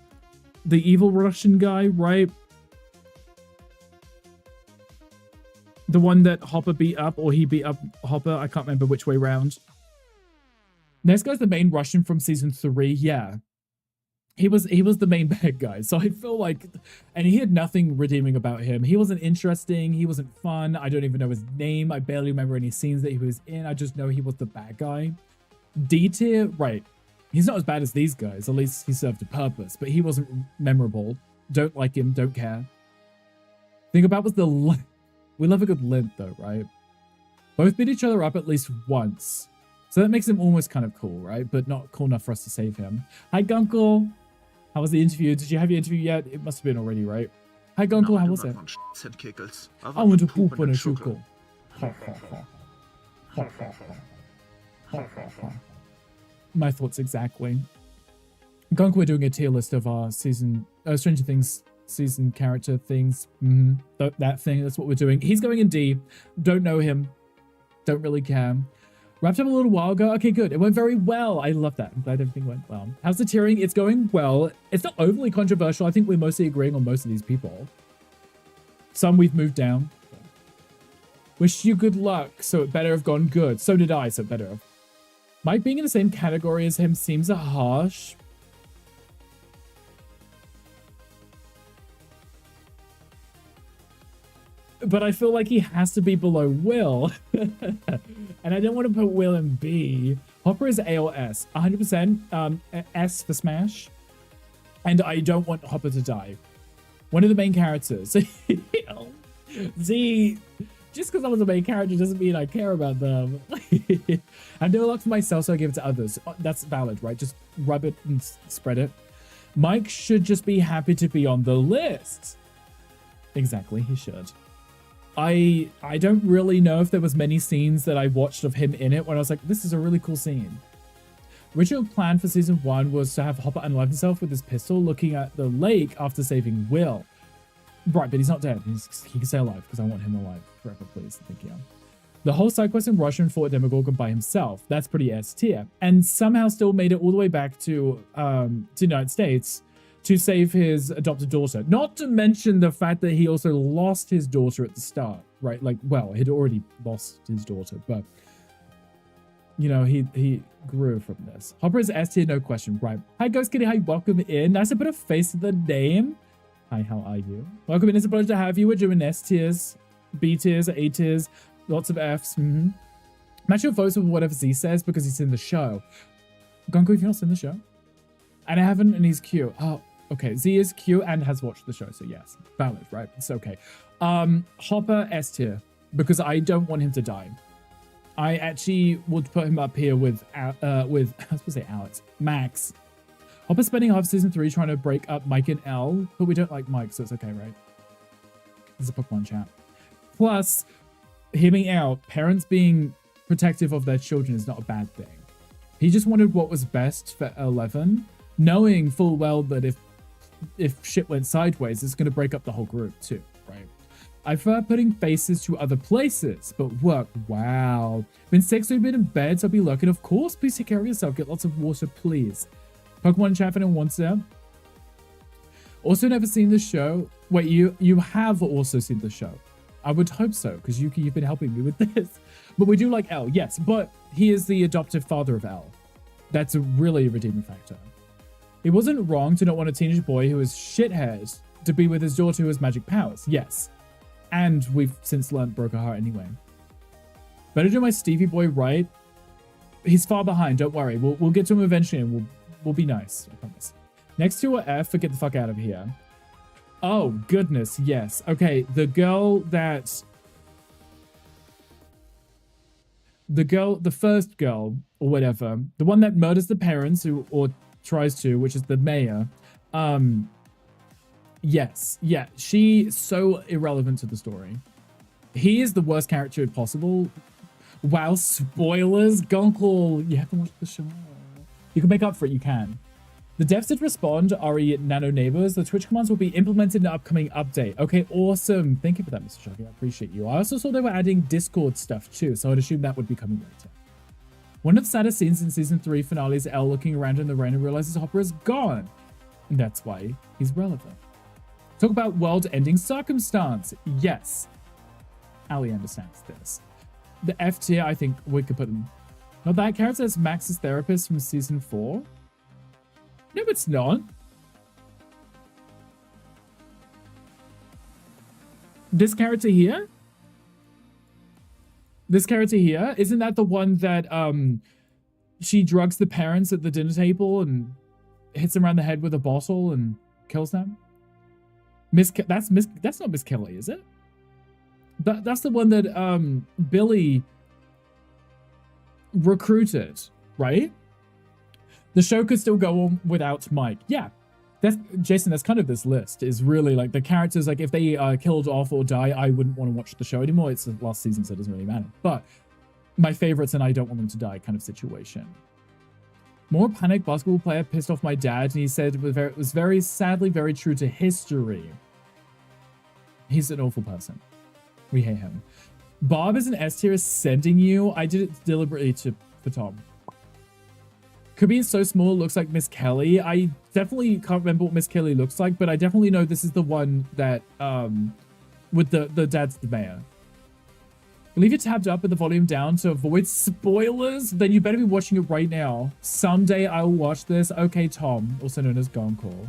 Russian guy, right? The one that Hopper beat up, or he beat up Hopper. I can't remember which way round. Next guy's the main Russian from season 3. Yeah. He was the main bad guy. So I feel like, and he had nothing redeeming about him. He wasn't interesting. He wasn't fun. I don't even know his name. I barely remember any scenes that he was in. I just know he was the bad guy. D tier, right. He's not as bad as these guys. At least he served a purpose, but he wasn't memorable. Don't like him. Don't care. Thing about was the lint. We love a good lint though, right? Both beat each other up at least once. So that makes him almost kind of cool, right? But not cool enough for us to save him. Hi, Gunkle. How was the interview? Did you have your interview yet? It must have been already, right? Hi, Gunkle. No, how was it? Said Kickles. I want to poop on a shuckle. My thoughts exactly. Gunkle, we're doing a tier list of our season, Stranger Things season character things. That thing, that's what we're doing. He's going in D. Don't know him. Don't really care. Wrapped up a little while ago. Okay, good. It went very well. I love that. I'm glad everything went well. How's the tiering? It's going well. It's not overly controversial. I think we're mostly agreeing on most of these people. Some we've moved down. Wish you good luck. So it better have gone good. So did I. So it better have. Mike being in the same category as him seems harsh. But I feel like he has to be below Will. And I don't want to put Will in B. Hopper is A or S. 100% S for Smash. And I don't want Hopper to die. One of the main characters. Z, just because I was a main character doesn't mean I care about them. I do a lot for myself, so I give it to others. That's valid, right? Just rub it and spread it. Mike should just be happy to be on the list. Exactly, he should. I don't really know if there was many scenes that I watched of him in it when I was like, this is a really cool scene. Original plan for season 1 was to have Hopper unalive himself with his pistol looking at the lake after saving Will. Right, but he's not dead. He can stay alive because I want him alive forever, please. Thank you. The whole side quest in Russian fought Demogorgon by himself. That's pretty S tier. And somehow still made it all the way back to United States to save his adopted daughter. Not to mention the fact that he also lost his daughter at the start, right? Like, well, he'd already lost his daughter, but you know, he grew from this. Hopper is S tier, no question. Right. Hi, Ghost Kitty. Hi, welcome in. Nice to put a face to the name. Hi, how are you? Welcome in. It's a pleasure to have you. We're doing S tiers, B tiers, A tiers, lots of Fs. Match your votes with whatever Z says because he's in the show. Gonko, if you're not in the show. And I haven't, and he's Q. Oh, okay. Z is Q and has watched the show, so yes. Valid, right? It's okay. Hopper S tier because I don't want him to die. I actually would put him up here with I was supposed to say Alex, Max. Hopper spending half season 3 trying to break up Mike and L, but we don't like Mike, so it's okay, right? There's a Pokemon chat. Plus, hearing out, parents being protective of their children is not a bad thing. He just wanted what was best for 11, knowing full well that if shit went sideways, it's going to break up the whole group too, right? I prefer putting faces to other places, but work. Wow. Been 6 we've been in bed, so I'll be lurking. Of course, please take care of yourself. Get lots of water, please. Pokemon chat and wants there. Also never seen the show. Wait, you have also seen the show. I would hope so, because Yuki, you've been helping me with this. But we do like L, yes. But he is the adoptive father of L. That's a really redeeming factor. It wasn't wrong to not want a teenage boy who is shithead to be with his daughter who has magic powers. Yes. And we've since learned broke her heart anyway. Better do my Stevie boy right. He's far behind, don't worry. We'll get to him eventually and we'll be nice, I promise. Next to a F, get the fuck out of here. Oh, goodness, yes. Okay, the first girl, or whatever, the one that murders the parents, or tries to, which is the mayor, yes, yeah, she's so irrelevant to the story. He is the worst character possible. Wow, spoilers, Gunkle, you haven't watched the show. You can make up for it, you can. The devs did respond, RE Nano Neighbors. The Twitch commands will be implemented in the upcoming update. Okay, awesome. Thank you for that, Mr. Sharky. I appreciate you. I also saw they were adding Discord stuff too, so I'd assume that would be coming later. One of the saddest scenes in season 3 finale is Elle looking around in the rain and realizes Hopper is gone. And that's why he's relevant. Talk about world-ending circumstance. Yes. Ali understands this. The F tier, I think we could put him. Not that character as Max's therapist from season 4. No, it's not. This character here? This character here? Isn't that the one that she drugs the parents at the dinner table and hits them around the head with a bottle and kills them? That's not Miss Kelly, is it? That's the one that Billy recruited, right? The show could still go on without Mike. Yeah, Jason, that's kind of this list is really like the characters, like if they are killed off or die, I wouldn't want to watch the show anymore. It's the last season, so it doesn't really matter. But my favorites and I don't want them to die kind of situation. More panic basketball player pissed off my dad, and he said it was very sadly very true to history. He's an awful person. We hate him. Bob is an S tier sending you. I did it deliberately for Tom. Could be so small, it looks like Miss Kelly. I definitely can't remember what Miss Kelly looks like, but I definitely know this is the one that, with the dad's the mayor. Leave it tabbed up and the volume down to avoid spoilers. Then you better be watching it right now. Someday I will watch this. Okay, Tom, also known as Gone Call.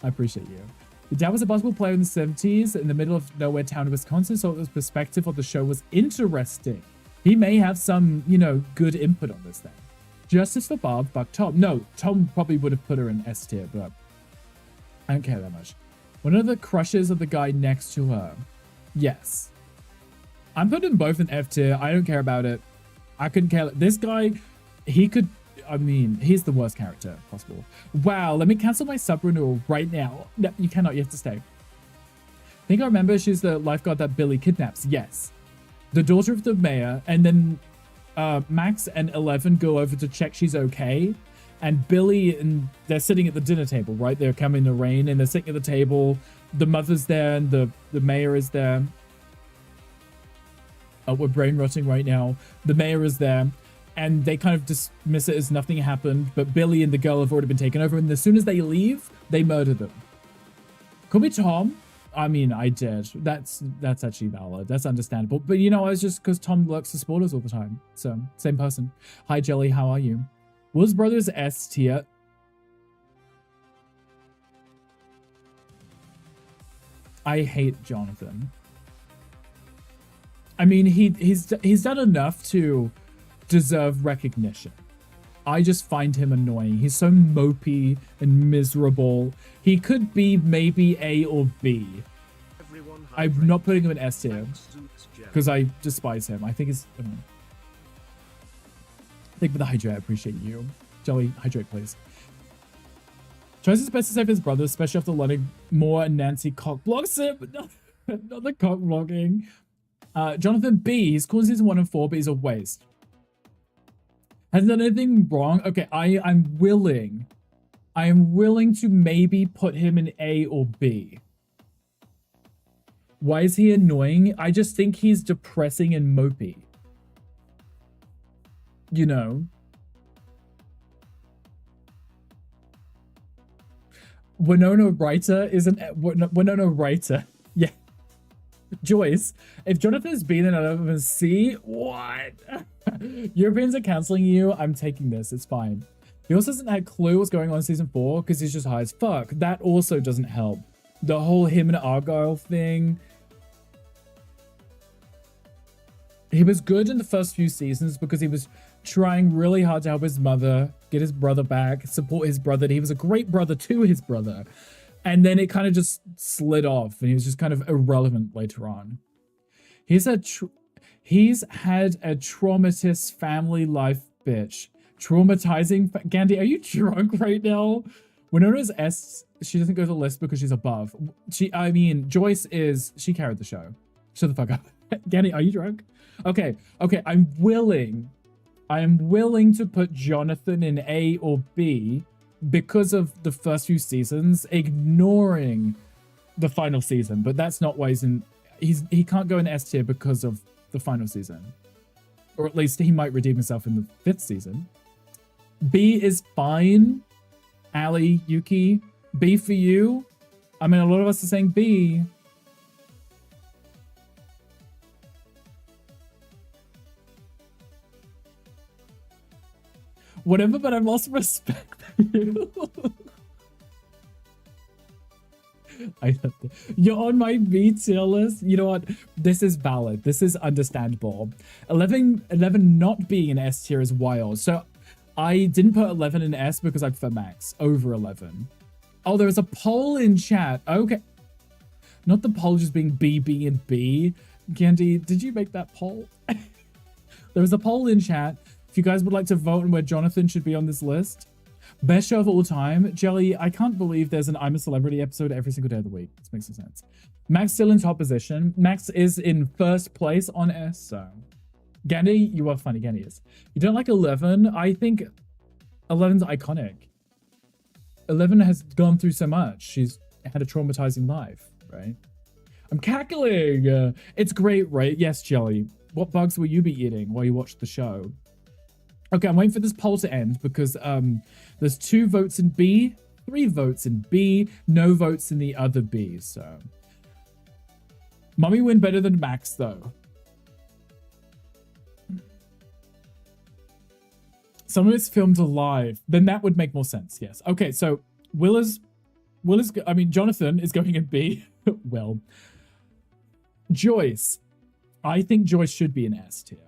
I appreciate you. The dad was a basketball player in the 70s in the middle of nowhere town of Wisconsin, so his perspective of the show was interesting. He may have some, you know, good input on this thing. Justice for Bob, but Tom. No, Tom probably would have put her in S tier, but I don't care that much. One of the crushes of the guy next to her. Yes. I'm putting them both in F tier. I don't care about it. I couldn't care. This guy, he could, I mean, he's the worst character possible. Wow, let me cancel my sub renewal right now. No, you cannot. You have to stay. I think I remember she's the lifeguard that Billy kidnaps. Yes. The daughter of the mayor, and then Max and 11 go over to check she's okay, and Billy and they're sitting at the dinner table, right? They're coming in the rain and they're sitting at the table. The mother's there and the mayor is there. We're brain rotting right now. The mayor is there and they kind of dismiss it as nothing happened, but Billy and the girl have already been taken over, and as soon as they leave, they murder them. Call me Tom. I mean, I did. That's actually valid. That's understandable. But you know, I was just because Tom lurks for spoilers all the time. So same person. Hi Jelly, how are you? Will's brother's S tier. I hate Jonathan. I mean, he's done enough to deserve recognition. I just find him annoying. He's so mopey and miserable. He could be maybe A or B. I'm not putting him in S tier because I despise him. I think he's. Thank you for the hydrate. I appreciate you. Jelly, hydrate, please. Tries his best to save his brother, especially after letting Moore and Nancy cock blocks him. But not the cock blocking. Jonathan B. He's cool in season 1 and 4, but he's a waste. Hasn't done anything wrong. Okay, I am willing to maybe put him in A or B. Why is he annoying? I just think he's depressing and mopey. You know. Winona Ryder isn't Winona Ryder. Yeah. Joyce, if Jonathan is B, then I don't even see what. Europeans are canceling you. I'm taking this. It's fine. He also doesn't have a clue what's going on in season 4 because he's just high as fuck. That also doesn't help. The whole him and Argyle thing. He was good in the first few seasons because he was trying really hard to help his mother, get his brother back, support his brother. He was a great brother to his brother. And then it kind of just slid off and he was just kind of irrelevant later on. He's had a traumatist family life, bitch. Traumatizing. Gandhi, are you drunk right now? Winona's S, she doesn't go to the list because she's above. Joyce she carried the show. Shut the fuck up. Gandhi, are you drunk? Okay, I'm willing to put Jonathan in A or B because of the first few seasons, ignoring the final season. But that's not why he can't go in S tier because of the final season. Or at least he might redeem himself in the 5th season. B is fine. Ali, Yuki, B for you. I mean, a lot of us are saying B. Whatever, but I've lost respect for you. I love that. You're on my B tier list. You know what? This is valid. This is understandable. 11 not being an S tier is wild. So I didn't put 11 in S because I prefer Max over 11. Oh, there was a poll in chat. Okay. Not the poll just being B, B, and B. Gandhi, did you make that poll? There was a poll in chat. If you guys would like to vote on where Jonathan should be on this list. Best show of all time. Jelly, I can't believe there's an I'm a Celebrity episode every single day of the week. This makes no sense. Max still in top position. Max is in first place on S, so. Gandhi, you are funny. Gandhi is. You don't like 11? I think 11's iconic. 11 has gone through so much. She's had a traumatizing life, right? I'm cackling. It's great, right? Yes, Jelly. What bugs will you be eating while you watch the show? Okay, I'm waiting for this poll to end because there's 2 votes in B, 3 votes in B, no votes in the other B, so. Mummy win better than Max, though. Some of it's filmed live. Then that would make more sense, yes. Okay, so Jonathan is going in B. Well. Joyce. I think Joyce should be an S tier.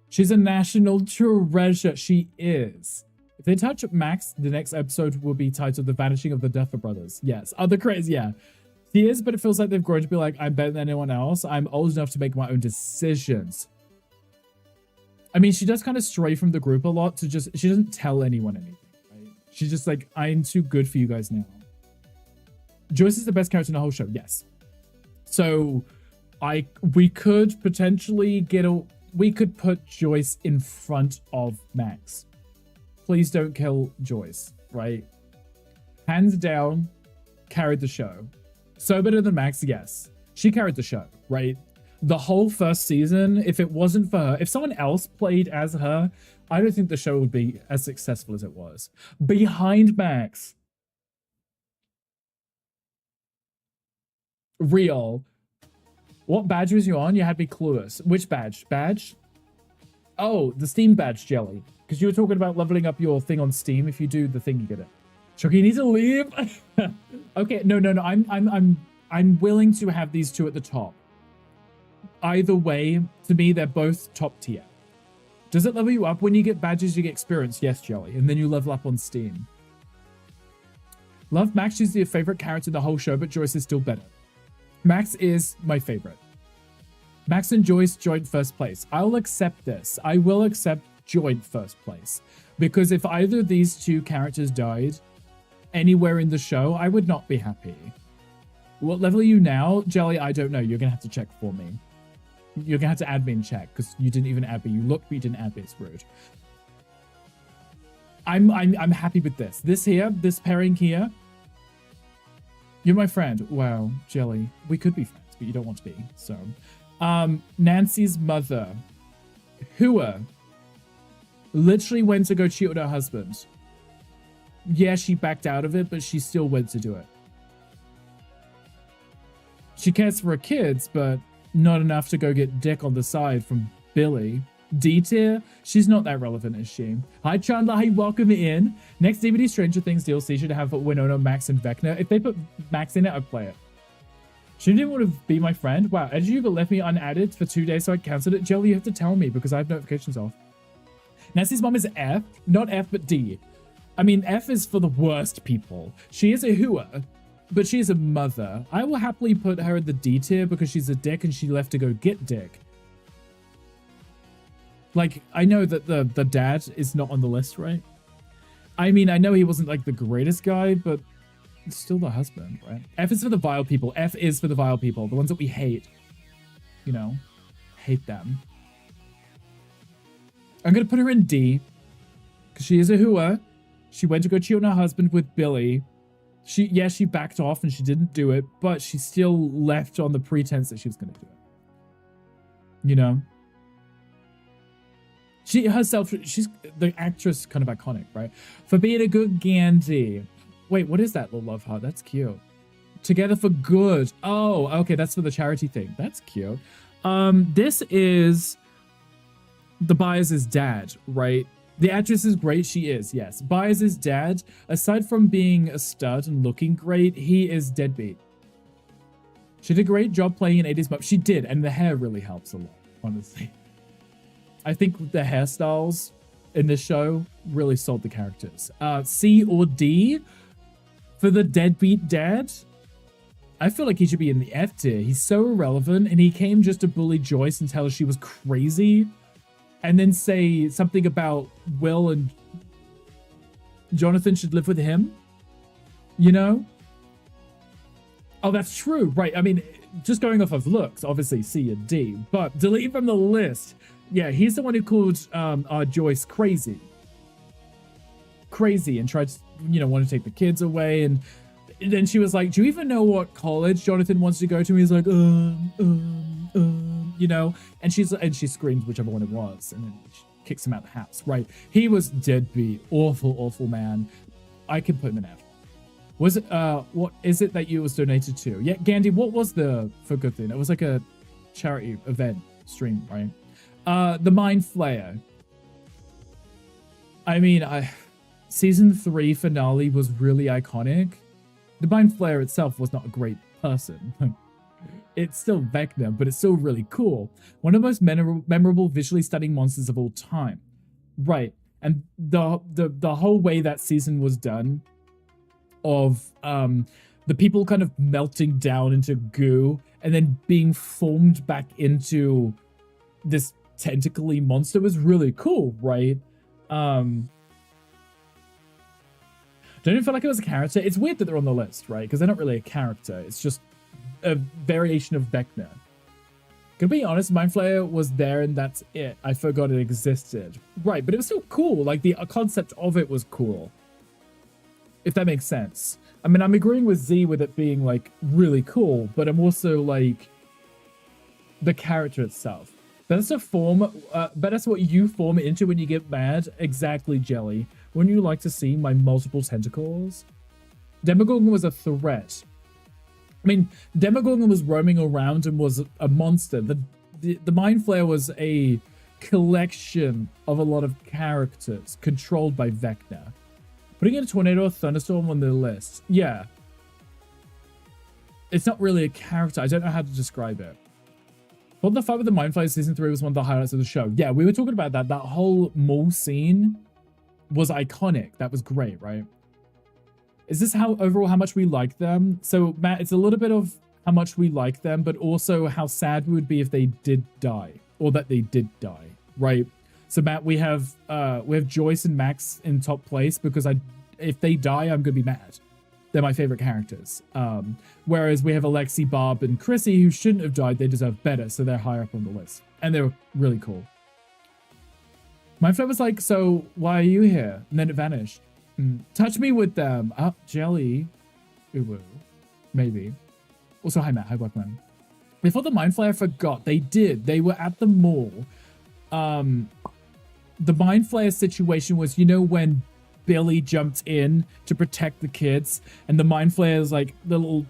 She's a national treasure. She is. If they touch Max, the next episode will be titled The Vanishing of the Duffer Brothers. Yes. Other crazy, yeah. She is, but it feels like they've grown to be like, I'm better than anyone else. I'm old enough to make my own decisions. I mean, she does kind of stray from the group a lot to she doesn't tell anyone anything, right? She's just like, I'm too good for you guys now. Joyce is the best character in the whole show. Yes. So we could potentially we could put Joyce in front of Max. Please don't kill Joyce, right? Hands down, carried the show. So better than Max, yes. She carried the show, right? The whole first season, if it wasn't for her, if someone else played as her, I don't think the show would be as successful as it was. Behind Max. Real. What badge was you on? You had me clueless. Which badge? Badge? Oh, the Steam badge, Jelly. Because you were talking about leveling up your thing on Steam. If you do the thing, you get it. Chucky, you need to leave. Okay, no. I'm willing to have these two at the top. Either way, to me, they're both top tier. Does it level you up? When you get badges, you get experience. Yes, Jelly. And then you level up on Steam. Love Max. She's your favorite character in the whole show, but Joyce is still better. Max is my favorite. Max and Joyce joint first place. I'll accept this. I will accept joint first place. Because if either of these two characters died anywhere in the show, I would not be happy. What level are you now? Jelly, I don't know. You're going to have to check for me. You're going to have to admin check because you didn't even add me. You looked, but you didn't add me. It's rude. I'm happy with this. This pairing here. You're my friend. Wow, Jelly. We could be friends, but you don't want to be. So, Nancy's mother, Hua, literally went to go cheat with her husband. Yeah, she backed out of it, but she still went to do it. She cares for her kids, but not enough to go get dick on the side from Billy. D tier? She's not that relevant, is she? Hi, Chandler. Hi, welcome in. Next DVD Stranger Things DLC should have Winona, Max, and Vecna. If they put Max in it, I'd play it. She didn't want to be my friend. Wow, Edge left me unadded for 2 days, so I cancelled it. Jelly, you have to tell me because I have notifications off. Nancy's mom is F. Not F, but D. I mean, F is for the worst people. She is a Hua, but she is a mother. I will happily put her in the D tier because she's a dick and she left to go get dick. Like, I know that the dad is not on the list, right? I mean, I know he wasn't like the greatest guy, but it's still the husband, right? F is for the vile people. F is for the vile people. The ones that we hate. You know, hate them. I'm going to put her in D because she is a Hua. She went to go cheat on her husband with Billy. She backed off and she didn't do it, but she still left on the pretense that she was going to do it. You know? She herself, she's the actress, kind of iconic, right? For being a good Gandhi. Wait, what is that little love heart? That's cute. Together for good. Oh, okay, that's for the charity thing. That's cute. This is the Byers' dad, right? The actress is great. She is, yes. Byers' dad, aside from being a stud and looking great, he is deadbeat. She did a great job playing an 80s mom. She did, and the hair really helps a lot, honestly. I think the hairstyles in this show really sold the characters. C or D for the deadbeat dad. I feel like he should be in the F tier. He's so irrelevant, and he came just to bully Joyce and tell her she was crazy, and then say something about Will and Jonathan should live with him. You know? Oh, that's true. Right. I mean, just going off of looks, obviously C and D, but delete from the list. Yeah, he's the one who called Joyce crazy. Crazy and tried to, you know, want to take the kids away. And then she was like, do you even know what college Jonathan wants to go to? And he's like, you know, and she screams whichever one it was. And then she kicks him out the house, right? He was deadbeat. Awful, awful man. I could put him in F. Was it, what is it that you was donated to? Yeah, Gandhi, what was the for good thing? It was like a charity event stream, right? The Mind Flayer. I mean, season 3 finale was really iconic. The Mind Flayer itself was not a great person. It's still Vecna, but it's still really cool. One of the most memorable, visually stunning monsters of all time. Right. And the whole way that season was done, of the people kind of melting down into goo and then being formed back into this tentacly monster was really cool, right? Don't even feel like it was a character. It's weird that they're on the list, right? Because they're not really a character. It's just a variation of Vecna. Gonna be honest, Mind Flayer was there and that's it. I forgot it existed. Right, but it was still cool. Like, the concept of it was cool. If that makes sense. I mean, I'm agreeing with Z with it being, like, really cool, but I'm also, like, the character itself. But that's a form, but that's what you form into when you get mad. Exactly, Jelly. Wouldn't you like to see my multiple tentacles? Demogorgon was a threat. I mean, Demogorgon was roaming around and was a monster. The Mind Flayer was a collection of a lot of characters controlled by Vecna. Putting in a tornado or thunderstorm on the list. Yeah. It's not really a character. I don't know how to describe it. But the fight with the Mind Flayer season 3 was one of the highlights of the show. Yeah, we were talking about that. That whole mall scene was iconic. That was great, right? Is this how overall how much we like them? So Matt, it's a little bit of how much we like them, but also how sad we would be if they did die, or that they did die, right? So Matt, we have Joyce and Max in top place because if they die, I'm gonna be mad. They're my favorite characters. Whereas we have Alexi, Bob, and Chrissy who shouldn't have died. They deserve better, so they're higher up on the list, and they're really cool. My friend was like, "So why are you here?" And then it vanished. Touch me with them. Jelly. Uwu. Maybe. Also, hi Matt. Hi Blackman. Before the Mind Flayer, I forgot. They did. They were at the mall. The Mind Flayer situation was, you know, when Billy jumped in to protect the kids, and the Mind Flayer's like the little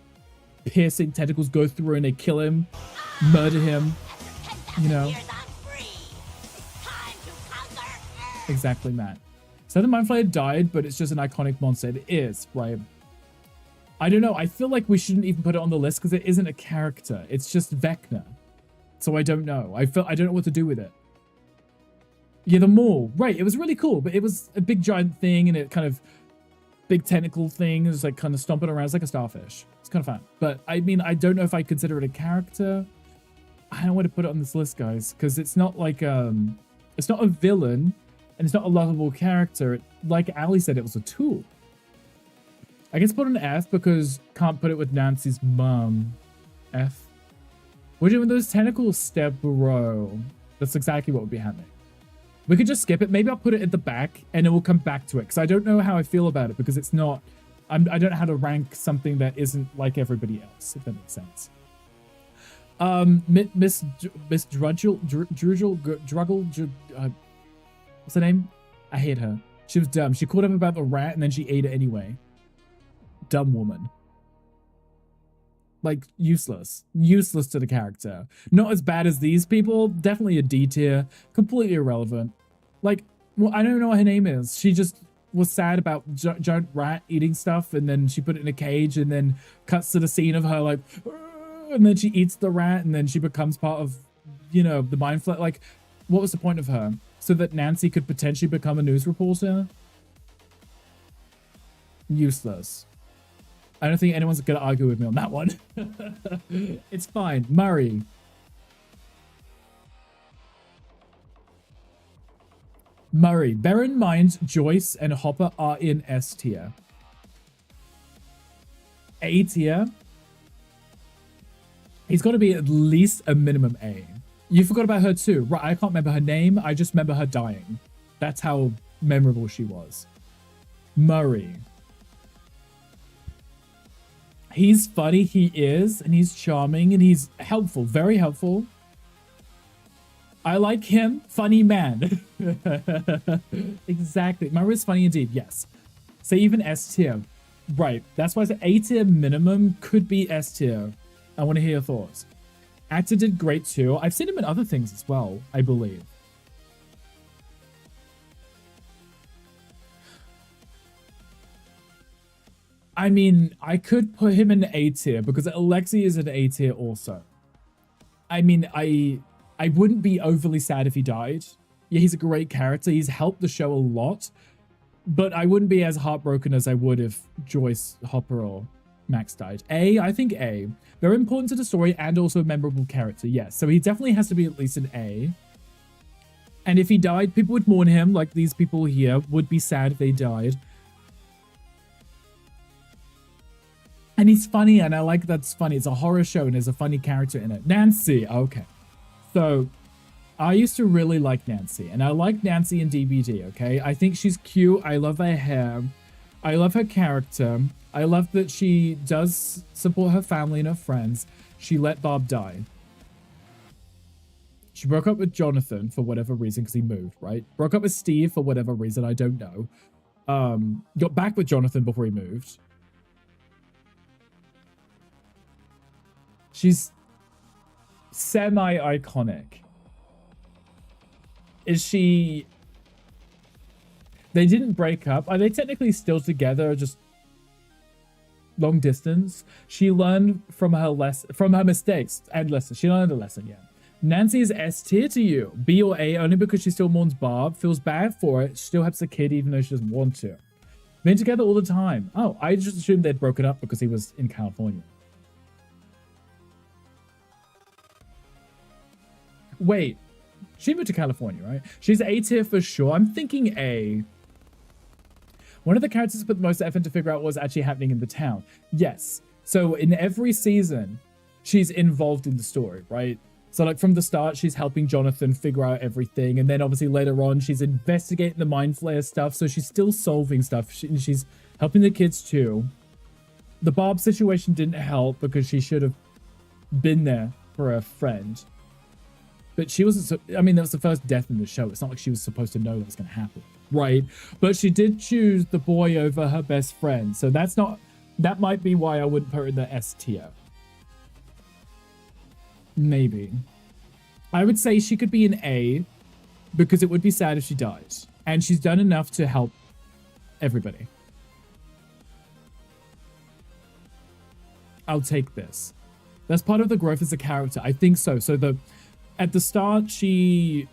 piercing tentacles go through and they kill him, murder him, you know. Exactly, Matt. So the Mind Flayer died, but it's just an iconic monster. It is, right? I don't know. I feel like we shouldn't even put it on the list because it isn't a character. It's just Vecna. So I don't know. I don't know what to do with it. Yeah, the mall. Right. It was really cool, but it was a big giant thing and it kind of big tentacle thing. It was like kind of stomping around. It's like a starfish. It's kind of fun. But I mean, I don't know if I consider it a character. I don't want to put it on this list, guys, because it's not like, it's not a villain. And it's not a lovable character. Like Ali said, it was a tool. I guess put an F because can't put it with Nancy's mum. F. We're doing those tentacles, step bro. That's exactly what would be happening. We could just skip it. Maybe I'll put it at the back and then we'll come back to it. Because I don't know how I feel about it because it's not... I don't know how to rank something that isn't like everybody else, if that makes sense. Miss Druggle... What's her name? I hate her. She was dumb. She called up about the rat and then she ate it anyway. Dumb woman. Like, useless. Useless to the character. Not as bad as these people. Definitely a D tier. Completely irrelevant. Like, well, I don't know what her name is. She just was sad about giant rat eating stuff and then she put it in a cage and then cuts to the scene of her like, and then she eats the rat and then she becomes part of, you know, the Mind Flayer. Like, what was the point of her? So that Nancy could potentially become a news reporter? Useless. I don't think anyone's going to argue with me on that one. It's fine. Murray. Murray. Bear in mind, Joyce and Hopper are in S tier. A tier. He's got to be at least a minimum A. You forgot about her too. Right, I can't remember her name. I just remember her dying. That's how memorable she was. Murray. He's funny, he is, and he's charming, and he's helpful. Very helpful. I like him. Funny man. Exactly. Murray's funny indeed, yes. So even S tier. Right, that's why I said A tier minimum could be S tier. I want to hear your thoughts. Actor did great too. I've seen him in other things as well, I believe. I mean, I could put him in A tier because Alexi is an A tier also. I mean, I wouldn't be overly sad if he died. Yeah, he's a great character. He's helped the show a lot. But I wouldn't be as heartbroken as I would if Joyce, Hopper, or Max died. A, I think A. Very important to the story and also a memorable character, yes. So he definitely has to be at least an A. And if he died, people would mourn him, like these people here would be sad if they died. And he's funny, and I like that's funny. It's a horror show, and there's a funny character in it. Nancy, okay. So, I used to really like Nancy, and I like Nancy in DBD, okay? I think she's cute. I love her hair. I love her character. I love that she does support her family and her friends. She let Bob die. She broke up with Jonathan for whatever reason, because he moved, right? Broke up with Steve for whatever reason, I don't know. Got back with Jonathan before he moved. She's semi-iconic. Is she... They didn't break up. Are they technically still together, just long distance? She learned from her mistakes and lessons. She learned a lesson, yeah. Nancy is S tier to you. B or A only because she still mourns Barb, feels bad for it, she still helps the kid even though she doesn't want to. Been together all the time. Oh, I just assumed they'd broken up because he was in California. Wait, she moved to California, right? She's A tier for sure. I'm thinking A. One of the characters put the most effort to figure out what was actually happening in the town. Yes. So in every season, she's involved in the story, right? So like from the start, she's helping Jonathan figure out everything. And then obviously later on, she's investigating the Mind Flayer stuff. So she's still solving stuff. She's helping the kids too. The Barb situation didn't help because she should have been there for her friend. But she wasn't, I mean, that was the first death in the show. It's not like she was supposed to know that was going to happen, right? But she did choose the boy over her best friend. So that's not, that might be why I wouldn't put her in the S tier. Maybe. I would say she could be an A because it would be sad if she died. And she's done enough to help everybody. I'll take this. That's part of the growth as a character. I think so. So at the start, she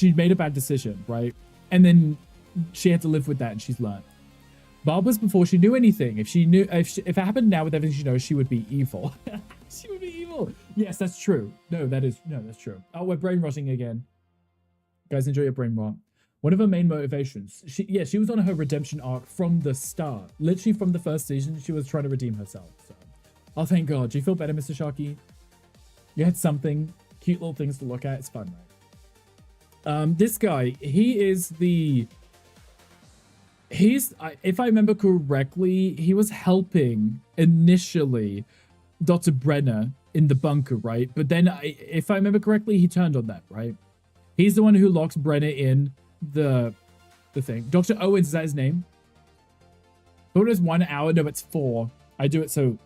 made a bad decision, right? And then she had to live with that and she's learned. Barb was before she knew anything. If it happened now with everything she knows, she would be evil. She would be evil. Yes, that's true. That's true. Oh, we're brain rotting again. Guys, enjoy your brain rot. One of her main motivations. She was on her redemption arc from the start. Literally from the first season, she was trying to redeem herself. So. Oh, thank God. Do you feel better, Mr. Sharky? You had something. Cute little things to look at. It's fun, right? This guy, if I remember correctly, he was helping initially Dr. Brenner in the bunker, right? But then, if I remember correctly, he turned on that, right? He's the one who locks Brenner in the thing. Dr. Owens, is that his name? I thought it was 1 hour. No, it's 4. I do it so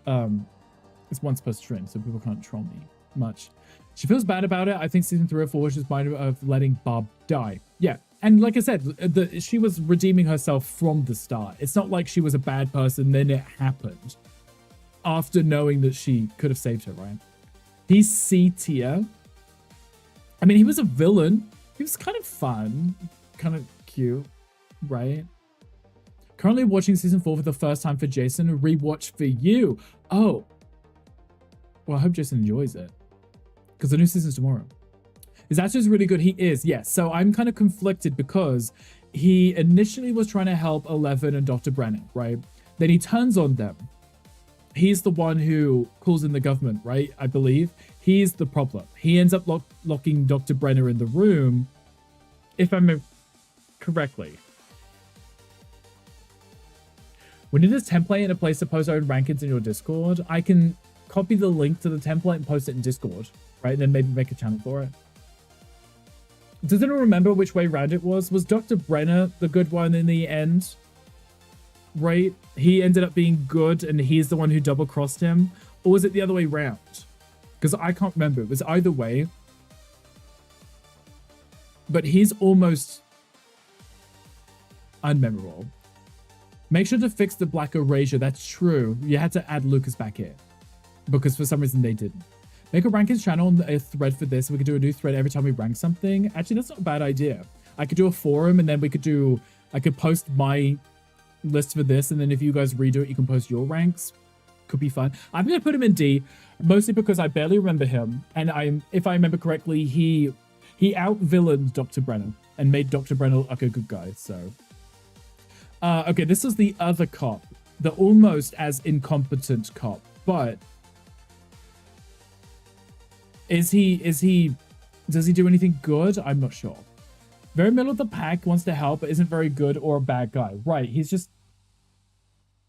it's 1 per string, so people can't troll me much. She feels bad about it. I think season 3 or 4 she's minded of letting Barb die. Yeah. And like I said, she was redeeming herself from the start. It's not like she was a bad person, then it happened. After knowing that she could have saved her, right? He's C tier. I mean, he was a villain. He was kind of fun. Kind of cute, right? Currently watching season 4 for the first time for Jason. A rewatch for you. Oh. Well, I hope Jason enjoys it. Because the new season's tomorrow. His actor is really good. He is, yes. So I'm kind of conflicted because he initially was trying to help Eleven and Dr. Brennan, right? Then he turns on them. He's the one who calls in the government, right? I believe. He's the problem. He ends up locking Dr. Brenner in the room, if I remember correctly. We need a template and a place to post our own rankings in your Discord. I can copy the link to the template and post it in Discord, right? And then maybe make a channel for it. Does anyone remember which way round it was? Was Dr. Brenner the good one in the end? Right? He ended up being good and he's the one who double-crossed him? Or was it the other way round? Because I can't remember. It was either way. But he's almost unmemorable. Make sure to fix the black erasure. That's true. You had to add Lucas back in. Because for some reason they didn't. Make a rankings channel and a thread for this. We could do a new thread every time we rank something. Actually, that's not a bad idea. I could do a forum and then I could post my list for this. And then if you guys redo it, you can post your ranks. Could be fun. I'm going to put him in D, mostly because I barely remember him. And if I remember correctly, he out-villained Dr. Brennan and made Dr. Brennan look like a good guy. So, okay, this is the other cop. The almost as incompetent cop. But does he do anything good? I'm not sure. Very middle of the pack, wants to help, but isn't very good or a bad guy. Right, he's just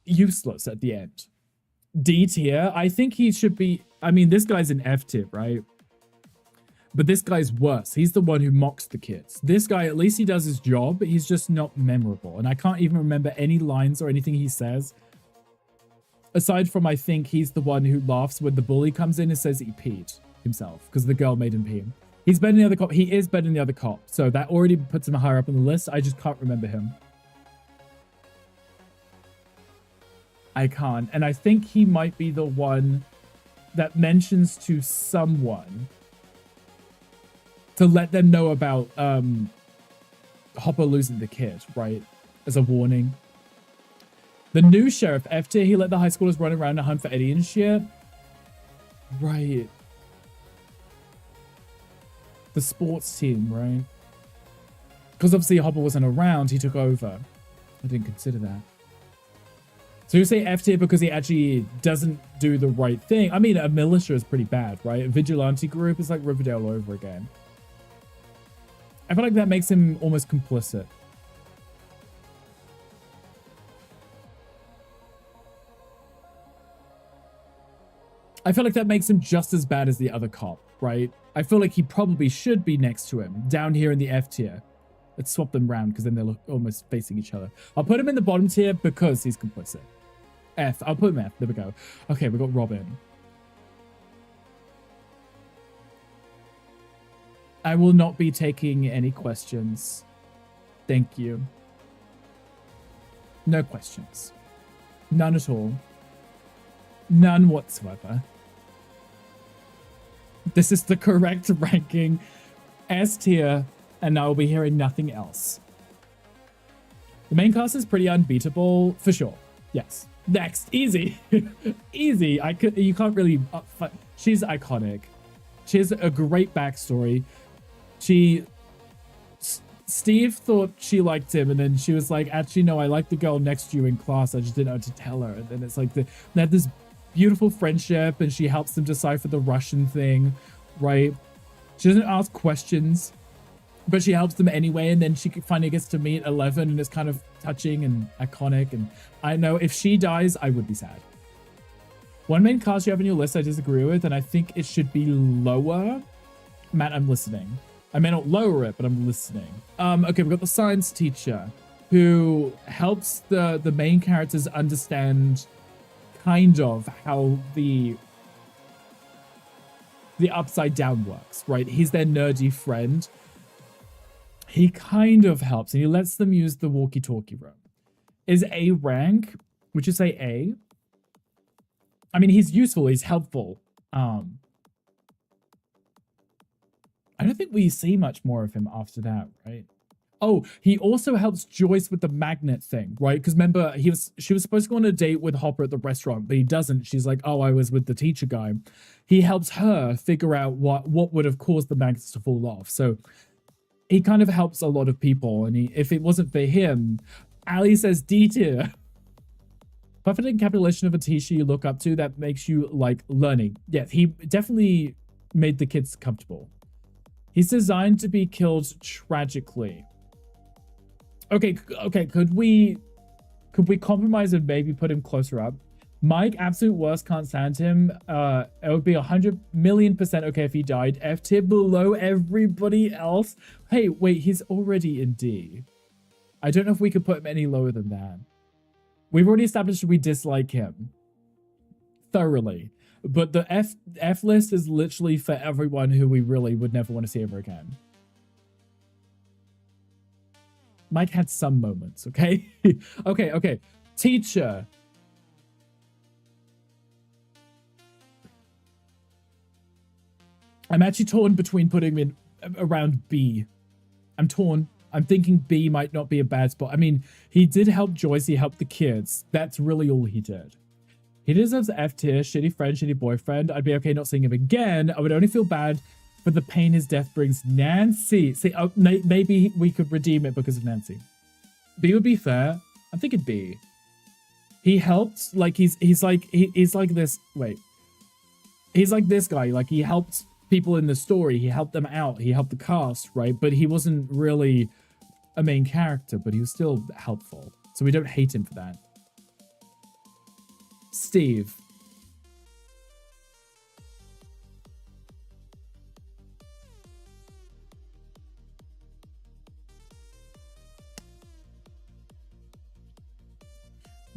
useless at the end. D tier, I think he should be, I mean, this guy's an F tier, right? But this guy's worse. He's the one who mocks the kids. This guy, at least he does his job, but he's just not memorable. And I can't even remember any lines or anything he says. Aside from, I think he's the one who laughs when the bully comes in and says he peed himself because the girl made him pee. He's better than the other cop. He is better than the other cop. So that already puts him higher up on the list. I just can't remember him. I can't. And I think he might be the one that mentions to someone to let them know about Hopper losing the kid, right? As a warning. The new sheriff, F tier, he let the high schoolers run around and hunt for Eddie and shit. Right. The sports team, right? Because obviously Hopper wasn't around, he took over. I didn't consider that. So you say F tier because he actually doesn't do the right thing. I mean, a militia is pretty bad, right? A vigilante group is like Riverdale all over again. I feel like that makes him almost complicit. I feel like that makes him just as bad as the other cop, right? I feel like he probably should be next to him, down here in the F tier. Let's swap them around because then they're almost facing each other. I'll put him in the bottom tier because he's complicit. F. I'll put him F. There we go. Okay, we got Robin. I will not be taking any questions. Thank you. No questions. None at all. None whatsoever. This is the correct ranking. S tier, and I will be hearing nothing else. The main cast is pretty unbeatable, for sure. Yes. Next. Easy. Easy. You can't really... she's iconic. She has a great backstory. Steve thought she liked him, and then she was like, actually, no, I like the girl next to you in class. I just didn't know what to tell her. And then it's like they had this beautiful friendship, and she helps them decipher the Russian thing, right? She doesn't ask questions, but she helps them anyway, and then she finally gets to meet 11, and it's kind of touching and iconic, and I know if she dies, I would be sad. One main cast you have on your list I disagree with, and I think it should be lower. Matt, I'm listening. I may not lower it, but I'm listening. Okay, we've got the science teacher who helps the main characters understand kind of how the upside down works, right? He's their nerdy friend. He kind of helps, and he lets them use the walkie-talkie room. Is A rank? Would you say A? I mean, he's useful, he's helpful. I don't think we see much more of him after that, right? Oh, he also helps Joyce with the magnet thing, right? Because remember, she was supposed to go on a date with Hopper at the restaurant, but he doesn't. She's like, oh, I was with the teacher guy. He helps her figure out what would have caused the magnets to fall off. So he kind of helps a lot of people. And if it wasn't for him, Ali says D tier. Perfect encapsulation of a teacher you look up to that makes you like learning. Yeah, he definitely made the kids comfortable. He's designed to be killed tragically. Okay, could we compromise and maybe put him closer up? Mike, absolute worst, can't stand him. It would be 100,000,000% okay if he died. F tier below everybody else. Hey, wait, he's already in D. I don't know if we could put him any lower than that. We've already established we dislike him thoroughly. But the F list is literally for everyone who we really would never want to see ever again. Mike had some moments, okay? okay. Teacher. I'm actually torn between putting him in around B. I'm torn. I'm thinking B might not be a bad spot. I mean, he did help Joyce. He helped the kids. That's really all he did. He deserves F tier, shitty friend, shitty boyfriend. I'd be okay not seeing him again. I would only feel bad for the pain his death brings. Nancy. See, maybe we could redeem it because of Nancy. B would be fair. I'm thinking B. He helped, like he's like this. Wait. He's like this guy. Like he helped people in the story. He helped them out. He helped the cast, right? But he wasn't really a main character, but he was still helpful. So we don't hate him for that. Steve.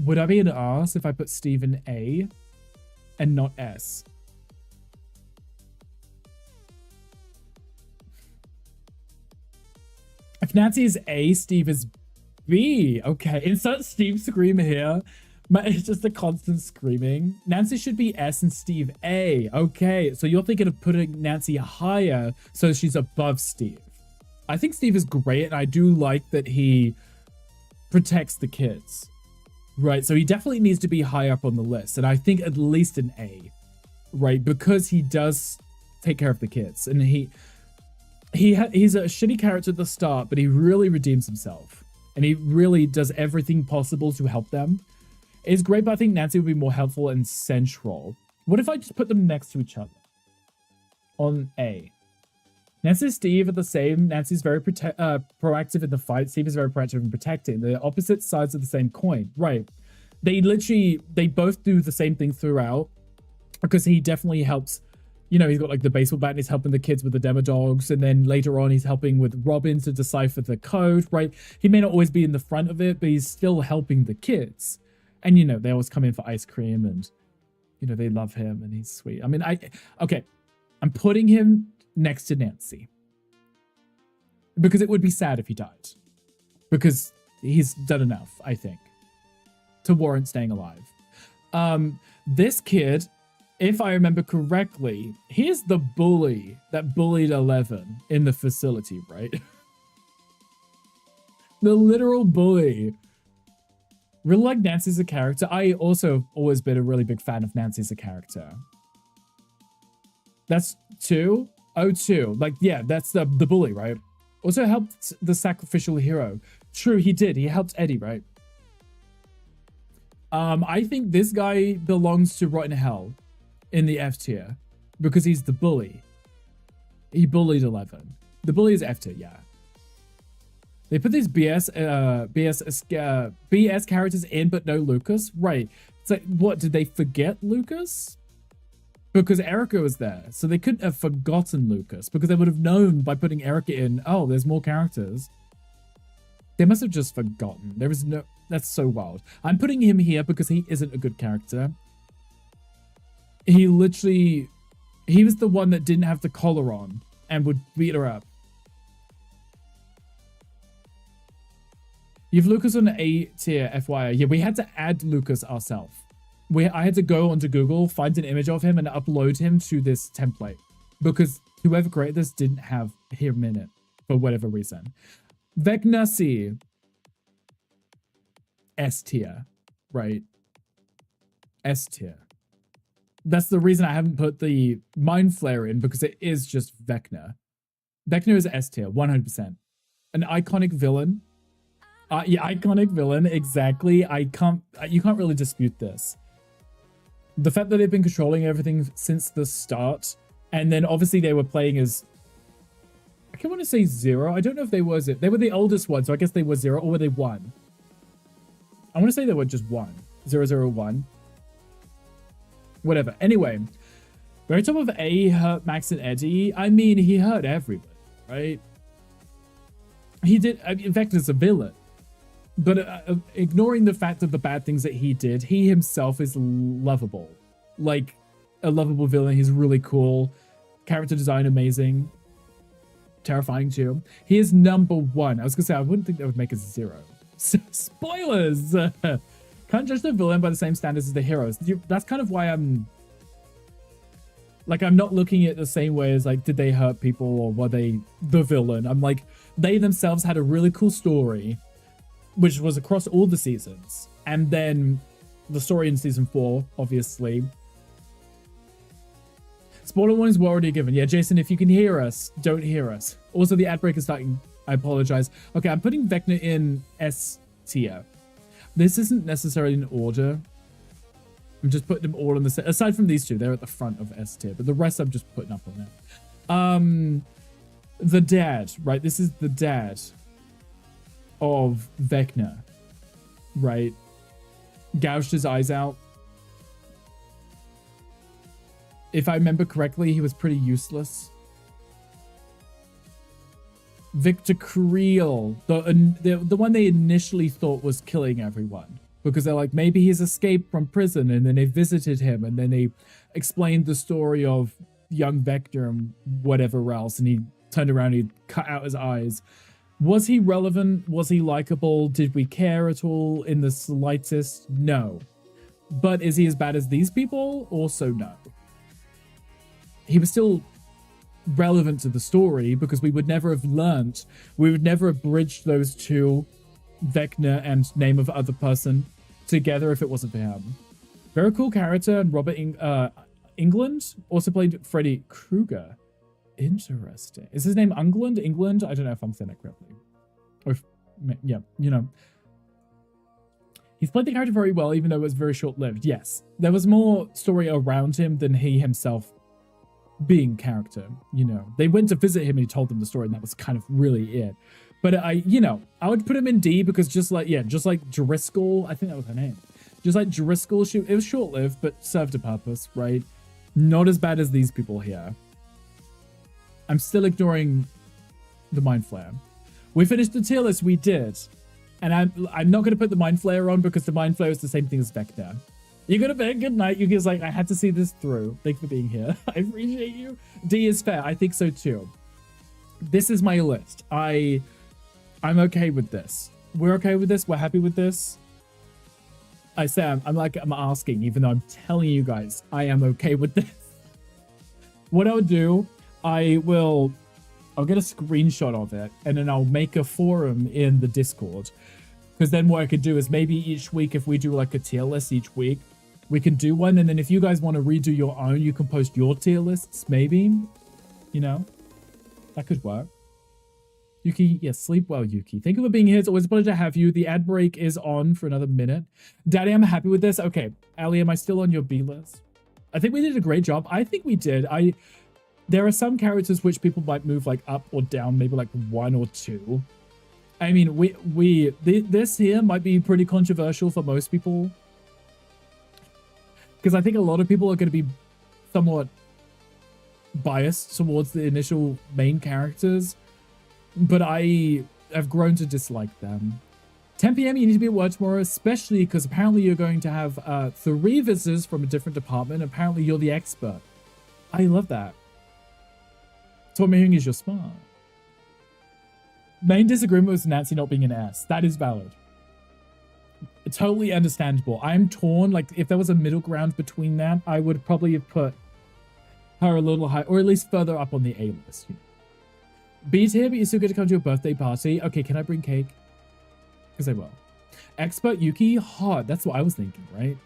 Would I be an ass if I put Steve in A and not S? If Nancy is A, Steve is B. Okay, insert Steve scream here. It's just a constant screaming. Nancy should be S and Steve A. Okay, so you're thinking of putting Nancy higher so she's above Steve. I think Steve is great, and I do like that he protects the kids. Right, so he definitely needs to be high up on the list, and I think at least an A. Right, because he does take care of the kids, and he's a shitty character at the start, but he really redeems himself, and he really does everything possible to help them. It's great, but I think Nancy would be more helpful and central. What if I just put them next to each other on A? Nancy and Steve are the same. Nancy's very proactive in the fight. Steve is very proactive in protecting. The opposite sides of the same coin. Right. They both do the same thing throughout, because he definitely helps. You know, he's got like the baseball bat and he's helping the kids with the Demodogs. And then later on, he's helping with Robin to decipher the code, right? He may not always be in the front of it, but he's still helping the kids. And, you know, they always come in for ice cream and, you know, they love him and he's sweet. I mean, okay, I'm putting him next to Nancy because it would be sad if he died, because he's done enough, I think, to warrant staying alive. This kid, if I remember correctly, he's the bully that bullied Eleven in the facility, right? The literal bully. Really like Nancy as a character. I also have always been a really big fan of Nancy as a character. That's 2? Oh, 2. Like, yeah, that's the bully, right? Also helped the sacrificial hero. True, he did. He helped Eddie, right? I think this guy belongs to Rotten Hell in the F tier because he's the bully. He bullied 11. The bully is F tier, yeah. They put these BS characters in, but no Lucas. Right. It's like, what, did they forget Lucas? Because Erica was there. So they couldn't have forgotten Lucas, because they would have known by putting Erica in, oh, there's more characters. They must have just forgotten. There is no, that's so wild. I'm putting him here because he isn't a good character. He was the one that didn't have the collar on and would beat her up. You've Lucas on A tier, FYI. Yeah, we had to add Lucas ourselves. I had to go onto Google, find an image of him, and upload him to this template, because whoever created this didn't have him in it for whatever reason. Vecna C. S tier, right? S tier. That's the reason I haven't put the Mind Flare in, because it is just Vecna. Vecna is S tier, 100%. An iconic villain. Yeah, iconic villain, exactly. You can't really dispute this. The fact that they've been controlling everything since the start, and then obviously they were playing as, I kind of want to say 0. I don't know if they were the oldest one, so I guess they were 0, or were they 1? I want to say they were just 1. 001. Whatever. Anyway, very top of A hurt Max and Eddie. I mean, he hurt everybody, right? He did. I mean, in fact, as a villain. But ignoring the fact of the bad things that he did, he himself is lovable. Like a lovable villain. He's really cool. Character design amazing. Terrifying too. He is number 1. I was going to say, I wouldn't think that would make a 0. Spoilers! Can't judge the villain by the same standards as the heroes. That's kind of why I'm not looking at it the same way as like, did they hurt people or were they the villain? I'm like, they themselves had a really cool story, which was across all the seasons. And then the story in season 4, obviously. Spoiler warnings were already given. Yeah, Jason, if you can hear us, don't hear us. Also, the ad break is starting. I apologize. Okay, I'm putting Vecna in S tier. This isn't necessarily in order. I'm just putting them all in the set. Aside from these two, they're at the front of S tier. But the rest I'm just putting up on there. The dad, right? This is the dad of Vecna, right? Gouged his eyes out. If I remember correctly, he was pretty useless. Victor Creel, the one they initially thought was killing everyone. because they're like, maybe he's escaped from prison, and then they visited him, and then they explained the story of young Vector and whatever else, and he turned around and he cut out his eyes. Was he relevant? Was he likable? Did we care at all in the slightest? No. But is he as bad as these people? Also no. He was still relevant to the story because we would never have learnt, we would never have bridged those two, Vecna and name of other person, together if it wasn't for him. Very cool character. And Robert England also played Freddy Krueger. Interesting. Is his name England? England? I don't know if I'm saying it correctly. Or if, yeah, you know. He's played the character very well, even though it was very short-lived. Yes, there was more story around him than he himself being character, you know. They went to visit him and he told them the story, and that was kind of really it. But I would put him in D because just like Driscoll, I think that was her name. Just like Driscoll, it was short-lived, but served a purpose, right? Not as bad as these people here. I'm still ignoring the Mind Flayer. We finished the tier list, we did. And I'm not going to put the Mind Flayer on because the Mind Flayer is the same thing as Vector. You're going to bed, good night. Yuki's like, I had to see this through. Thanks for being here. I appreciate you. D is fair. I think so too. This is my list. I'm okay with this. We're okay with this. We're happy with this. I say I'm asking, even though I'm telling you guys, I am okay with this. What I'll do, I'll get a screenshot of it, and then I'll make a forum in the Discord. Because then what I could do is maybe each week, if we do like a tier list each week, we can do one. And then if you guys want to redo your own, you can post your tier lists, maybe. You know, that could work. Yuki, yes, sleep well, Yuki. Thank you for being here. It's always a pleasure to have you. The ad break is on for another minute. Daddy, I'm happy with this. Okay, Ali, am I still on your B list? I think we did a great job. I think we did. There are some characters which people might move like up or down, maybe like 1 or 2. I mean, this here might be pretty controversial for most people, because I think a lot of people are going to be somewhat biased towards the initial main characters, but I have grown to dislike them. 10 p.m. you need to be at work tomorrow, especially because apparently you're going to have 3 visitors from a different department. Apparently you're the expert. I love that. So what I'm hearing is you're smart. Main disagreement was Nancy not being an ass. That is valid. Totally understandable. I'm torn. Like, if there was a middle ground between that, I would probably have put her a little high, or at least further up on the A list. You know. B's here, but you still get to come to a birthday party. Okay, can I bring cake? Because I will. Expert Yuki, hot. That's what I was thinking, right?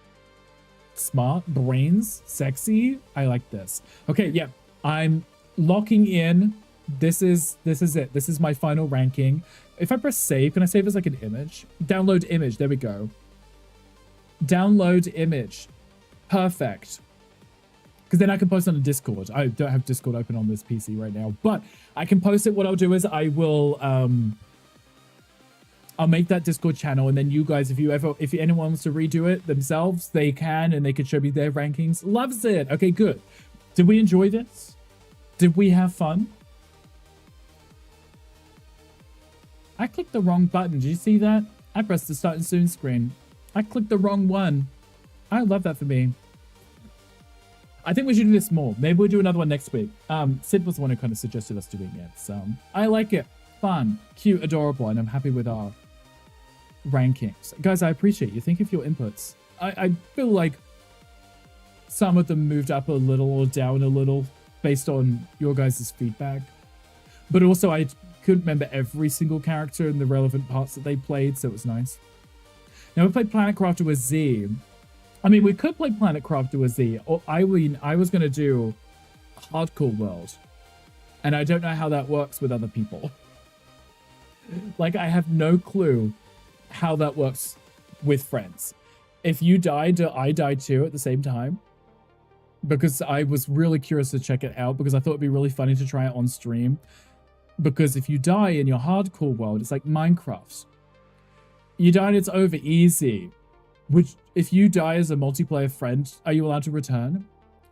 Smart, brains, sexy. I like this. Okay, yeah. I'm locking in. This is it. This is my final ranking. If I press save, can I save as like an image? Download image. There we go. Download image. Perfect. Because then I can post on the Discord. I don't have Discord open on this PC right now, but I can post it. What I'll do is I will I'll make that Discord channel, and then you guys, if anyone wants to redo it themselves, they can, and they can show me their rankings. Loves it. Okay, good. Did we enjoy this? Did we have fun? I clicked the wrong button. Did you see that? I pressed the start and soon screen. I clicked the wrong one. I love that for me. I think we should do this more. Maybe we'll do another one next week. Sid was the one who kind of suggested us doing it. So I like it. Fun, cute, adorable, and I'm happy with our rankings. Guys, I appreciate you. Thank you for your inputs. I feel like some of them moved up a little or down a little based on your guys' feedback. But also I couldn't remember every single character and the relevant parts that they played, so it was nice. Now we played Planet Crafter with Z. I mean, we could play Planet Crafter with Z. Or I was going to do Hardcore World. And I don't know how that works with other people. Like, I have no clue how that works with friends. If you die, do I die too at the same time? Because I was really curious to check it out, because I thought it'd be really funny to try it on stream. Because if you die in your hardcore world, it's like Minecraft. You die and it's over easy. Which, if you die as a multiplayer friend, are you allowed to return?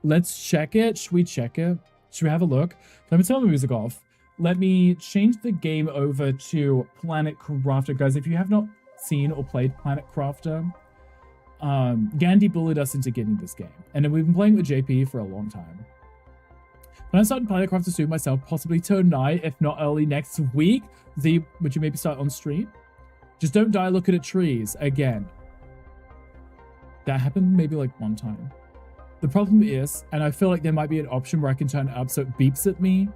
Let's check it. Should we check it? Should we have a look? Let me turn the music off. Let me change the game over to Planet Crafter. Guys, if you have not seen or played Planet Crafter, Gandhi bullied us into getting this game. And we've been playing with JP for a long time. When I started playing Craft soon myself, possibly tonight, if not early next week. Z, would you maybe start on stream? Just don't die looking at trees again. That happened maybe like one time. The problem is, and I feel like there might be an option where I can turn it up so it beeps at me.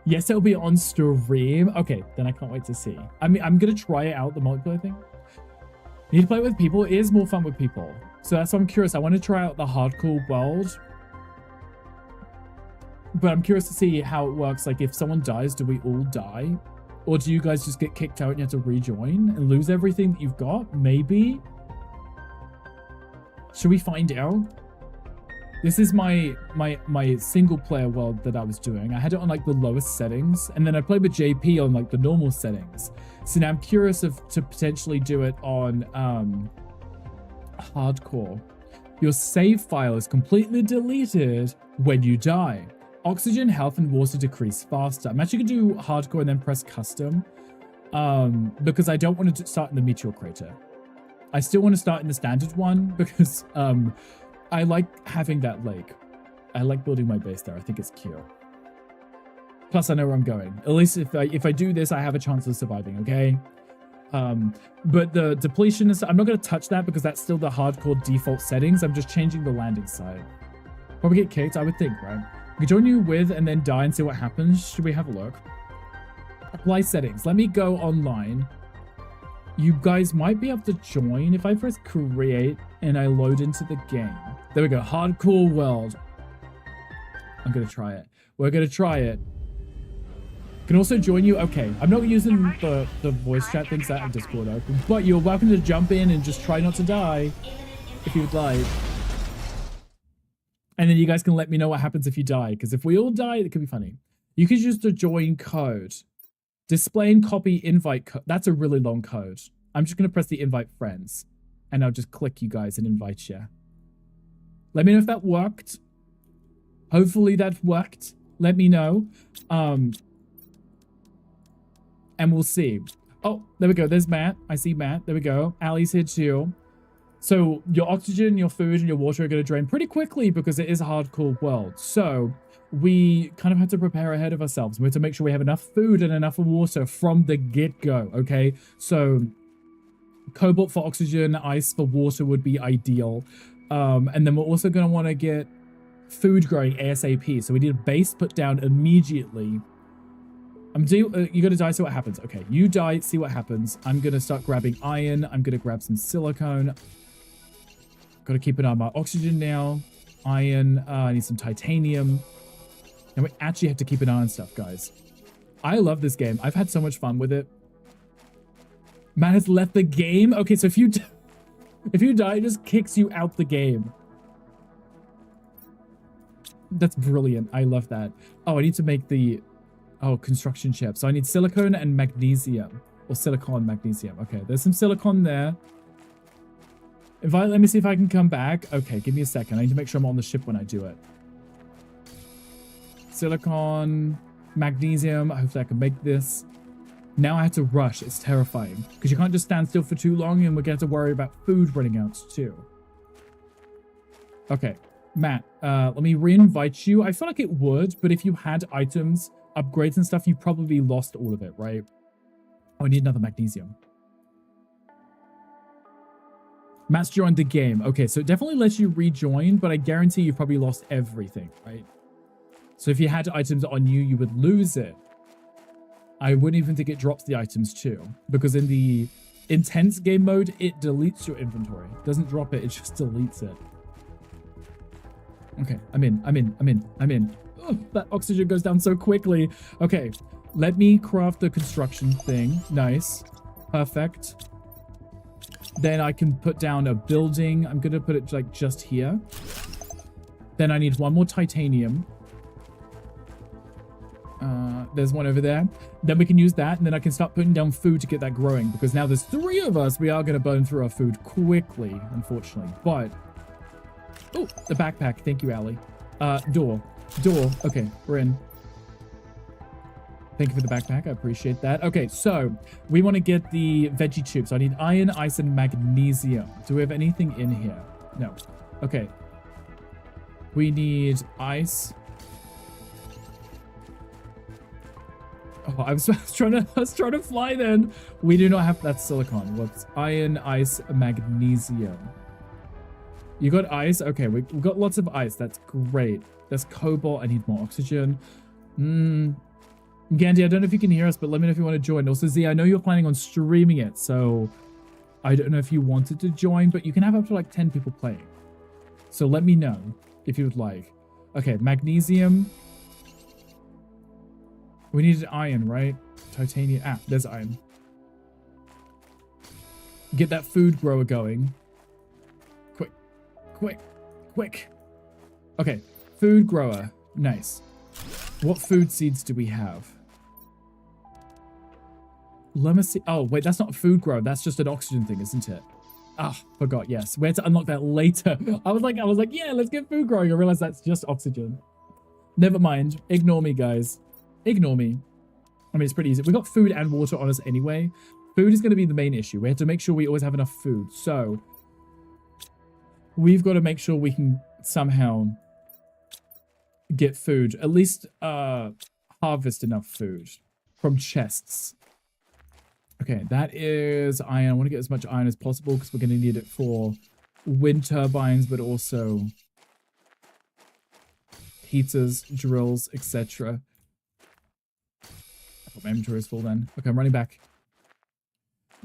Yes, it'll be on stream. Okay, then I can't wait to see. I mean, I'm going to try out the multiplayer thing. You need to play with people. It is more fun with people. So that's why I'm curious. I want to try out the hardcore world. But I'm curious to see how it works. Like, if someone dies, do we all die? Or do you guys just get kicked out and you have to rejoin and lose everything that you've got? Maybe? Should we find out? This is my single player world that I was doing. I had it on like the lowest settings, and then I played with JP on like the normal settings. So now I'm curious to potentially do it on hardcore. Your save file is completely deleted when you die. Oxygen, health, and water decrease faster. I'm actually gonna do hardcore and then press custom, because I don't want to start in the meteor crater. I still want to start in the standard one because I like having that lake. I like building my base there. I think it's cute. Plus, I know where I'm going. At least if I do this, I have a chance of surviving, okay? But the depletion is... I'm not going to touch that because that's still the hardcore default settings. I'm just changing the landing site. Probably get kicked, I would think, right? We can join you with and then die and see what happens. Should we have a look? Apply settings. Let me go online. You guys might be able to join if I press create and I load into the game. There we go. Hardcore world. I'm going to try it. We're going to try it. Can also join you. Okay. I'm not using the voice chat things that have Discord open, but you're welcome to jump in and just try not to die if you would like. And then you guys can let me know what happens if you die. Because if we all die, it could be funny. You can use the join code. Display and copy invite code. That's a really long code. I'm just going to press the invite friends. And I'll just click you guys and invite you. Let me know if that worked. Hopefully that worked. Let me know. And we'll see. Oh, there we go. There's Matt. I see Matt. There we go. Ali's here too. So your oxygen, your food, and your water are going to drain pretty quickly because it is a hardcore world. So we kind of have to prepare ahead of ourselves. We have to make sure we have enough food and enough water from the get-go, okay? So cobalt for oxygen, ice for water would be ideal. And then we're also going to want to get food growing ASAP. So we need a base put down immediately. You're going to die, see what happens. Okay, you die, see what happens. I'm going to start grabbing iron. I'm going to grab some silicone. Got to keep an eye on my oxygen now. Iron. I need some titanium. And we actually have to keep an eye on stuff, guys. I love this game. I've had so much fun with it. Man has left the game. Okay, so if you die, it just kicks you out the game. That's brilliant. I love that. Oh, I need to make the construction chip. So I need silicone and magnesium, or silicon magnesium. Okay, there's some silicon there. Let me see if I can come back. Okay, give me a second. I need to make sure I'm on the ship when I do it. Silicon, magnesium. Hopefully I can make this. Now I have to rush. It's terrifying because you can't just stand still for too long, and we're going to have to worry about food running out too. Okay, Matt, let me re-invite you. I feel like it would, but if you had items, upgrades and stuff, you probably lost all of it, right? Oh, I need another magnesium. Matt's joined the game. Okay, so it definitely lets you rejoin, but I guarantee you've probably lost everything, right? So if you had items on you, you would lose it. I wouldn't even think it drops the items too, because in the intense game mode, it deletes your inventory. It doesn't drop it, it just deletes it. Okay, I'm in. Oh, that oxygen goes down so quickly. Okay, let me craft the construction thing. Nice. Perfect. Then I can put down a building. I'm going to put it like just here. Then I need one more titanium. There's one over there. Then we can use that, and then I can start putting down food to get that growing, because now there's 3 of us. We are going to burn through our food quickly, unfortunately. But, oh, the backpack. Thank you, Ali. Door. Okay, we're in. Thank you for the backpack. I appreciate that. Okay, so we want to get the veggie tubes. So I need iron, ice, and magnesium. Do we have anything in here? No. Okay. We need ice. Oh, I was trying to fly then. We do not have that silicon. What's iron, ice, magnesium? You got ice? Okay, we've got lots of ice. That's great. That's cobalt. I need more oxygen. Gandhi, I don't know if you can hear us, but let me know if you want to join. Also, Z, I know you're planning on streaming it, so I don't know if you wanted to join, but you can have up to like 10 people playing. So let me know if you would like. Okay, magnesium. We needed iron, right? Titanium. Ah, there's iron. Get that food grower going. Quick, quick, quick. Okay, food grower. Nice. What food seeds do we have? Lemon. Oh, wait, that's not a food grower. That's just an oxygen thing, isn't it? Ah, forgot. Yes, we had to unlock that later. I was like, yeah, let's get food growing. I realized that's just oxygen. Never mind. Ignore me, guys. Ignore me. I mean, it's pretty easy. We got food and water on us anyway. Food is going to be the main issue. We have to make sure we always have enough food. So we've got to make sure we can somehow get food. At least harvest enough food from chests. Okay, that is iron. I want to get as much iron as possible because we're going to need it for wind turbines, but also heaters, drills, etc. I thought my inventory is full then. Okay, I'm running back.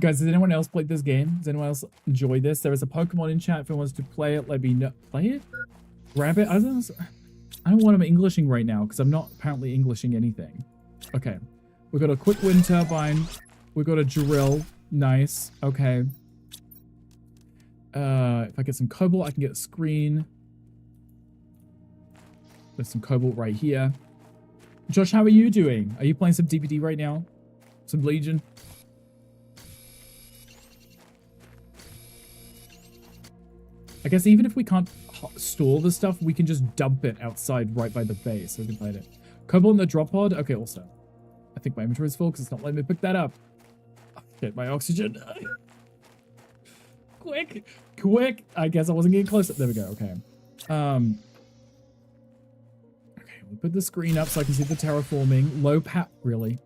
Guys, has anyone else played this game? Does anyone else enjoy this? There is a Pokemon in chat. If anyone wants to play it, let me know. Play it? Grab it? I don't know what I'm Englishing right now because I'm not apparently Englishing anything. Okay. We've got a quick wind turbine. We've got a drill. Nice. Okay. If I get some cobalt, I can get a screen. There's some cobalt right here. Josh, how are you doing? Are you playing some DPD right now? Some Legion? I guess even if we can't store the stuff, we can just dump it outside right by the base so we can find it. Cobalt in the drop pod? Okay, also. I think my inventory is full because it's not letting me pick that up. Get my oxygen. Quick. Quick. I guess I wasn't getting close. There we go. Okay. Okay, we'll put the screen up so I can see the terraforming. Low really?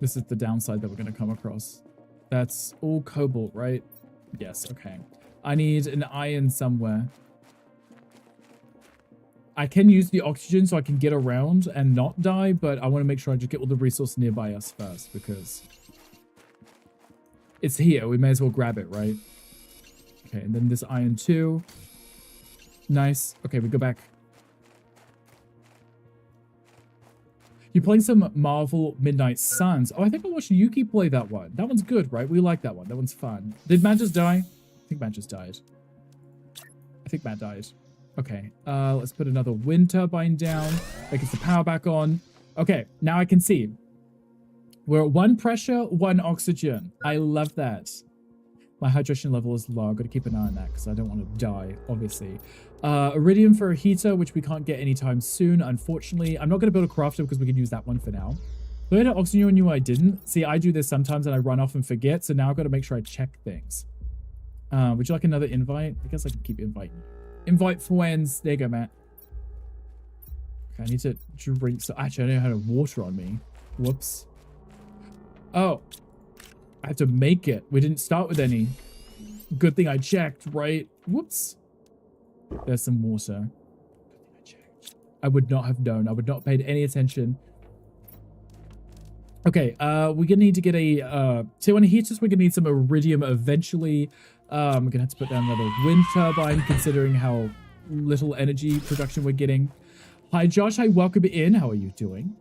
This is the downside that we're going to come across. That's all cobalt, right? Yes, okay. I need an iron somewhere. I can use the oxygen so I can get around and not die, but I want to make sure I just get all the resources nearby us first because it's here. We may as well grab it, right? Okay, and then this iron too. Nice. Okay, we go back. You're playing some Marvel Midnight Suns. Oh, I think I watched Yuki play that one. That one's good, right? We like that one. That one's fun. Did Matt just die? I think Matt just died. I think Matt died. Okay, let's put another wind turbine down. That gets the power back on. Okay, now I can see. We're at 1 pressure, 1 oxygen. I love that. My hydration level is low. I've got to keep an eye on that because I don't want to die, obviously. Iridium for a heater, which we can't get anytime soon, unfortunately. I'm not going to build a crafter because we can use that one for now. So I had oxygen and you I didn't. See, I do this sometimes and I run off and forget, so now I've got to make sure I check things. Would you like another invite? I guess I can keep inviting. Invite friends. There you go, Matt. Okay, I need to drink. So actually, I don't have water on me. Whoops. Oh. I have to make it. We didn't start with any. Good thing I checked, right? Whoops. There's some water. Good thing I checked. I would not have known. I would not have paid any attention. Okay, we're gonna need to get a tier 1 heaters. We're gonna need some iridium eventually. We're gonna have to put down another wind turbine considering how little energy production we're getting. Hi Josh, hi, welcome in. How are you doing?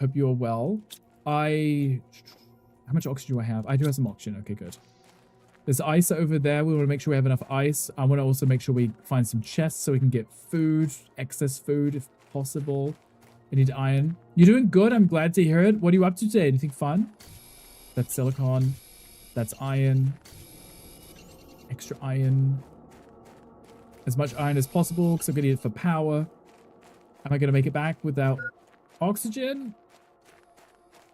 Hope you're well. How much oxygen do I have? I do have some oxygen. Okay, good. There's ice over there. We want to make sure we have enough ice. I want to also make sure we find some chests so we can get food, excess food if possible. I need iron. You're doing good. I'm glad to hear it. What are you up to today? Anything fun? That's silicon. That's iron. Extra iron. As much iron as possible because I'm going to need it for power. Am I going to make it back without oxygen?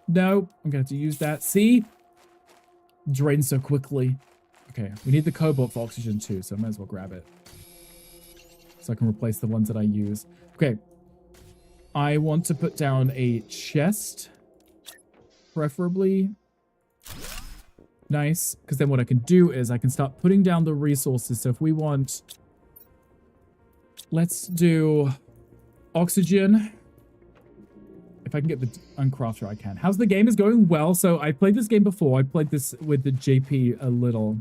No, I'm going to have to use that. See? Drain so quickly. Okay, we need the cobalt for oxygen too, so I might as well grab it. So I can replace the ones that I use. Okay. I want to put down a chest. Preferably. Nice. Because then what I can do is I can start putting down the resources. So if we want... Let's do oxygen. If I can get the uncrafter, I can. How's the game? Is going well. So I played this game before. I played this with the JP a little.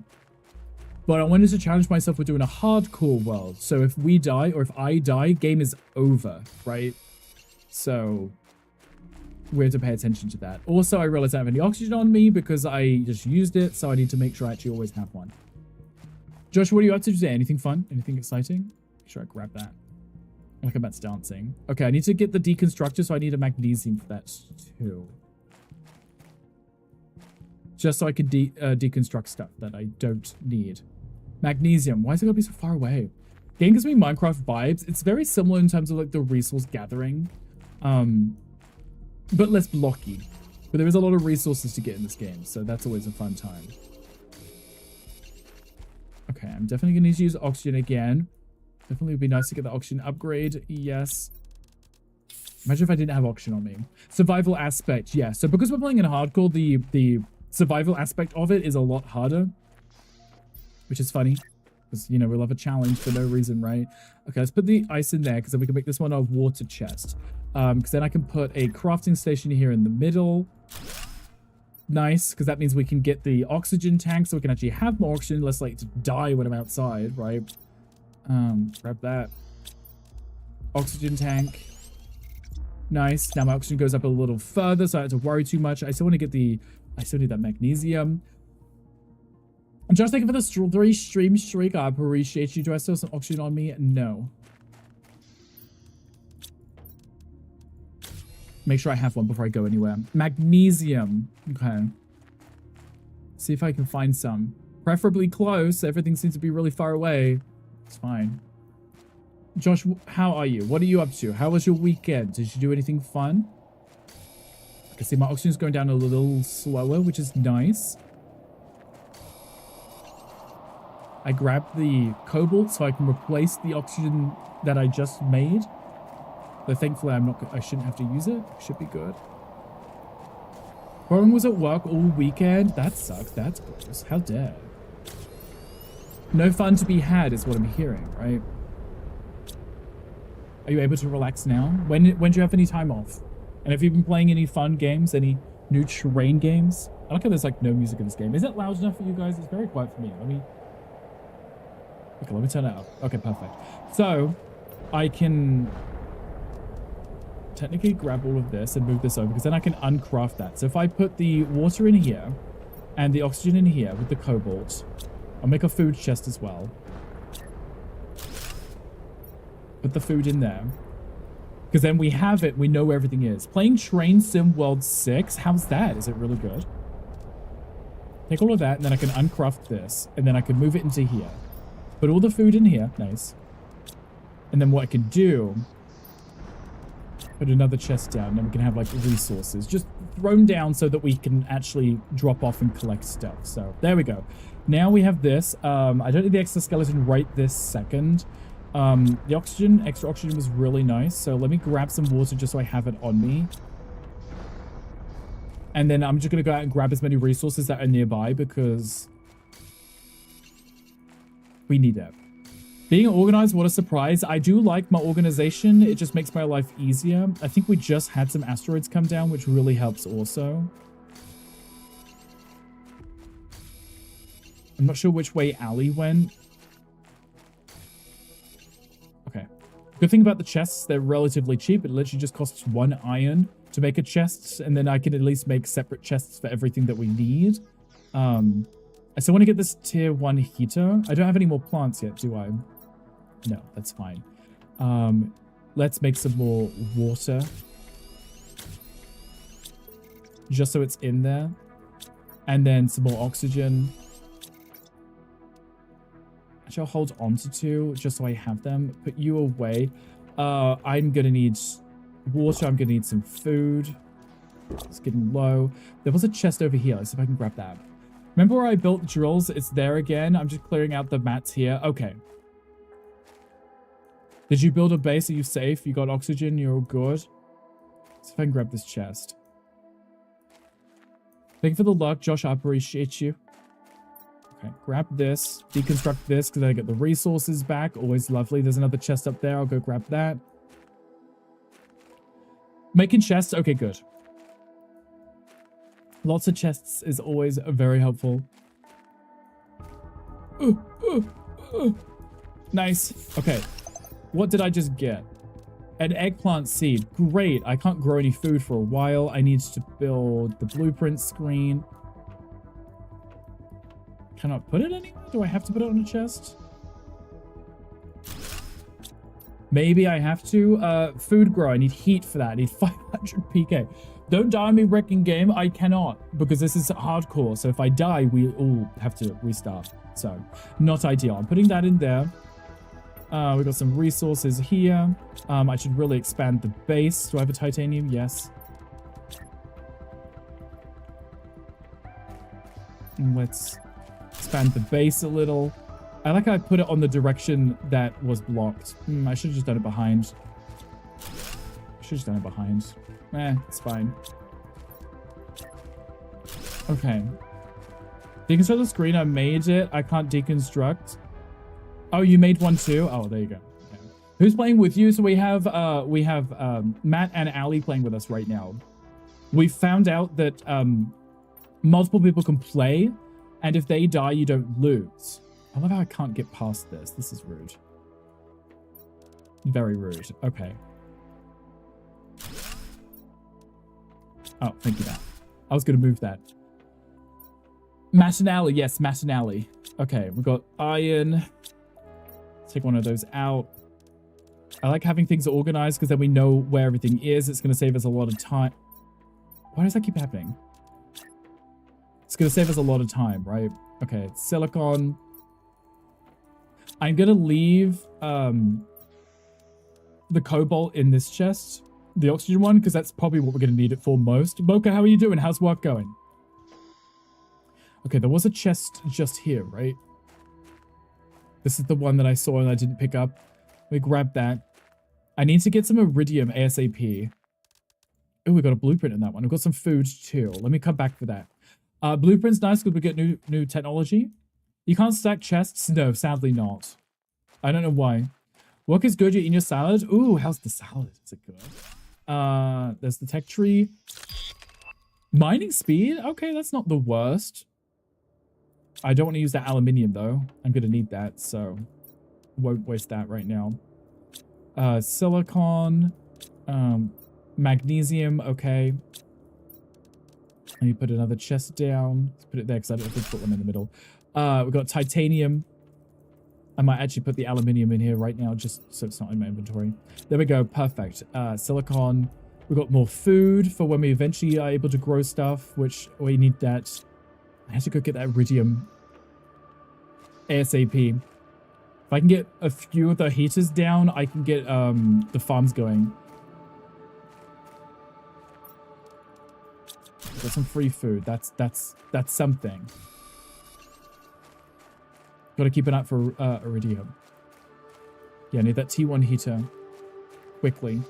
But I wanted to challenge myself with doing a hardcore world. So if we die or if I die, game is over, right? So we have to pay attention to that. Also, I realized I don't have any oxygen on me because I just used it. So I need to make sure I actually always have one. Josh, what are you up to today? Anything fun? Anything exciting? Make sure I grab that. Like I'm about dancing. Okay, I need to get the deconstructor, so I need a magnesium for that too. Just so I can deconstruct stuff that I don't need. Magnesium. Why is it gonna be so far away? Game gives me Minecraft vibes. It's very similar in terms of like the resource gathering. But less blocky. But there is a lot of resources to get in this game, so that's always a fun time. Okay, I'm definitely gonna need to use oxygen again. Definitely would be nice to get the oxygen upgrade. Yes. Imagine if I didn't have oxygen on me. Survival aspect. Yeah. So because we're playing in hardcore, the survival aspect of it is a lot harder. Which is funny. Because, you know, we love a challenge for no reason, right? Okay, let's put the ice in there because then we can make this one a water chest. Because then I can put a crafting station here in the middle. Nice, because that means we can get the oxygen tank so we can actually have more oxygen. Less like to die when I'm outside, right? Grab that. Oxygen tank. Nice. Now my oxygen goes up a little further, so I don't have to worry too much. I still want to get the... I still need that magnesium. Just thank you for the 3 stream streak. I appreciate you. Do I still have some oxygen on me? No. Make sure I have one before I go anywhere. Magnesium. Okay. See if I can find some. Preferably close. Everything seems to be really far away. It's fine. Josh, how are you? What are you up to? How was your weekend? Did you do anything fun? I can see my oxygen's going down a little slower, which is nice. I grabbed the cobalt so I can replace the oxygen that I just made. But thankfully I shouldn't have to use it. Should be good. Rowan was at work all weekend. That sucks. That's gross. How dare. No fun to be had is what I'm hearing, right? Are you able to relax now? When do you have any time off? And have you been playing any fun games? Any new terrain games? I like how there's like no music in this game. Is it loud enough for you guys? It's very quiet for me. Let me turn it up. Okay, perfect. So I can technically grab all of this and move this over because then I can uncraft that. So if I put the water in here and the oxygen in here with the cobalt, I'll make a food chest as well. Put the food in there. Because then we have it, we know where everything is. Playing Train Sim World 6, how's that? Is it really good? Take all of that, and then I can uncraft this. And then I can move it into here. Put all the food in here. Nice. And then what I can do... Put another chest down, and then we can have, like, resources. Just thrown down so that we can actually drop off and collect stuff. So, there we go. Now we have this. I don't need the exoskeleton right this second. The oxygen, extra oxygen was really nice. So let me grab some water just so I have it on me. And then I'm just going to go out and grab as many resources that are nearby because we need that. Being organized, what a surprise. I do like my organization. It just makes my life easier. I think we just had some asteroids come down, which really helps also. I'm not sure which way Ali went. Okay. Good thing about the chests, they're relatively cheap. It literally just costs 1 iron to make a chest, and then I can at least make separate chests for everything that we need. I still want to get this tier 1 heater. I don't have any more plants yet, do I? No, that's fine. Let's make some more water. Just so it's in there. And then some more oxygen. Actually, I'll hold on to 2 just so I have them. Put you away. I'm gonna need water. I'm gonna need some food. It's getting low. There was a chest over here. Let's see if I can grab that. Remember where I built drills? It's there again. I'm just clearing out the mats here. Okay. Did you build a base? Are you safe? You got oxygen? You're all good? Let's see if I can grab this chest. Thank you for the luck, Josh. I appreciate you. Okay, grab this. Deconstruct this because I get the resources back. Always lovely. There's another chest up there. I'll go grab that. Making chests. Okay, good. Lots of chests is always very helpful. Nice. Okay. What did I just get? An eggplant seed. Great. I can't grow any food for a while. I need to build the blueprint screen. Cannot put it anywhere? Do I have to put it on a chest? Maybe I have to. Food grow. I need heat for that. I need 500 PK. Don't die on me, wrecking game. I cannot, because this is hardcore. So if I die, we all have to restart. So not ideal. I'm putting that in there. We got some resources here. I should really expand the base. Do I have a titanium? Yes. And let's expand the base a little. I like how I put it on the direction that was blocked. I should have just done it behind. It's fine. Okay. Deconstruct the screen. I made it. I can't deconstruct. Oh, you made one too? Oh, there you go. Okay. Who's playing with you? So we have Matt and Ali playing with us right now. We found out that multiple people can play, and if they die, you don't lose. I love how I can't get past this. This is rude. Very rude. Okay. Oh, thank you, Matt. I was going to move that. Matt and Ali. Yes, Matt and Ali. Okay, we've got iron. Take one of those out. I like having things organized because then we know where everything is. It's going to save us a lot of time. Why does that keep happening? It's going to save us a lot of time, right? Okay, silicon. I'm going to leave the cobalt in this chest. The oxygen one, because that's probably what we're going to need it for most. Mocha, how are you doing? How's work going? Okay, there was a chest just here, right? This is the one that I saw and I didn't pick up. Let me grab that. I need to get some iridium ASAP. Oh, we got a blueprint in that one. We've got some food too. Let me come back for that. Blueprint's nice because we get new technology. You can't stack chests? No, sadly not. I don't know why. Work is good. You're eating your salad. Ooh, how's the salad? Is it good? There's the tech tree. Mining speed? Okay, that's not the worst. I don't want to use that aluminium though. I'm going to need that, so won't waste that right now. Silicon. Magnesium. Okay. Let me put another chest down. Let's put it there because I don't think put one in the middle. We've got titanium. I might actually put the aluminium in here right now just so it's not in my inventory. There we go. Perfect. Silicon. We've got more food for when we eventually are able to grow stuff, which we need that. I have to go get that iridium ASAP. If I can get a few of the heaters down, I can get the farms going. Got some free food. That's something. Got to keep an eye out for iridium. Yeah, I need that T1 heater quickly.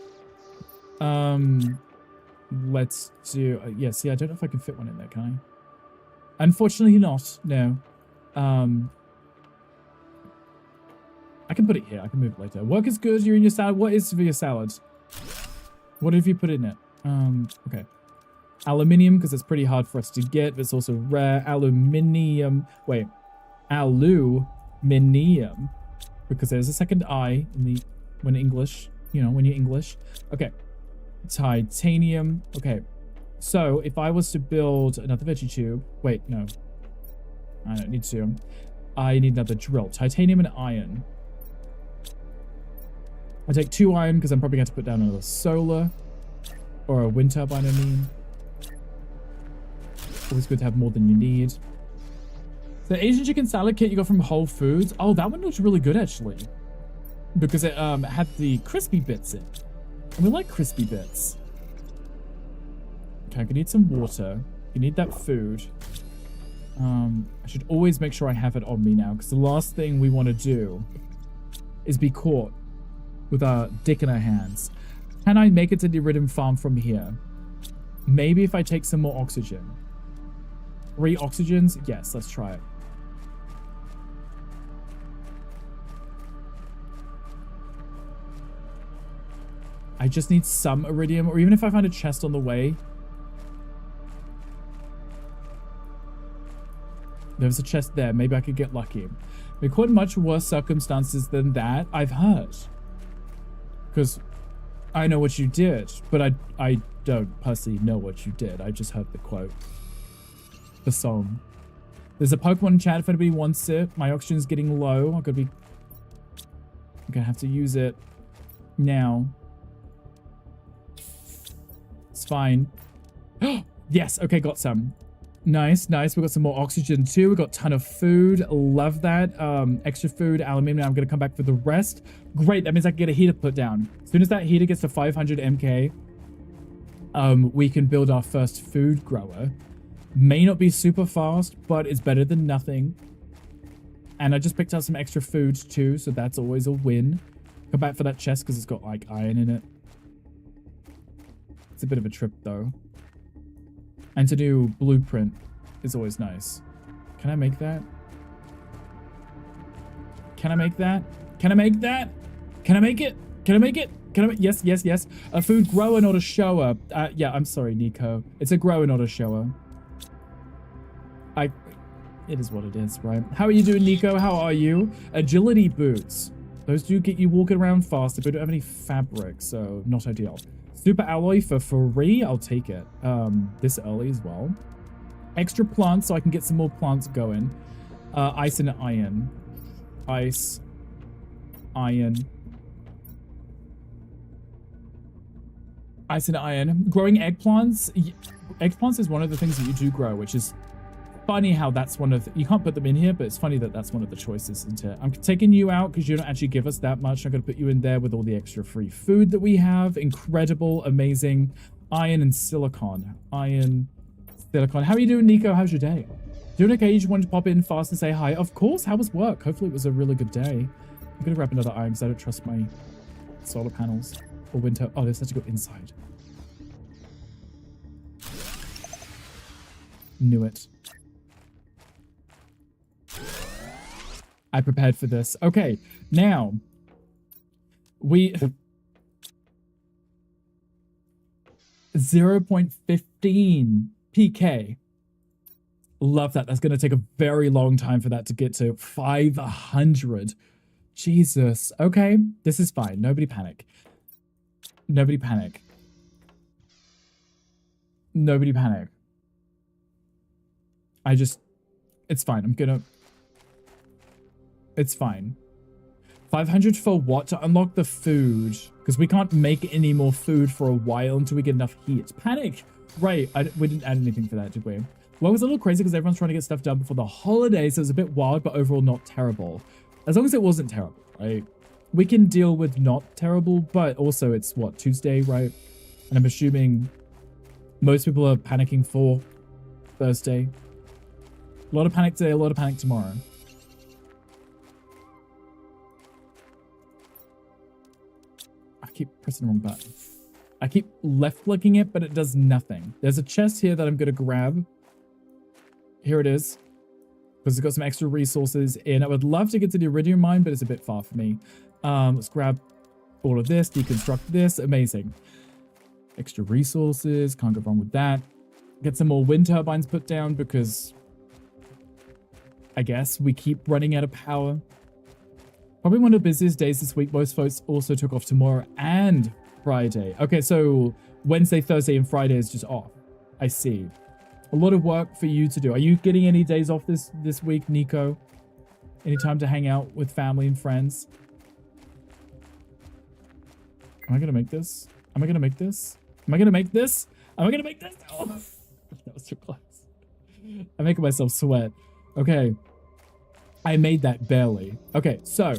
Let's do. Yeah, see, I don't know if I can fit one in there. Can I? Unfortunately, not. No. I can put it here. I can move it later. Work is good. You're in your salad. What is for your salad? What have you put in it? Okay. Aluminium, because it's pretty hard for us to get, but it's also rare. Aluminium. Wait. Aluminium. Because there's a second I in the when English. You know, when you're English. Okay. Titanium. Okay. So, if I was to build another veggie tube... Wait, no. I don't need to. I need another drill. Titanium and iron. I take 2 iron because I'm probably going to put down another solar. Or a wind turbine, I mean. Always good to have more than you need. The Asian chicken salad kit you got from Whole Foods. Oh, that one looks really good, actually. because it had the crispy bits in. And we like crispy bits. Okay, I could need some water. You need that food. I should always make sure I have it on me now, because the last thing we want to do is be caught with our dick in our hands. Can I make it to the Iridium farm from here? Maybe if I take some more oxygen. 3 oxygens? Yes, let's try it. I just need some iridium, or even if I find a chest on the way. There's a chest there. Maybe I could get lucky. We caught in much worse circumstances than that, I've heard. Because I know what you did, but I don't personally know what you did. I just heard the quote. The song. There's a Pokemon chat if anybody wants it. My oxygen's getting low. I'm gonna have to use it now. It's fine. Yes, okay, got some. Nice, nice. We got some more oxygen too. We got a ton of food. Love that. Extra food, aluminum. I'm gonna come back for the rest. Great, that means I can get a heater put down. As soon as that heater gets to 500 MK, we can build our first food grower. May not be super fast, but it's better than nothing. And I just picked up some extra food too, so that's always a win. Come back for that chest because it's got like iron in it. It's a bit of a trip though. And to do blueprint is always nice. Can I make that? Can I make that? Can I make that? Can I make it? Can I make it? Can I? Yes, yes, yes. A food grower, not a shower. Yeah, I'm sorry, Nico. It's a grower, not a shower. It is what it is, right? How are you doing, Nico? How are you? Agility boots. Those do get you walking around faster, but we don't have any fabric, so not ideal. Super alloy for free. I'll take it. This early as well. Extra plants so I can get some more plants going. Ice and iron. Ice. Iron. Ice and iron. Growing eggplants. Eggplants is one of the things that you do grow, which is funny how that's one of the, you can't put them in here, but it's funny that that's one of the choices, isn't it? I'm taking you out because you don't actually give us that much. I'm going to put you in there with all the extra free food that we have. Incredible, amazing. Iron and silicon. Iron, silicon. How are you doing, Nico? How's your day? Doing okay? You just wanted to pop in fast and say hi? Of course. How was work? Hopefully it was a really good day. I'm going to grab another iron because I don't trust my solar panels or winter. Oh, this has to go inside. Knew it. I prepared for this. Okay, now we 0.15 PK. Love that. That's going to take a very long time for that to get to 500. Jesus. Okay, this is fine. Nobody panic. Nobody panic. Nobody panic. It's fine. It's fine. 500 for what? To unlock the food. Because we can't make any more food for a while until we get enough heat. Panic! Right, we didn't add anything for that, did we? Well, it was a little crazy because everyone's trying to get stuff done before the holidays, so it was a bit wild, but overall not terrible. As long as it wasn't terrible, right? We can deal with not terrible, but also it's, what, Tuesday, right? And I'm assuming most people are panicking for Thursday. A lot of panic today, a lot of panic tomorrow. I keep pressing the wrong button. I keep left-clicking it, but it does nothing. There's a chest here that I'm going to grab. Here it is. Because it's got some extra resources in. I would love to get to the Iridium mine, but it's a bit far for me. Let's grab all of this, deconstruct this. Amazing. Extra resources. Can't go wrong with that. Get some more wind turbines put down because I guess we keep running out of power. Probably one of the busiest days this week. Most folks also took off tomorrow and Friday. Okay, so Wednesday, Thursday, and Friday is just off. I see. A lot of work for you to do. Are you getting any days off this week, Nico? Any time to hang out with family and friends? Am I gonna make this? Am I gonna make this? Am I gonna make this? Am I gonna make this? Oh, that was too close. I'm making myself sweat. Okay. I made that barely. Okay, so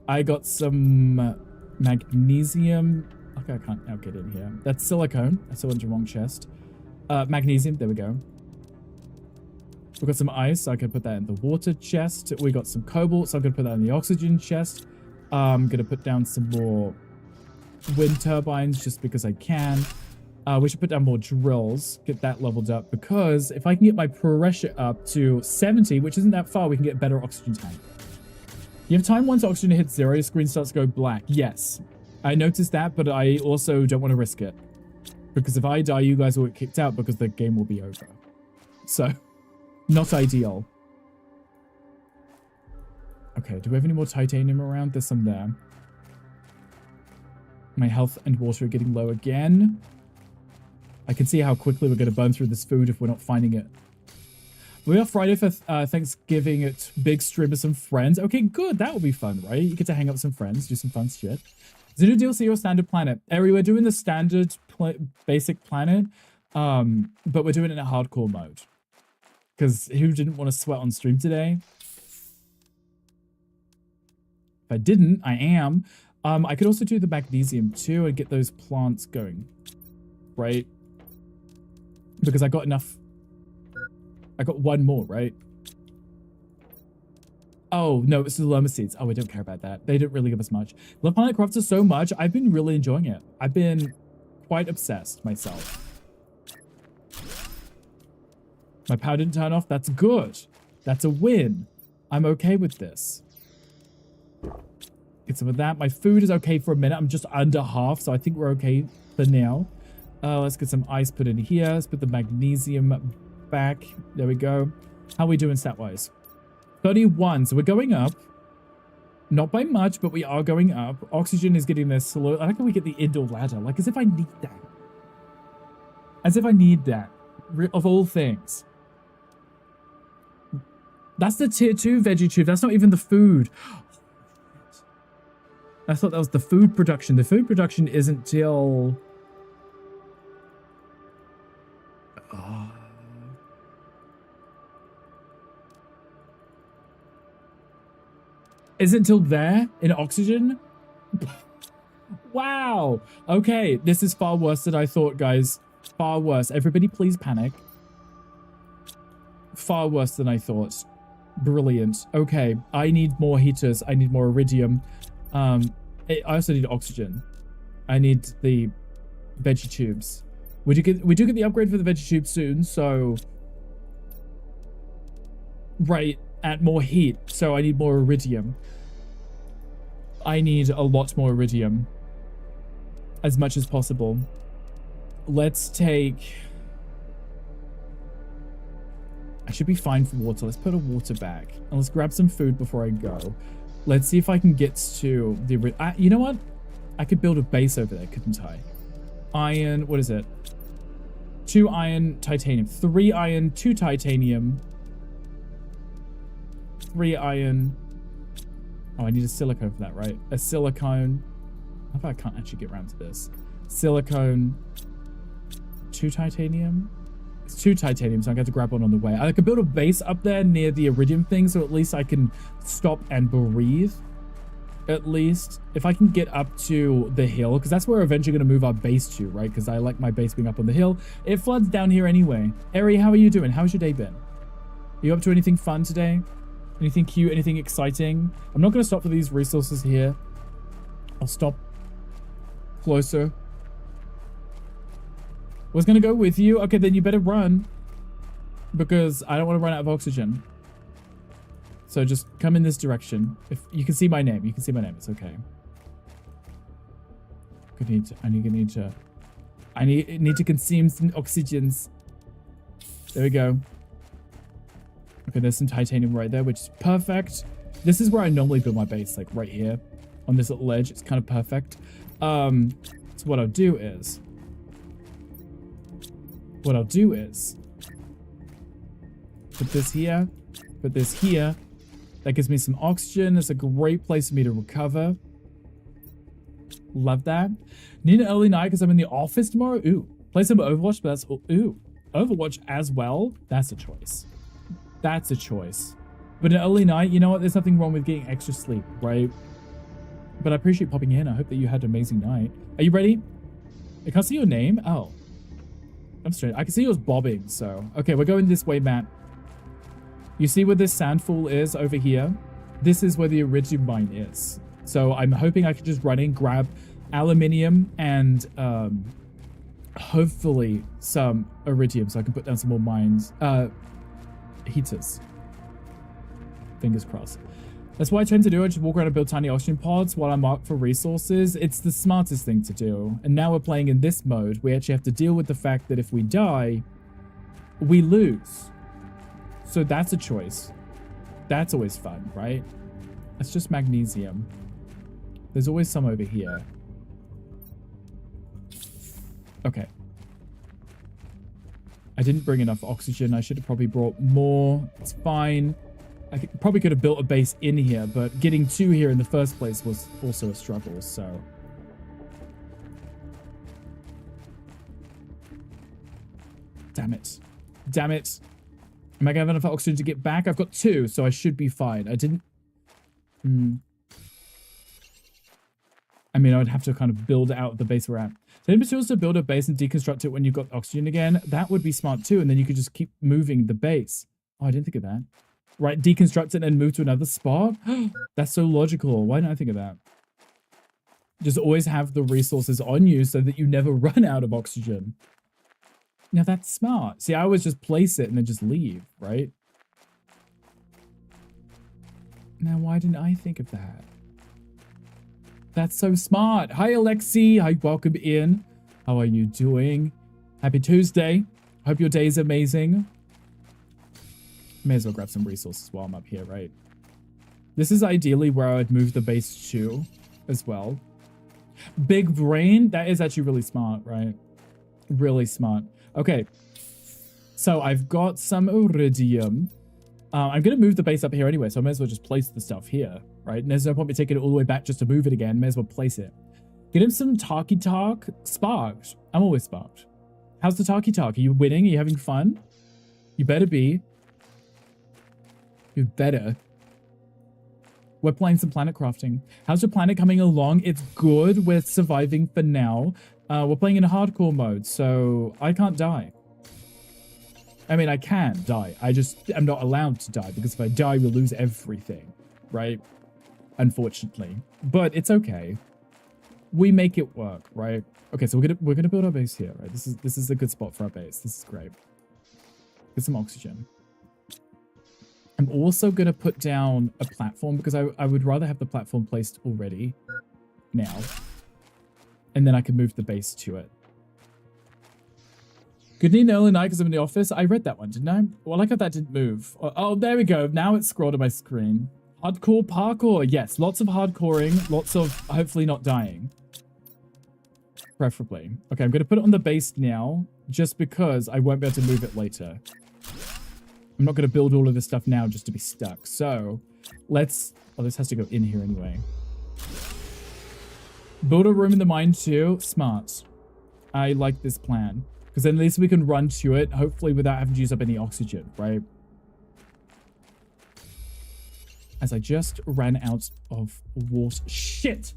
I got some magnesium. Okay, I can't now get in here. That's silicone. I still went to the wrong chest. Magnesium. There we go. We got some ice. So I can put that in the water chest. We got some cobalt. So I'm going to put that in the oxygen chest. I'm going to put down some more wind turbines just because I can. We should put down more drills, get that leveled up, because if I can get my pressure up to 70, which isn't that far, we can get a better oxygen tank. You have time once oxygen hits 0, your screen starts to go black. Yes, I noticed that, but I also don't want to risk it. Because if I die, you guys will get kicked out because the game will be over. So, not ideal. Okay, do we have any more titanium around? There's some there. My health and water are getting low again. I can see how quickly we're going to burn through this food if we're not finding it. We are Friday for Thanksgiving at Big Stream with some friends. Okay, good. That will be fun, right? You get to hang out with some friends, do some fun shit. Is it a DLC or standard planet? Eri, we're doing the standard basic planet, but we're doing it in a hardcore mode. Because who didn't want to sweat on stream today? If I didn't, I am. I could also do the magnesium too and get those plants going, right? Because I got enough. I got one more, right? Oh, no, it's the Loma seeds. Oh, we don't care about that. They didn't really give us much. Love Planet Crafter so much. I've been really enjoying it. I've been quite obsessed myself. My power didn't turn off. That's good. That's a win. I'm okay with this. Get some of that. My food is okay for a minute. I'm just under half, so I think we're okay for now. Let's get some ice put in here. Let's put the magnesium back. There we go. How are we doing stat-wise? 31. So we're going up. Not by much, but we are going up. Oxygen is getting there slow. I like how we get the indoor ladder. Like, as if I need that. As if I need that. Of all things. That's the tier 2 veggie tube. That's not even the food. I thought that was the food production. The food production isn't till... Is it till there in oxygen? Wow. Okay, this is far worse than I thought, guys. Far worse. Everybody please panic. Far worse than I thought. Brilliant. Okay, I need more heaters. I need more iridium. I also need oxygen. I need the veggie tubes. We do get the upgrade for the veggie tubes soon, so... Right, at more heat, so I need more iridium. I need a lot more iridium. As much as possible. Let's take... I should be fine for water. Let's put a water back. And let's grab some food before I go. Let's see if I can get to the... you know what? I could build a base over there, couldn't I? Iron... What is it? 2 iron, titanium. 3 iron, 2 titanium. 3 iron. Oh, I need a silicone for that, right? A silicone. How about I can't actually get around to this? Silicone. 2 titanium. It's 2 titanium, so I'm going to grab one on the way. I could build a base up there near the iridium thing, so at least I can stop and breathe. At least. If I can get up to the hill, because that's where we're eventually going to move our base to, right? Because I like my base being up on the hill. It floods down here anyway. Eri, how are you doing? How's your day been? Are you up to anything fun today? Anything cute? Anything exciting? I'm not going to stop for these resources here. I'll stop closer. Was going to go with you. Okay, then you better run. Because I don't want to run out of oxygen. So just come in this direction. If you can see my name. You can see my name. It's okay. I need to consume some oxygens. There we go. Okay, there's some titanium right there, which is perfect. This is where I normally build my base, like right here on this little ledge. It's kind of perfect. So what I'll do is put this here, put this here. That gives me some oxygen. It's a great place for me to recover. Love that. Need an early night because I'm in the office tomorrow. Ooh. Play some Overwatch, but that's... Ooh. Overwatch as well? That's a choice. That's a choice. But an early night, you know what? There's nothing wrong with getting extra sleep, right? but I appreciate you popping in. I hope that you had an amazing night. Are you ready? I can't see your name. Oh. I'm straight. I can see yours bobbing, so. Okay, we're going this way, Matt. You see where this sandfall is over here? This is where the iridium mine is. So I'm hoping I can just run in, grab aluminium and hopefully some iridium so I can put down some more mines. Heaters. Fingers crossed. That's what I tend to do. I just walk around and build tiny oxygen pods while I mark for resources. It's the smartest thing to do. And now we're playing in this mode. We actually have to deal with the fact that if we die, we lose. So that's a choice. That's always fun, right? That's just magnesium. There's always some over here. Okay. I didn't bring enough oxygen. I should have probably brought more. It's fine. Probably could have built a base in here, but getting to here in the first place was also a struggle, so. Damn it. Damn it. Am I going to have enough oxygen to get back? I've got 2, so I should be fine. I didn't... I mean, I would have to kind of build out the base we're at. So any materials to build a base and deconstruct it when you've got oxygen again, that would be smart too, and then you could just keep moving the base. Oh, I didn't think of that. Right, deconstruct it and move to another spot? That's so logical. Why didn't I think of that? Just always have the resources on you so that you never run out of oxygen. Now that's smart. See, I always just place it and then just leave, right? Now, why didn't I think of that? That's so smart. Hi, Alexi. Hi, welcome in. How are you doing? Happy Tuesday. Hope your day is amazing. May as well grab some resources while I'm up here, right? This is ideally where I would move the base to as well. Big brain. That is actually really smart, right? Really smart. Okay. So I've got some iridium. I'm going to move the base up here anyway, so I may as well just place the stuff here, right? And there's no point me taking it all the way back just to move it again. May as well place it. Get him some talkie talk. Sparked. I'm always sparked. How's the talkie talk? Are you winning? Are you having fun? You better be. You better. We're playing some planet crafting. How's your planet coming along? It's good. We're surviving for now. We're playing in a hardcore mode, so I can't die. I mean, I can die. I just am not allowed to die because if I die, we'll lose everything, right? Unfortunately, but it's okay. We make it work, right? Okay, so we're gonna build our base here, right? This is a good spot for our base. This is great. Get some oxygen. I'm also going to put down a platform because I would rather have the platform placed already now. And then I can move the base to it. Good evening, early night because I'm in the office. I read that one, didn't I? Well, I like how that didn't move. Oh, there we go. Now it's scrolled on my screen. Hardcore parkour. Yes, lots of hardcoring. Lots of hopefully not dying. Preferably. Okay, I'm going to put it on the base now just because I won't be able to move it later. I'm not going to build all of this stuff now just to be stuck. So let's... Oh, this has to go in here anyway. Build a room in the mine too. Smart. I like this plan. Because then at least we can run to it, hopefully without having to use up any oxygen, right? As I just ran out of water. Shit!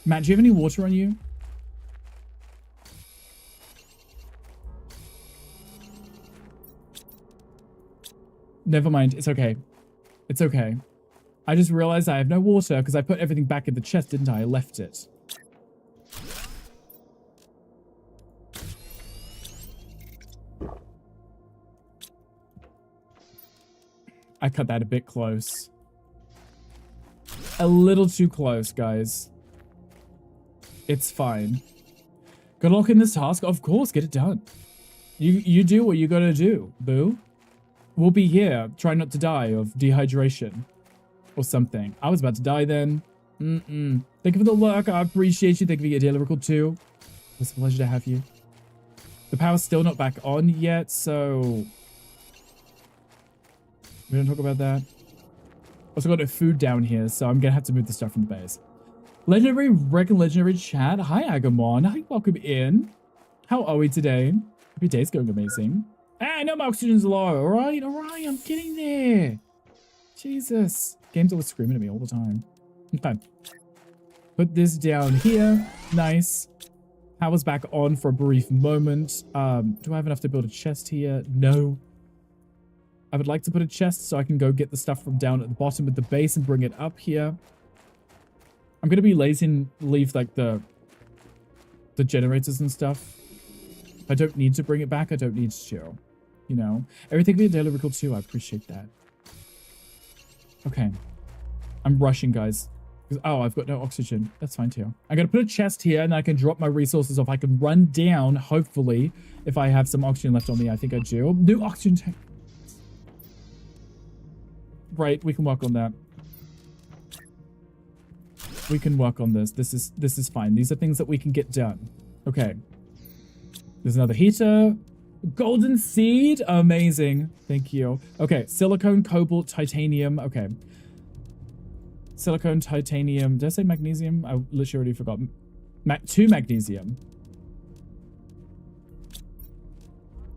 Matt, do you have any water on you? Never mind. It's okay. It's okay. I just realized I have no water because I put everything back in the chest, didn't I? I left it. I cut that a bit close. A little too close, guys. It's fine. Good luck in this task. Of course, get it done. You do what you gotta do, boo. We'll be here. Try not to die of dehydration. Or something. I was about to die then. Thank you for the lurk. I appreciate you. Thank you for your daily record too. It's a pleasure to have you. The power's still not back on yet, so... we don't talk about that. Also got no food down here, so I'm gonna have to move the stuff from the base. Legendary Reckon Legendary Chat. Hi, Agamon. Hi, welcome in. How are we today? Hope your day's going amazing. Ah, no, my oxygen's low. Alright, I'm getting there. Jesus. Game's always screaming at me all the time. Okay. Put this down here. Nice. Power's back on for a brief moment. Do I have enough to build a chest here? No. I would like to put a chest so I can go get the stuff from down at the bottom of the base and bring it up here. I'm going to be lazy and leave like the generators and stuff. If I don't need to bring it back, I don't need to. You know, everything be a daily record too. I appreciate that. Okay. I'm rushing, guys. Oh, I've got no oxygen. That's fine too. I'm going to put a chest here and I can drop my resources off. I can run down, hopefully, if I have some oxygen left on me. I think I do. New oxygen tank. Right, we can work on that. We can work on this. This is fine. These are things that we can get done. Okay. There's another heater. Golden seed. Amazing. Thank you. Okay. Silicone, cobalt, titanium. Okay. Silicone, titanium. Did I say magnesium? I literally already forgot. 2 magnesium.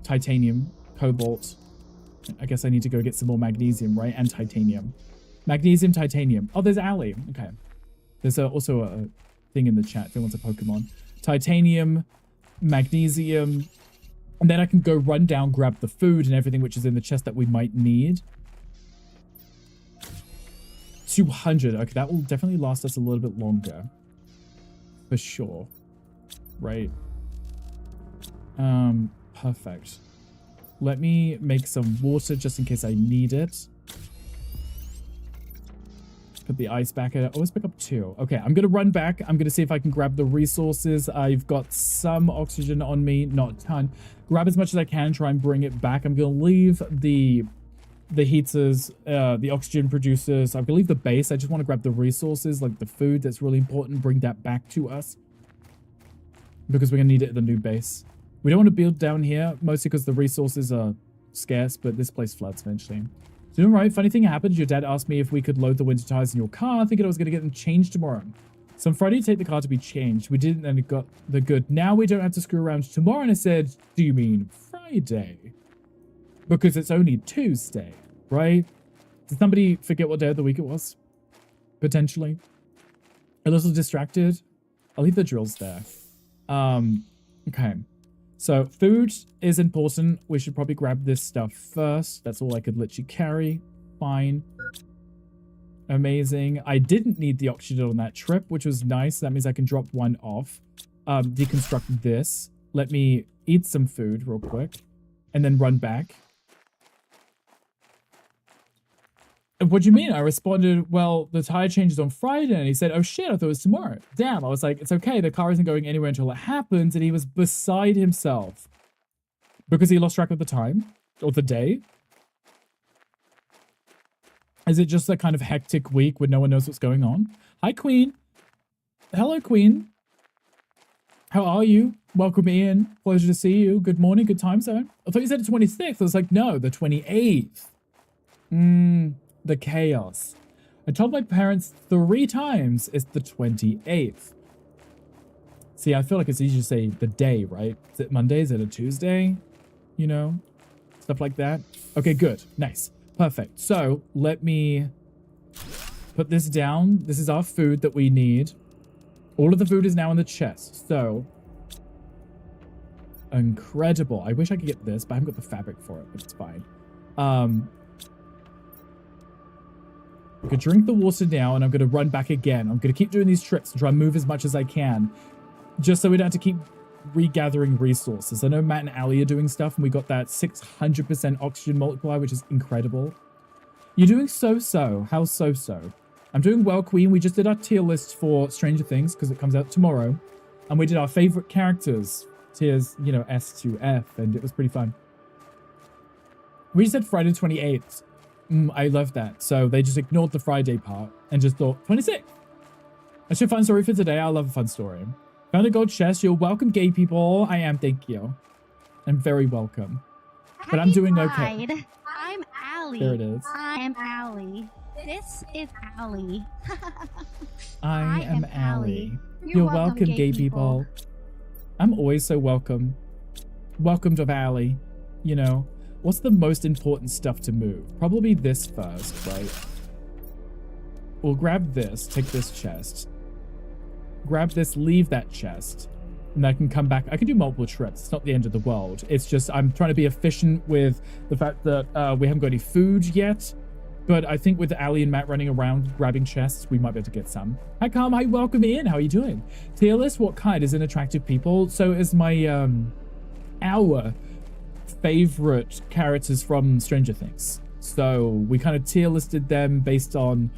Titanium, cobalt. I guess I need to go get some more magnesium, right? And titanium. Magnesium, titanium. Oh, there's Ali. Okay. There's also a thing in the chat if it wants a Pokemon. Titanium, magnesium. And then I can go run down, grab the food and everything which is in the chest that we might need. 200. Okay, that will definitely last us a little bit longer. For sure. Right. Perfect. Let me make some water just in case I need it. Put the ice back. I always pick up 2. Okay, I'm going to run back. I'm going to see if I can grab the resources. I've got some oxygen on me, not a ton. Grab as much as I can, try and bring it back. I'm going to leave the heaters, the oxygen producers. I believe the base. I just want to grab the resources, like the food. That's really important. Bring that back to us. Because we're going to need it at the new base. We don't want to build down here, mostly because the resources are scarce, but this place floods eventually. Doing right. Funny thing happened. Your dad asked me if we could load the winter tires in your car, thinking I was going to get them changed tomorrow. So on Friday, take the car to be changed. We didn't, and it got the good. Now we don't have to screw around tomorrow. And I said, do you mean Friday? Because it's only Tuesday, right? Did somebody forget what day of the week it was? Potentially. A little distracted. I'll leave the drills there. Okay. So food is important. We should probably grab this stuff first. That's all I could literally carry. Fine. Amazing. I didn't need the oxygen on that trip, which was nice. That means I can drop 1 off. Deconstruct this. Let me eat some food real quick. And then run back. What do you mean? I responded, well, the tire changes on Friday. And he said, oh shit, I thought it was tomorrow. Damn. I was like, it's okay. The car isn't going anywhere until it happens. And he was beside himself because he lost track of the time or the day. Is it just a kind of hectic week when no one knows what's going on? Hi, Queen. Hello, Queen. How are you? Welcome in. Pleasure to see you. Good morning. Good time zone. I thought you said the 26th. I was like, no, the 28th. The chaos. I told my parents 3 times it's the 28th. See, I feel like it's easy to say the day, right? Is it Monday? Is it a Tuesday? You know? Stuff like that. Okay, good. Nice. Perfect. So, let me put this down. This is our food that we need. All of the food is now in the chest. So, incredible. I wish I could get this, but I haven't got the fabric for it, but it's fine. We could drink the water now, and I'm going to run back again. I'm going to keep doing these trips and try and move as much as I can, just so we don't have to keep regathering resources. I know Matt and Ali are doing stuff, and we got that 600% oxygen multiplier, which is incredible. You're doing so-so. How so-so? I'm doing well, Queen. We just did our tier list for Stranger Things, because it comes out tomorrow, and we did our favorite characters, tiers, you know, S to F, and it was pretty fun. We just said Friday 28th. I love that. So they just ignored the Friday part and just thought 26. That's your fun story for today. I love a fun story. Found a gold chest. You're welcome, gay people. I am. Thank you. I'm very welcome. But I'm doing okay. I'm Allie. There it is. I'm Allie. This is Allie. I am Allie. You're welcome, gay people. I'm always so welcome. Welcome to Allie. You know. What's the most important stuff to move? Probably this first, right? we'll grab this, take this chest, grab this, leave that chest, and I can come back. I can do multiple trips. It's not the end of the world. It's just I'm trying to be efficient with the fact that we haven't got any food yet. But I think with Ali and Matt running around grabbing chests, we might be able to get some. Hi, Calm. Hi, welcome in. How are you doing? Tier list, what kind? Is an attractive people? So is my, our favorite characters from Stranger Things. So we kind of tier listed them based on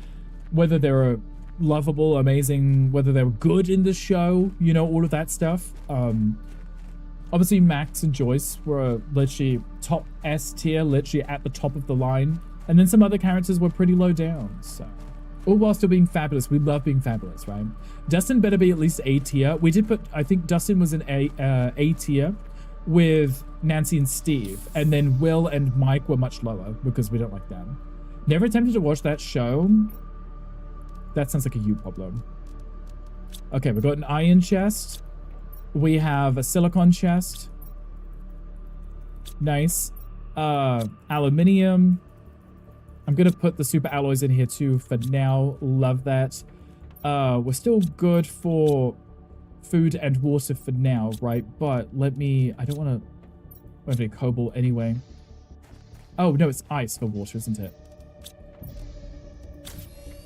whether they're lovable, amazing, whether they're good in the show, you know, all of that stuff. Obviously, Max and Joyce were literally top S tier, literally at the top of the line. And then some other characters were pretty low down, so. All while still being fabulous. We love being fabulous, right? Dustin better be at least A tier. We did put, I think Dustin was an A tier with Nancy and Steve. And then Will and Mike were much lower because we don't like them. Never attempted to watch that show. That sounds like a you problem. Okay, we've got an iron chest. We have a silicon chest. Nice. Aluminium. I'm going to put the super alloys in here too for now. Love that. We're still good for food and water for now, right? But let me... I don't want to have any cobalt anyway. Oh, no, it's ice for water, isn't it?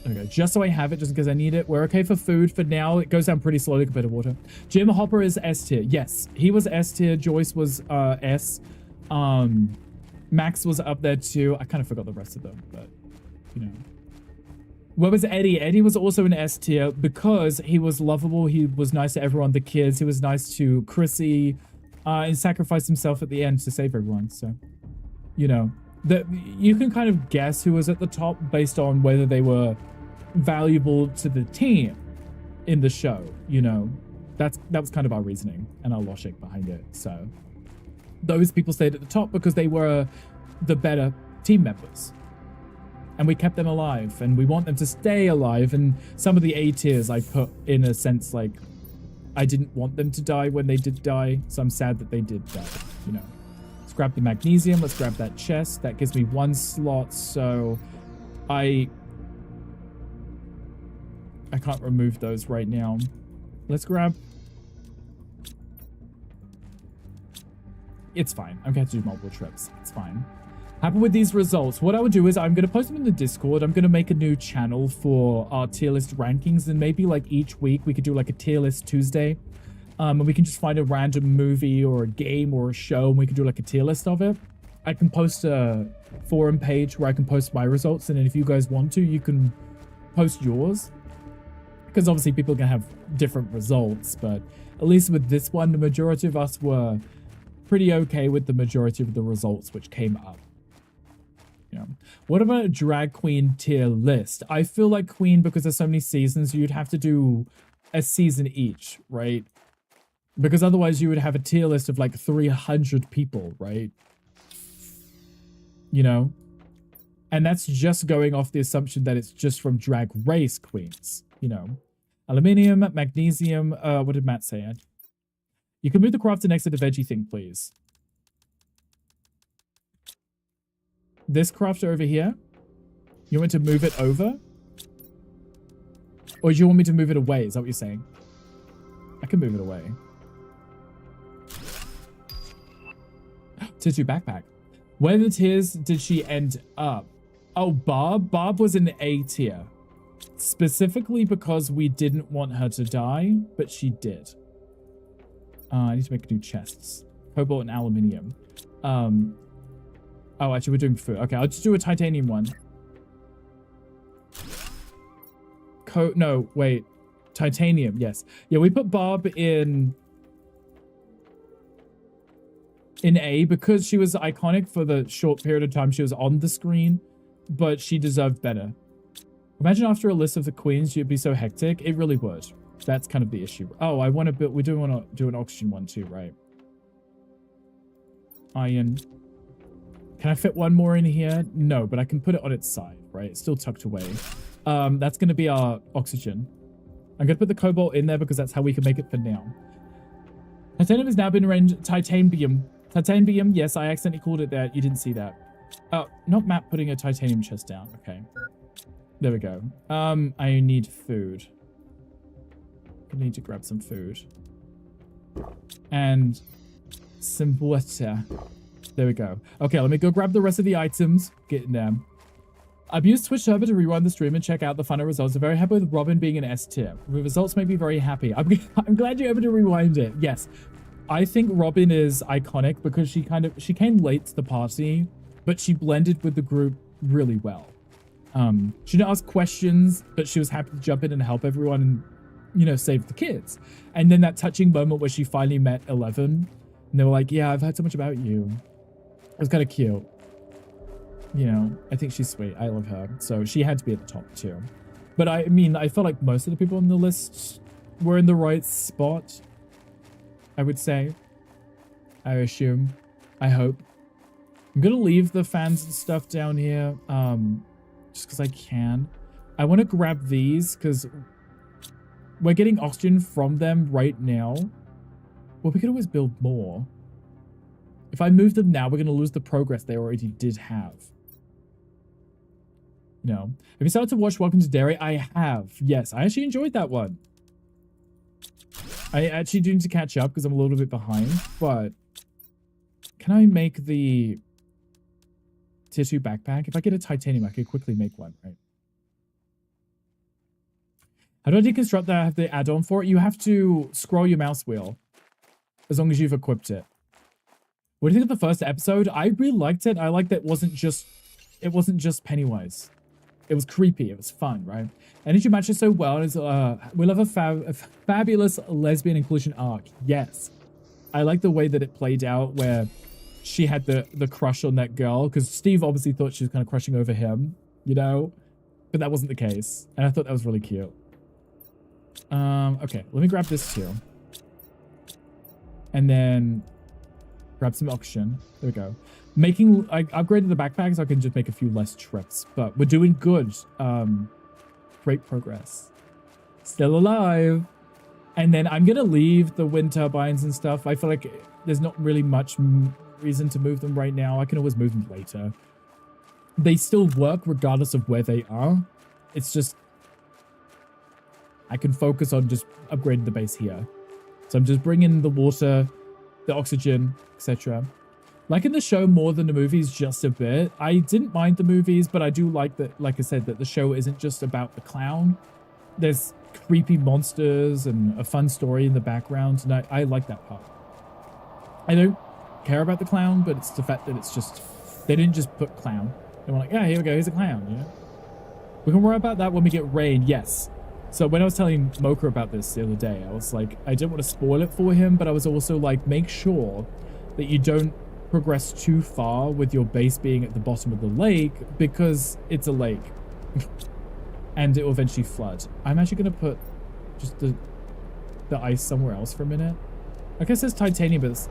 Okay, just so I have it, just in case I need it. We're okay for food for now. It goes down pretty slowly compared to water. Jim Hopper is S tier. Yes, he was S tier. Joyce was S. Max was up there too. I kind of forgot the rest of them, but, you know. Where was Eddie? Eddie was also an S tier because he was lovable. He was nice to everyone, the kids. He was nice to Chrissy and sacrificed himself at the end to save everyone. So, you know, you can kind of guess who was at the top based on whether they were valuable to the team in the show, you know. That was kind of our reasoning and our logic behind it, so. Those people stayed at the top because they were the better team members. And we kept them alive, and we want them to stay alive. And some of the A tiers I put in a sense like I didn't want them to die when they did die, so I'm sad that they did die, you know. Let's grab the magnesium, let's grab that chest. That gives me 1 slot, so I can't remove those right now. Let's grab... It's fine. I'm going to do multiple trips. It's fine. Happy with these results. What I would do is I'm going to post them in the Discord. I'm going to make a new channel for our tier list rankings. And maybe like each week we could do like a tier list Tuesday. And we can just find a random movie or a game or a show and we can do like a tier list of it. I can post a forum page where I can post my results. And then if you guys want to, you can post yours. Because obviously people can have different results. But at least with this one, the majority of us were pretty okay with the majority of the results which came up. Yeah. What about a drag queen tier list? I feel like Queen, because there's so many seasons, you'd have to do a season each, right? Because otherwise you would have a tier list of like 300 people, right? You know? And that's just going off the assumption that it's just from drag race queens, you know? Aluminium, magnesium, what did Matt say? You can move the crafter next to the veggie thing, please. This crafter over here? You want me to move it over? Or do you want me to move it away? Is that what you're saying? I can move it away. Titu backpack. Where the tiers did she end up? Oh, Barb? Barb was in A tier. Specifically because we didn't want her to die, but she did. I need to make new chests. Cobalt and aluminium. Oh, actually, we're doing food. Okay, I'll just do a titanium one. No, wait. Titanium, yes. Yeah, we put Barb in A because she was iconic for the short period of time she was on the screen, but she deserved better. Imagine after a list of the queens, you'd be so hectic. It really would. That's kind of the issue. Oh, I want to build... We do want to do an oxygen one too, right? Iron. Can I fit one more in here? No, but I can put it on its side, right? It's still tucked away. That's going to be our oxygen. I'm going to put the cobalt in there because that's how we can make it for now. Titanium has now been arranged... Titanium. Titanium, yes, I accidentally called it that. You didn't see that. Oh, not Matt putting a titanium chest down. Okay. There we go. I need food. I need to grab some food. And some water. There we go. Okay, let me go grab the rest of the items. Getting them. I've used Twitch Server to rewind the stream and check out the final results. I'm very happy with Robin being an S tier. The results make me very happy. I'm glad you're able to rewind it. Yes. I think Robin is iconic because she came late to the party, but she blended with the group really well. She didn't ask questions, but she was happy to jump in and help everyone and, you know, save the kids. And then that touching moment where she finally met Eleven, and they were like, yeah, I've heard so much about you. It was kind of cute. You know, I think she's sweet. I love her. So she had to be at the top too. But I mean, I feel like most of the people on the list were in the right spot, I would say. I assume. I hope. I'm going to leave the fans and stuff down here just because I can. I want to grab these because we're getting oxygen from them right now. Well, we could always build more. If I move them now, we're going to lose the progress they already did have. You know, have you started to watch Welcome to Derry? I have. Yes, I actually enjoyed that one. I actually do need to catch up because I'm a little bit behind, but can I make the tier 2 backpack? If I get a titanium, I could quickly make one, right? How do I deconstruct that? I have the add-on for it. You have to scroll your mouse wheel as long as you've equipped it. What do you think of the first episode? I really liked it. I liked that it wasn't just Pennywise. It was creepy. It was fun, right? Energy matches so well. We love a fabulous lesbian inclusion arc. Yes. I like the way that it played out where she had the crush on that girl because Steve obviously thought she was kind of crushing over him, you know? But that wasn't the case. And I thought that was really cute. Okay, let me grab this too. And then grab some oxygen. There we go. I upgraded the backpack so I can just make a few less trips, but we're doing good. Great progress. Still alive. And then I'm gonna leave the wind turbines and stuff. I feel like there's not really much reason to move them right now. I can always move them later. They still work regardless of where they are. It's just I can focus on just upgrading the base here. So I'm just bringing the water, the oxygen, etc. Liking the show more than the movies just a bit. I didn't mind the movies, but I do like that, like I said, that the show isn't just about the clown. There's creepy monsters and a fun story in the background, and I like that part. I don't care about the clown, but it's the fact that it's just, they didn't just put clown. They were like, yeah, here we go, here's a clown, you know? We can worry about that when we get rain, yes. So when I was telling Mocha about this the other day, I was like, I didn't want to spoil it for him, but I was also like, make sure that you don't progress too far with your base being at the bottom of the lake because it's a lake and it will eventually flood. I'm actually going to put just the ice somewhere else for a minute. I guess it's titanium, but it's...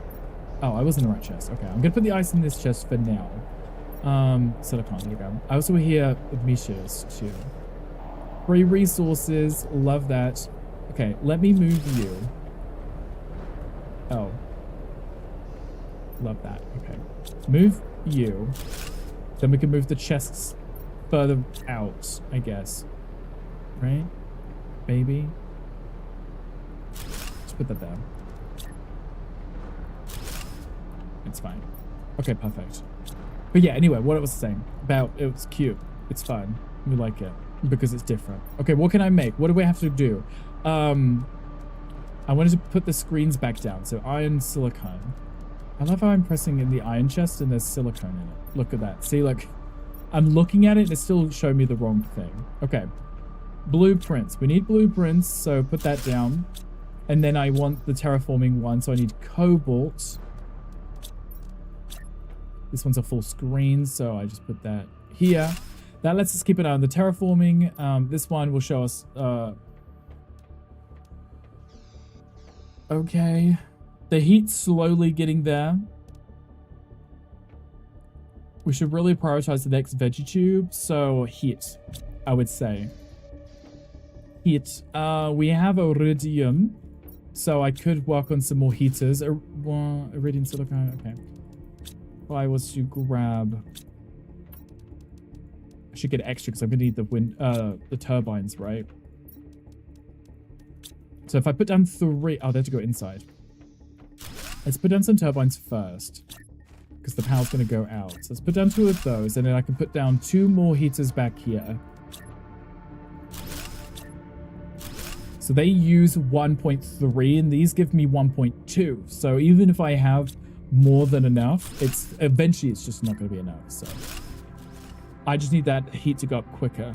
Oh, I was in the right chest. Okay, I'm going to put the ice in this chest for now. Silicon, there we go. I also hear Misha's too. Free resources, love that. Okay, let me move you. Oh. Love that. Okay. Move you. Then we can move the chests further out, I guess. Right? Maybe. Let's put that there. It's fine. Okay, perfect. But yeah, anyway, what I was saying about it was cute. It's fun. We like it because it's different. Okay, what can I make? What do we have to do? I wanted to put the screens back down. So iron, silicone. I love how I'm pressing in the iron chest and there's silicone in it. Look at that. See, like, I'm looking at it and it's still showing me the wrong thing. Okay. Blueprints. We need blueprints, so put that down. And then I want the terraforming one, so I need cobalt. This one's a full screen, so I just put that here. That lets us keep an eye on the terraforming. This one will show us... Okay. The heat's slowly getting there. We should really prioritize the next veggie tube. So heat, I would say. Heat. We have iridium. So I could work on some more heaters. Iridium silicone. Okay. If I was to grab a should get extra because I'm gonna need the turbines, right? So if I put down 3, oh, they have to go inside. Let's put down some turbines first because the power's gonna go out. So let's put down 2 of those, and then I can put down 2 more heaters back here. So they use 1.3 and these give me 1.2. So even if I have more than enough, eventually it's just not going to be enough. So I just need that heat to go up quicker.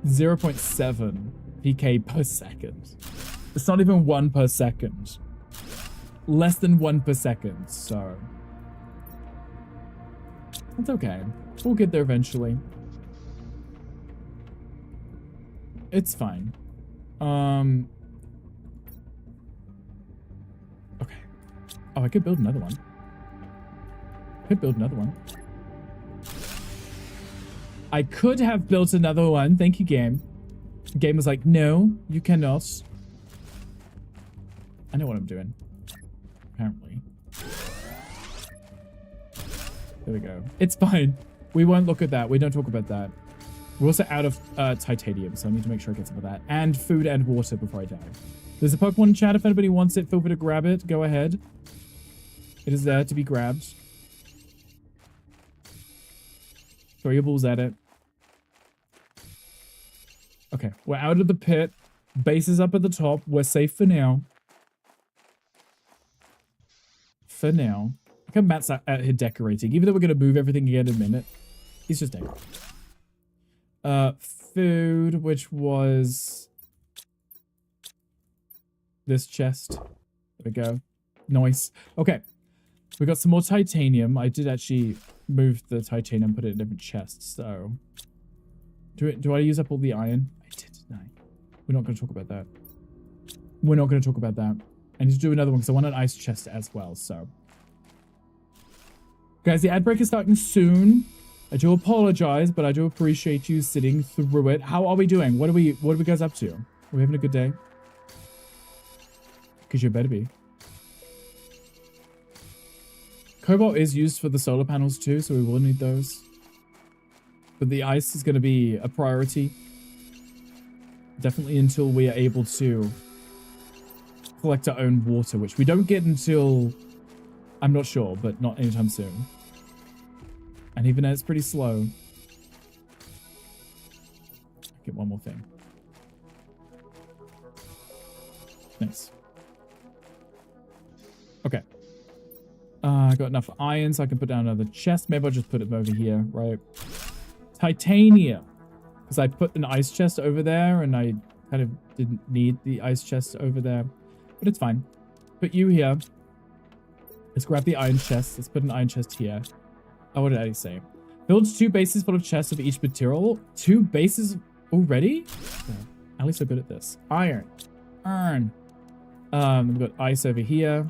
0.7 PK per second. It's not even 1 per second. Less than 1 per second. So that's okay. We'll get there eventually. It's fine. Okay. Oh, I could build another one. I could have built another one. Thank you, game. The game was like, no, you cannot. I know what I'm doing. Apparently. There we go. It's fine. We won't look at that. We don't talk about that. We're also out of titanium, so I need to make sure I get some of that. And food and water before I die. There's a Pokemon in chat. If anybody wants it, feel free to grab it. Go ahead. It is there to be grabbed. Throw your balls at it. Okay, we're out of the pit. Base is up at the top. We're safe for now. For now. Look how Matt's out here decorating. Even though we're going to move everything again in a minute. He's just decorating. Food, which was this chest. There we go. Nice. Okay. We got some more titanium. I did actually move the titanium, put it in different chests, so. Do I use up all the iron? I did, didn't I? We're not going to talk about that. We're not going to talk about that. I need to do another one because I want an ice chest as well, so. Guys, the ad break is starting soon. I do apologize, but I do appreciate you sitting through it. How are we doing? What are we guys up to? Are we having a good day? Because you better be. Cobalt is used for the solar panels too, so we will need those. But the ice is going to be a priority. Definitely until we are able to collect our own water, which we don't get until, I'm not sure, but not anytime soon. And even though it's pretty slow. Get one more thing. Nice. Okay. I got enough iron so I can put down another chest. Maybe I'll just put it over here, right? Titanium. Because I put an ice chest over there and I kind of didn't need the ice chest over there. But it's fine. Put you here. Let's grab the iron chest. Let's put an iron chest here. Oh, what did Eddie say? Build 2 bases full of chests of each material. 2 bases already? Yeah. Ali's so good at this. Iron. Iron. We've got ice over here.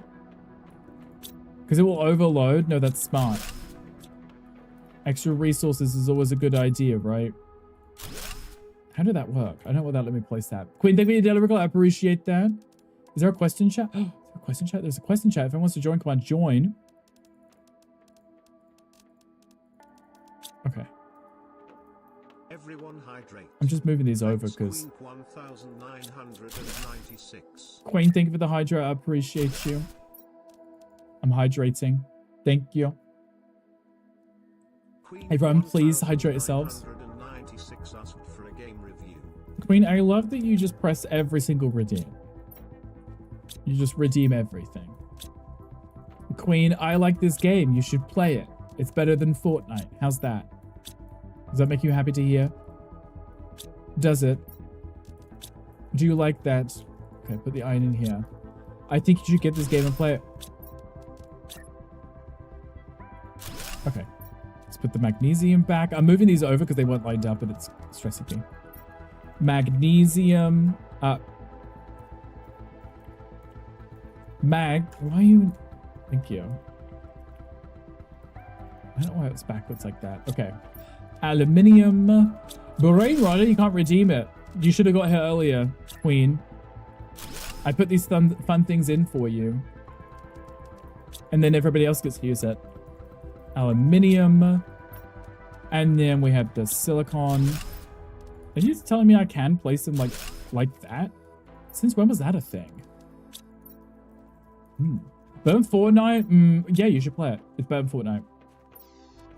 Because it will overload. No, that's smart. Extra resources is always a good idea, right? How did that work? I don't know what that let me place that. Queen, thank you for your delivery. I appreciate that. Is there a question chat? Oh, is there a question chat? There's a question chat. If anyone wants to join, come on, join. Okay. Everyone hydrate. I'm just moving these over because Queen 1996. Queen, thank you for the hydra. I appreciate you. I'm hydrating. Thank you. Queen Everyone, please hydrate yourselves. 1996 asked for a game review. Queen, I love that you just press every single redeem. You just redeem everything. Queen, I like this game. You should play it. It's better than Fortnite. How's that? Does that make you happy to hear? Does it? Do you like that? Okay, put the iron in here. I think you should get this game and play it. Okay. Let's put the magnesium back. I'm moving these over because they weren't lined up and it's stressing me. Magnesium. Why are you... Thank you. I don't know why it's backwards like that. Okay. Aluminium. Brain Rider, you can't redeem it. You should have got here earlier, Queen. I put these fun things in for you. And then everybody else gets to use it. Aluminium. And then we have the silicon. Are you telling me I can place them like that? Since when was that a thing? Burn Fortnite? Yeah, you should play it. It's Burn Fortnite.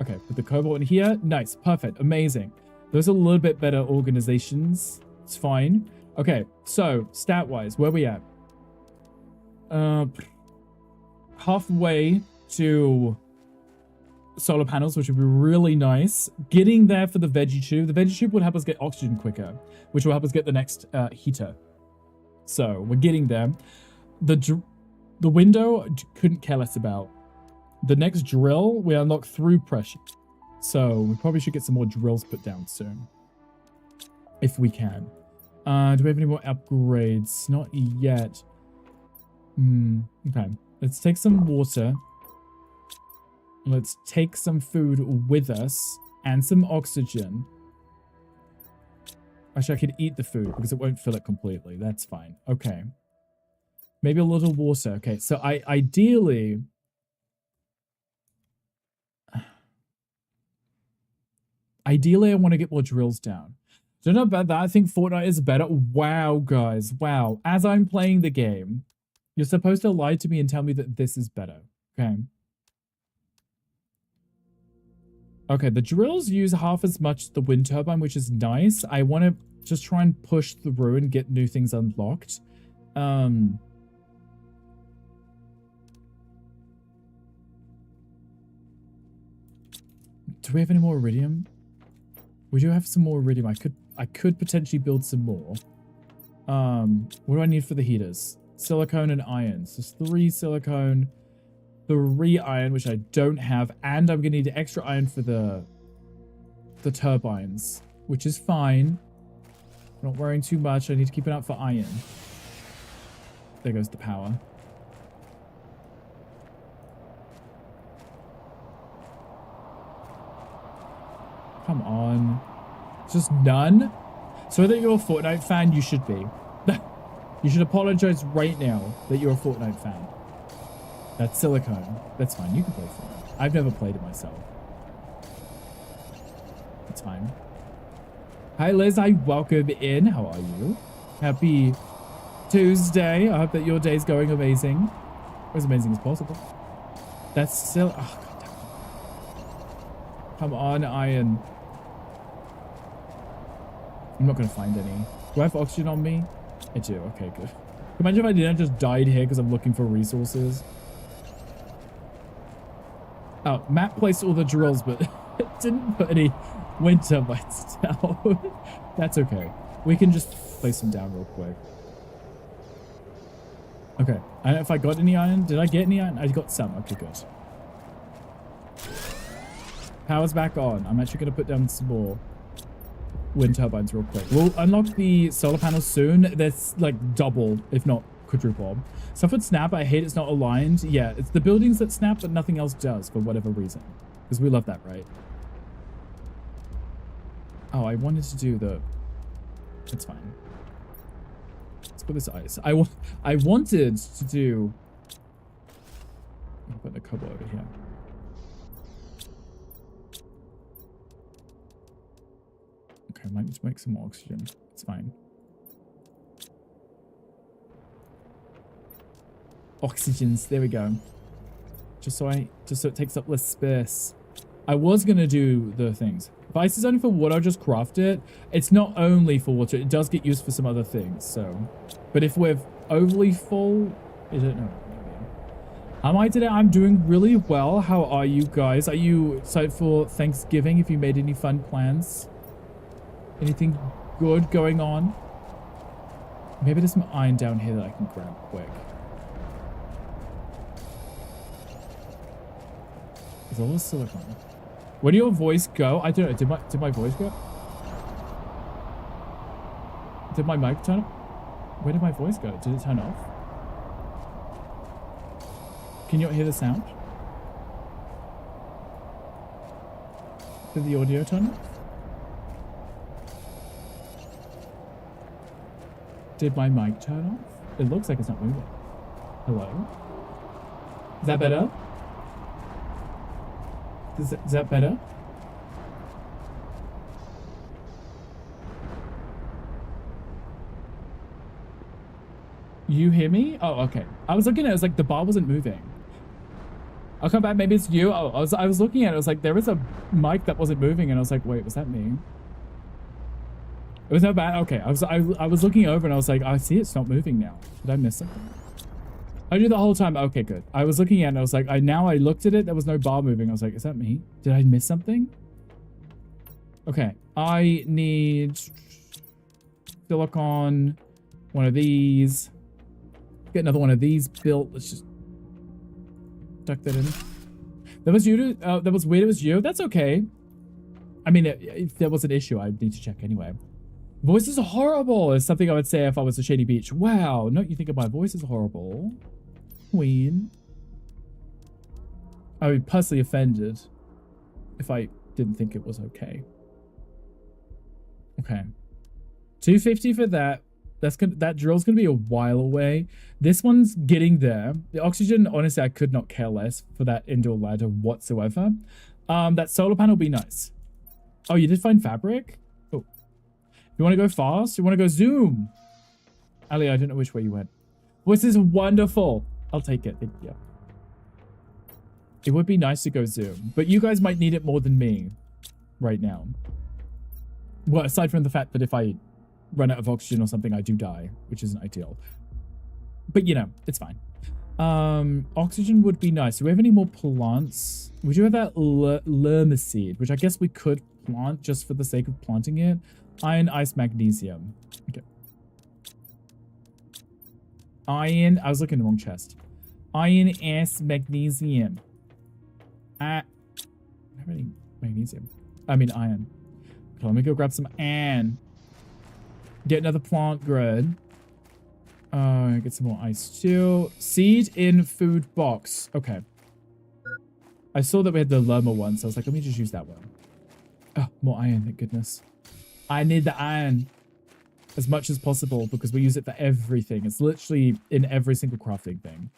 Okay, put the cobalt in here. Nice, perfect, amazing. Those are a little bit better organizations. It's fine. Okay, so stat-wise, where we at? Halfway to solar panels, which would be really nice. Getting there for the veggie tube. The veggie tube would help us get oxygen quicker, which will help us get the next heater. So we're getting there. The window couldn't care less about. The next drill we unlock through pressure. So we probably should get some more drills put down soon. If we can. Do we have any more upgrades? Not yet. Okay. Let's take some water. Let's take some food with us. And some oxygen. Actually, I could eat the food because it won't fill it completely. That's fine. Okay. Maybe a little water. Okay, so ideally... Ideally, I want to get more drills down. Don't know about that. I think Fortnite is better. Wow, guys. Wow. As I'm playing the game, you're supposed to lie to me and tell me that this is better. Okay. Okay, the drills use half as much as the wind turbine, which is nice. I want to just try and push through and get new things unlocked. Do we have any more iridium? We do have some more iridium. I could potentially build some more. What do I need for the heaters? Silicone and iron. So 3 silicone, 3 iron, which I don't have, and I'm gonna need extra iron for the turbines, which is fine. I'm not worrying too much. I need to keep an eye out for iron. There goes the power. Come on. Just none? So that you're a Fortnite fan, you should be. You should apologize right now that you're a Fortnite fan. That's silicone. That's fine. You can play Fortnite. I've never played it myself. That's fine. Hi, Liz. I welcome in. How are you? Happy Tuesday. I hope that your day's going amazing. Or as amazing as possible. That's still... Oh, God damn it. Come on, iron. I'm not going to find any. Do I have oxygen on me? I do. Okay, good. Imagine if I didn't just died here because I'm looking for resources. Oh, Matt placed all the drills, but it didn't put any wind turbines down. That's okay. We can just place them down real quick. Okay. I don't know if I got any iron. Did I get any iron? I got some. Okay, good. Power's back on. I'm actually going to put down some more wind turbines real quick. We'll unlock the solar panels soon. That's like double, if not quadruple. Stuff would snap. I hate it's not aligned. Yeah, it's the buildings that snap, but nothing else does for whatever reason. Because we love that, right? Oh, I wanted to do the... It's fine. Let's put this ice. I wanted to do... I'll put the cobble over here. Okay, I might need to make some more oxygen. It's fine. Oxygens, there we go. Just so it takes up less space. I was gonna do the things. If ice is only for water, I'll just craft it. It's not only for water, it does get used for some other things, so. But if we're overly full, I don't know. How am I today? I'm doing really well. How are you guys? Are you excited for Thanksgiving? If you made any fun plans? Anything good going on? Maybe there's some iron down here that I can grab quick. There's all the silicone. Where did your voice go? I don't know. Did my voice go? Did my mic turn off? Where did my voice go? Did it turn off? Can you not hear the sound? Did the audio turn off? Did my mic turn off? It looks like it's not moving. Hello? Is that better? Is that better? You hear me? Oh, okay. I was looking at it, it was like the bar wasn't moving. I'll come back, maybe it's you. Oh, I was looking at it, it was like there was a mic that wasn't moving and I was like, wait, was that me? It was no bad. Okay, I was looking over and I was like, I see it's not moving now. Did I miss something? I knew the whole time. Okay, good. I was looking at it and I was like, now I looked at it, there was no bar moving. I was like, is that me? Did I miss something? Okay, I need silicon, one of these. Get another one of these built. Let's just tuck that in. That was you. That was weird. It was you. That's okay. I mean, if there was an issue, I'd need to check anyway. Voice is horrible is something I would say if I was a Shady Beach. Wow. No, you think my voice is horrible. Queen. I would be personally offended if I didn't think it was okay. Okay. 250 for that. That drill's gonna be a while away. This one's getting there. The oxygen, honestly, I could not care less for that indoor ladder whatsoever. That solar panel will be nice. Oh, you did find fabric? Oh. You want to go fast? You want to go zoom? Ali, I don't know which way you went. This is wonderful. I'll take it. Yeah. It would be nice to go zoom, but you guys might need it more than me right now. Well, aside from the fact that if I run out of oxygen or something, I do die, which isn't ideal. But, you know, it's fine. Oxygen would be nice. Do we have any more plants? We do have that lerma seed, which I guess we could plant just for the sake of planting it. Iron, ice, magnesium. Okay. Iron. I was looking in the wrong chest. Iron, ice, magnesium. I don't have any magnesium. I mean iron. Okay, let me go grab some iron. Get another plant grid. Get some more ice too. Seed in food box. Okay. I saw that we had the lerma one, so I was like, let me just use that one. Oh, more iron, thank goodness. I need the iron as much as possible because we use it for everything. It's literally in every single crafting thing.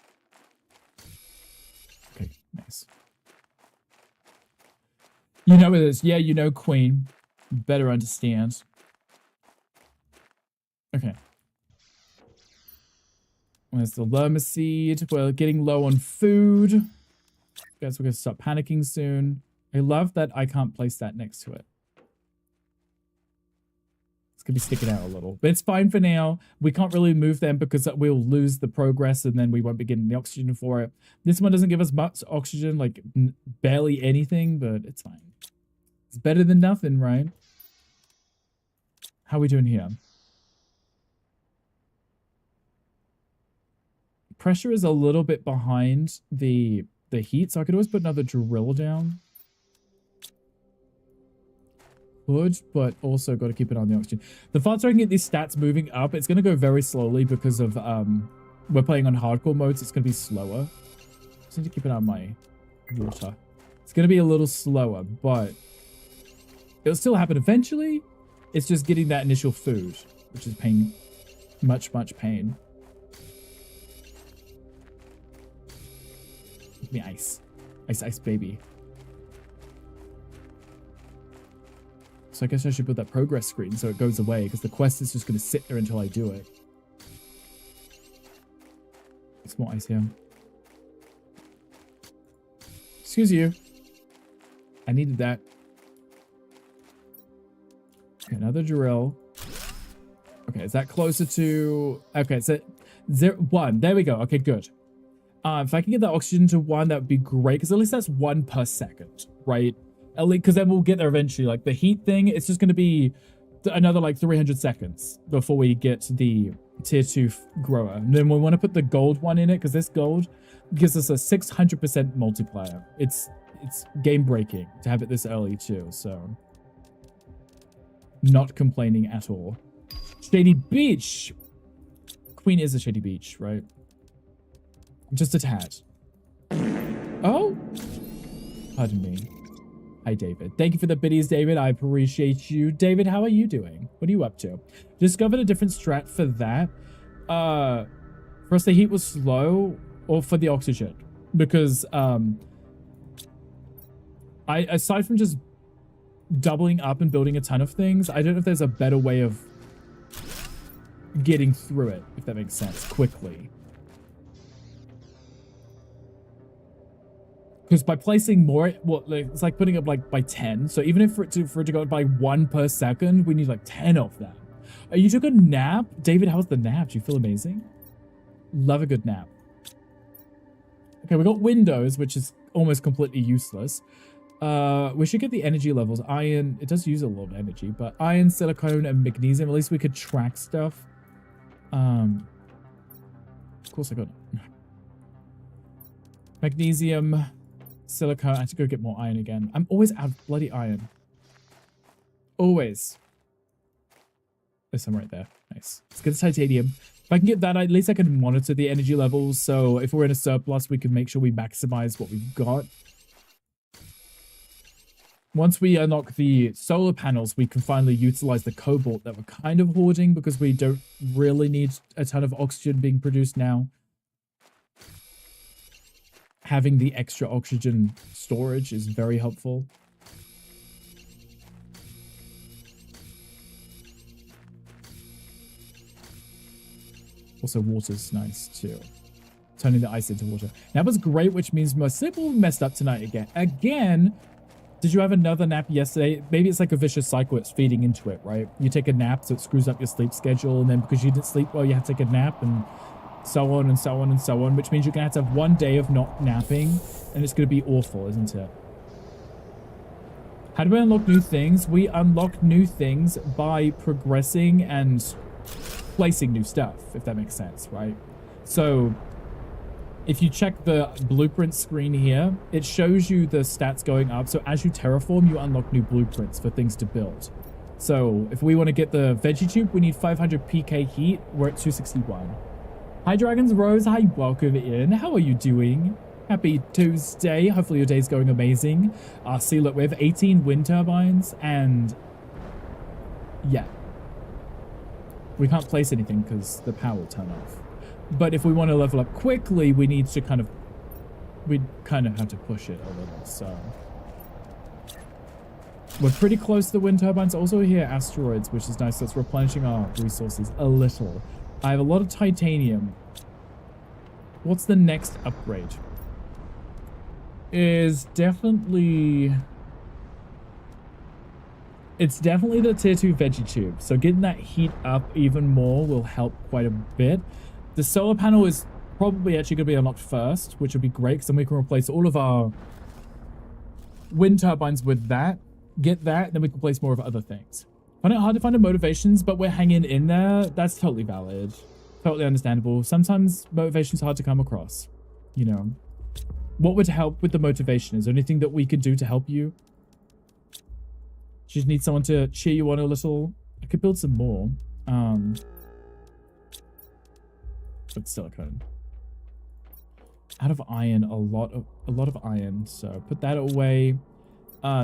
Okay, nice. You know it is. Yeah, you know, Queen. You better understand. Okay. There's the lerma seed. We're getting low on food. Guess we're going to start panicking soon. I love that I can't place that next to it. It's going to be sticking out a little. But it's fine for now. We can't really move them because we'll lose the progress and then we won't be getting the oxygen for it. This one doesn't give us much oxygen, like barely anything, but it's fine. It's better than nothing, right? How are we doing here? Pressure is a little bit behind the heat, so I could always put another drill down. Good, but also got to keep it on the oxygen. The faster I can get these stats moving up, it's going to go very slowly because of we're playing on hardcore modes. It's going to be slower. Just need to keep it on my water. It's going to be a little slower, but it'll still happen eventually. It's just getting that initial food, which is pain, much pain. Give me ice. Ice, baby. So I guess I should put that progress screen so it goes away because the quest is just going to sit there until I do it. It's more ice here. Excuse you. I needed that. Okay, another drill. Okay, is that closer to... Okay, so 1. There we go. Okay, good. If I can get that oxygen to 1, that would be great, because at least that's 1 per second, right? At least, because then we'll get there eventually. Like the heat thing, it's just going to be another like 300 seconds before we get the tier 2 grower. And then we want to put the gold one in it, because this gold gives us a 600% multiplier. It's game breaking to have it this early too, so not complaining at all. Shady Beach. Queen is a Shady Beach, right? Just a tad. Oh? Pardon me. Hi, David. Thank you for the biddies, David. I appreciate you. David, how are you doing? What are you up to? Discovered a different strat for that. For us, the heat was slow, or for the oxygen. Because, aside from just doubling up and building a ton of things, I don't know if there's a better way of getting through it, if that makes sense, quickly. Because by placing more, well, it's like putting up like by 10. So even if for it to go by 1 per second, we need like 10 of them. You took a nap? David, how's the nap? Do you feel amazing? Love a good nap. Okay, we got windows, which is almost completely useless. We should get the energy levels. Iron, it does use a lot of energy, but iron, silicone, and magnesium. At least we could track stuff. Of course I got magnesium, silicone. I have to go get more iron again. I'm always out of bloody iron. Always. There's some right there. Nice. Let's get the titanium. If I can get that, at least I can monitor the energy levels. So if we're in a surplus, we can make sure we maximize what we've got. Once we unlock the solar panels, we can finally utilize the cobalt that we're kind of hoarding because we don't really need a ton of oxygen being produced now. Having the extra oxygen storage is very helpful. Also, water's nice too. Turning the ice into water. That was great, which means my sleep will be messed up tonight again. Again, did you have another nap yesterday? Maybe it's like a vicious cycle. It's feeding into it, right? You take a nap, so it screws up your sleep schedule. And then because you didn't sleep well, you have to take a nap and so on and so on and so on, which means you're going to have 1 day of not napping. And it's going to be awful, isn't it? How do we unlock new things? We unlock new things by progressing and placing new stuff, if that makes sense, right? So if you check the blueprint screen here, it shows you the stats going up. So as you terraform, you unlock new blueprints for things to build. So if we want to get the veggie tube, we need 500 PK heat. We're at 261. Hi, Dragons Rose. Hi, welcome in. How are you doing? Happy Tuesday. Hopefully your day's going amazing. See, look, we have 18 wind turbines and yeah. We can't place anything because the power will turn off. But if we want to level up quickly, we need to kind of have to push it a little. So we're pretty close to the wind turbines. Also here, asteroids, which is nice. So it's replenishing our resources a little. I have a lot of titanium. What's the next upgrade? It's definitely the tier 2 veggie tube. So getting that heat up even more will help quite a bit. The solar panel is probably actually going to be unlocked first, which would be great because then we can replace all of our wind turbines with that. Get that, then we can place more of other things. Find it hard to find the motivations, but we're hanging in there. That's totally valid. Totally understandable. Sometimes motivation's hard to come across. You know. What would help with the motivation? Is there anything that we could do to help you? You just need someone to cheer you on a little. I could build some more. But silicone. Out of iron, a lot of iron. So put that away.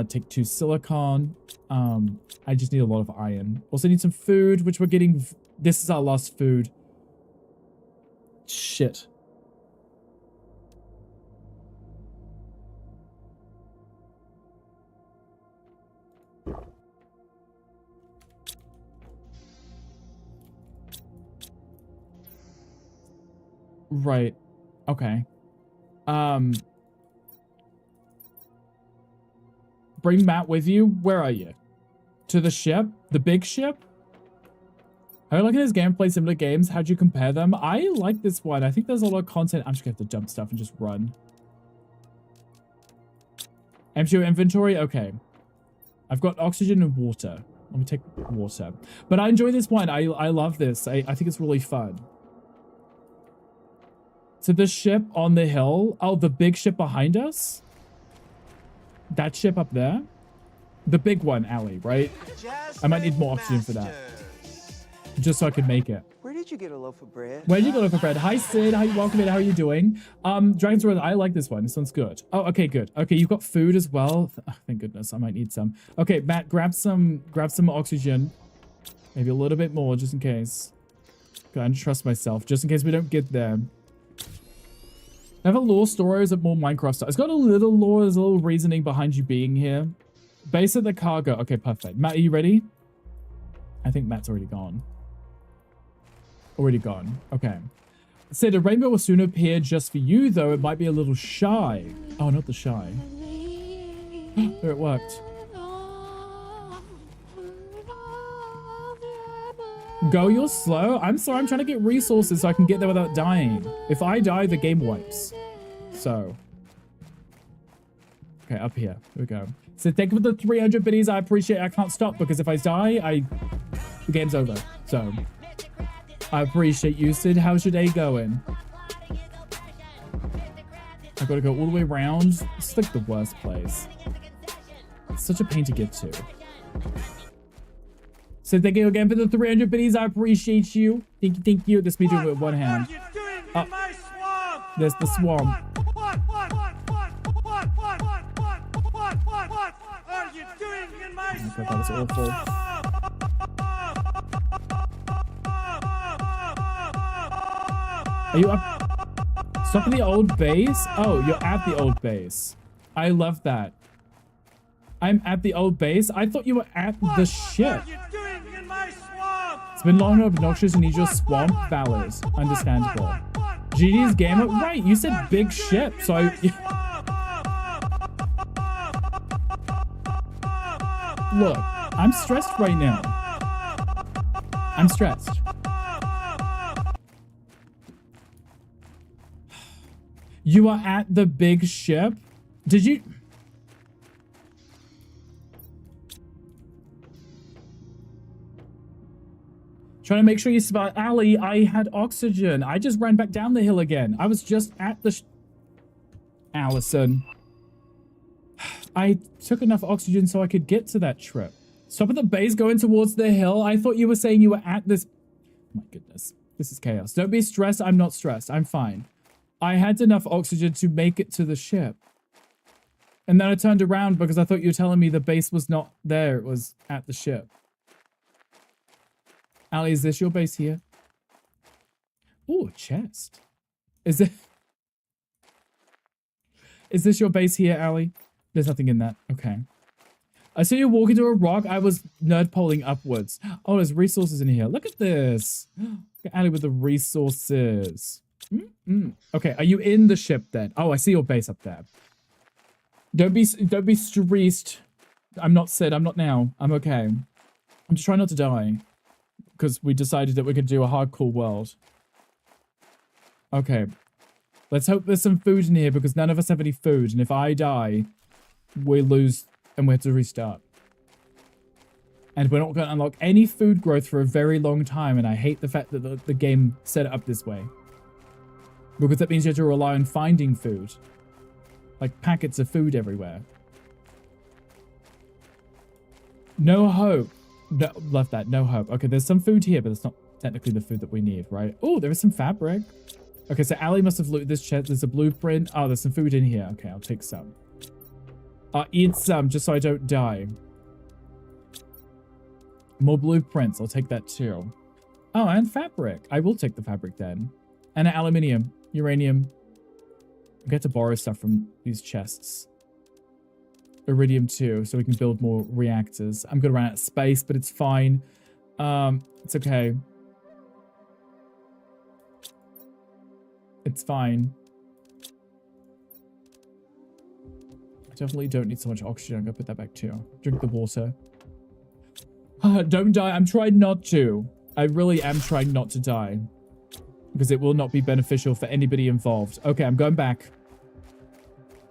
Take 2 silicon. I just need a lot of iron. Also need some food, which we're getting. This is our last food. Shit. Right. Okay. Bring Matt with you. Where are you? To the ship? The big ship? I look at his gameplay similar games. How'd you compare them? I like this one. I think there's a lot of content. I'm just gonna have to dump stuff and just run. Empty your inventory? Okay. I've got oxygen and water. Let me take water. But I enjoy this one. I love this. I think it's really fun. So the ship on the hill. Oh, the big ship behind us? That ship up there? The big one, Allie, right? I might need more oxygen for that. Just so I can make it. Where did you get a loaf of bread? Where did you get a loaf of bread? Hi, Sid. Hi, welcome in. How are you doing? Dragon's Road, I like this one. This one's good. Oh, okay, good. Okay, you've got food as well. Oh, thank goodness. I might need some. Okay, Matt, grab some oxygen. Maybe a little bit more, just in case. I trust myself, just in case we don't get there. I have a lore story, or is it more Minecraft stuff? It's got a little lore, there's a little reasoning behind you being here. Base at the cargo. Okay, perfect. Matt, are you ready? I think Matt's already gone. Already gone. Okay. Said a rainbow will soon appear just for you, though it might be a little shy. Oh, not the shy. There, it worked. Go, you're slow. I'm sorry, I'm trying to get resources so I can get there without dying. If I die, the game wipes. So. Okay, up here. Here we go. So thank you for the 300 biddies. I appreciate it. I can't stop because if I die, the game's over. So. I appreciate you, Sid. How's your day going? I gotta go all the way around. It's like the worst place. It's such a pain to get to. So thank you again for the 300 biddies. I appreciate you. Thank you. This me doing it with one hand. There's the swamp. What are you doing in my Oh my god, that was awful. Are you up? Stop at the old base? Oh, you're at the old base. I love that. I'm at the old base? I thought you were at the ship. It's been long and obnoxious and need your swamp valors. Understandable. GD's gamer? Right, you said big ship, so I... Look, I'm stressed right now. I'm stressed. You are at the big ship? Did you... Trying to make sure you survive. Ali, I had oxygen. I just ran back down the hill again. I was just at the... Allison. I took enough oxygen so I could get to that trip. Stop at the base going towards the hill. I thought you were saying you were at this... My goodness. This is chaos. Don't be stressed. I'm not stressed. I'm fine. I had enough oxygen to make it to the ship. And then I turned around because I thought you were telling me the base was not there. It was at the ship. Ali, is this your base here? Ooh, a chest. Is this your base here, Ali? There's nothing in that. Okay. I see you walking to a rock. I was nerd poling upwards. Oh, there's resources in here. Look at this. Look at Ali with the resources. Okay, are you in the ship then? Oh, I see your base up there. Don't be stressed. I'm not Sid. I'm not now. I'm okay. I'm just trying not to die. Because we decided that we could do a hardcore world. Okay. Let's hope there's some food in here because none of us have any food. And if I die, we lose and we have to restart. And we're not going to unlock any food growth for a very long time. And I hate the fact that the game set it up this way. Because that means you have to rely on finding food. Like packets of food everywhere. No hope. No, love that. No hope. Okay, there's some food here, but it's not technically the food that we need, right? Oh, there is some fabric. Okay, so Ali must have looted this chest. There's a blueprint. Oh, there's some food in here. Okay, I'll take some. I'll eat some just so I don't die. More blueprints. I'll take that too. Oh, and fabric. I will take the fabric then. And aluminium, uranium. I get to borrow stuff from these chests. Iridium too, so we can build more reactors. I'm gonna run out of space, but it's fine. It's okay. It's fine. I definitely don't need so much oxygen. I'm gonna put that back too. Drink the water. Don't die. I'm trying not to. I really am trying not to die. Because it will not be beneficial for anybody involved. Okay, I'm going back.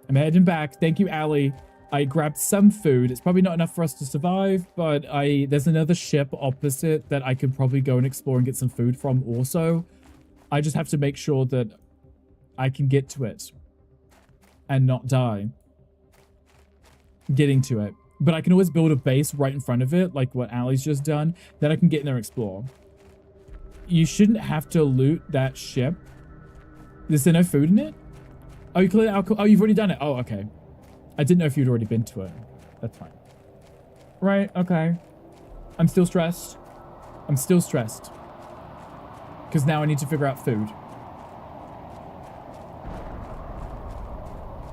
I'm heading back. Thank you, Ali. I grabbed some food. It's probably not enough for us to survive, but there's another ship opposite that I could probably go and explore and get some food from also. I just have to make sure that I can get to it and not die getting to it. But I can always build a base right in front of it, like what Ali's just done, that I can get in there and explore. You shouldn't have to loot that ship. Is there no food in it? Oh, you cleared out. Oh, you've already done it. Oh, okay. I didn't know if you'd already been to it. That's fine. Right, okay. I'm still stressed. I'm still stressed. Because now I need to figure out food.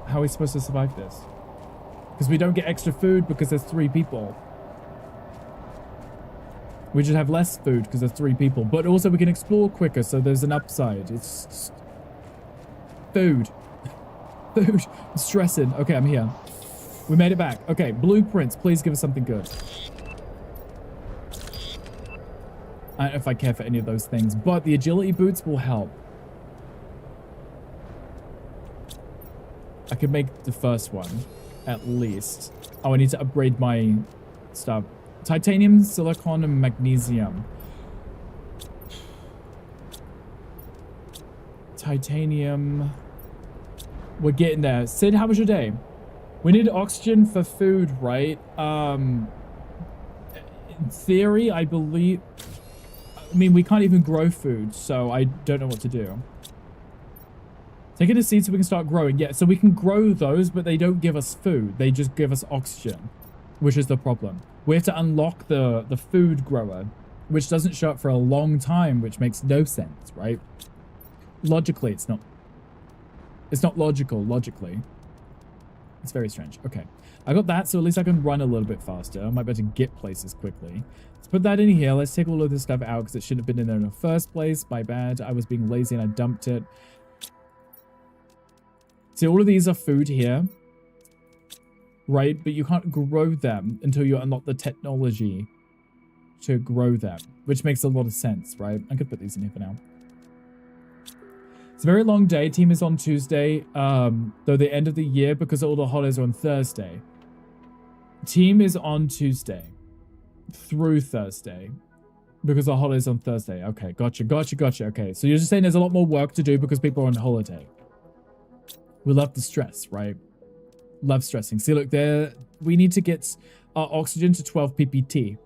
How are we supposed to survive this? Because we don't get extra food because there's 3 people. We just have less food because there's 3 people. But also we can explore quicker, so there's an upside. It's just... food. Food. I'm stressing. Okay, I'm here. We made it back. Okay, blueprints. Please give us something good. I don't know if I care for any of those things, but the agility boots will help. I could make the first one, at least. Oh, I need to upgrade my stuff. Titanium, silicon, and magnesium. Titanium. We're getting there. Sid, how was your day? We need oxygen for food, right? In theory, I believe... I mean, we can't even grow food, so I don't know what to do. Taking a seed so we can start growing. Yeah, so we can grow those, but they don't give us food. They just give us oxygen, which is the problem. We have to unlock the food grower, which doesn't show up for a long time, which makes no sense, right? Logically, it's not logical, logically. It's very strange. Okay. I got that, so at least I can run a little bit faster. I might be able to get places quickly. Let's put that in here. Let's take all of this stuff out because it shouldn't have been in there in the first place. My bad. I was being lazy and I dumped it. See, all of these are food here. Right? But you can't grow them until you unlock the technology to grow them. Which makes a lot of sense, right? I could put these in here for now. It's a very long day. Team is on Tuesday, though the end of the year because all the holidays are on Thursday. Team is on Tuesday through Thursday because the holidays on Thursday. Okay, gotcha. Okay, so you're just saying there's a lot more work to do because people are on holiday. We love the stress, right? Love stressing. See, look, there we need to get our oxygen to 12 ppt.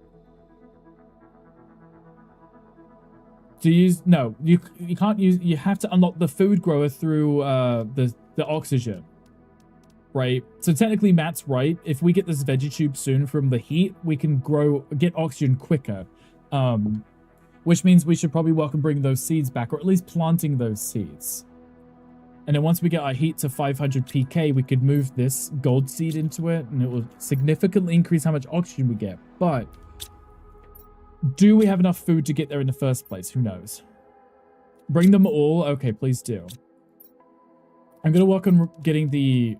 To use no, you can't use. You have to unlock the food grower through the oxygen, right? So technically, Matt's right. If we get this veggie tube soon from the heat, we can get oxygen quicker, which means we should probably work on bringing those seeds back, or at least planting those seeds. And then once we get our heat to 500 pk, we could move this gold seed into it, and it will significantly increase how much oxygen we get. But do we have enough food to get there in the first place? Who knows? Bring them all? Okay, please do. I'm going to work on getting the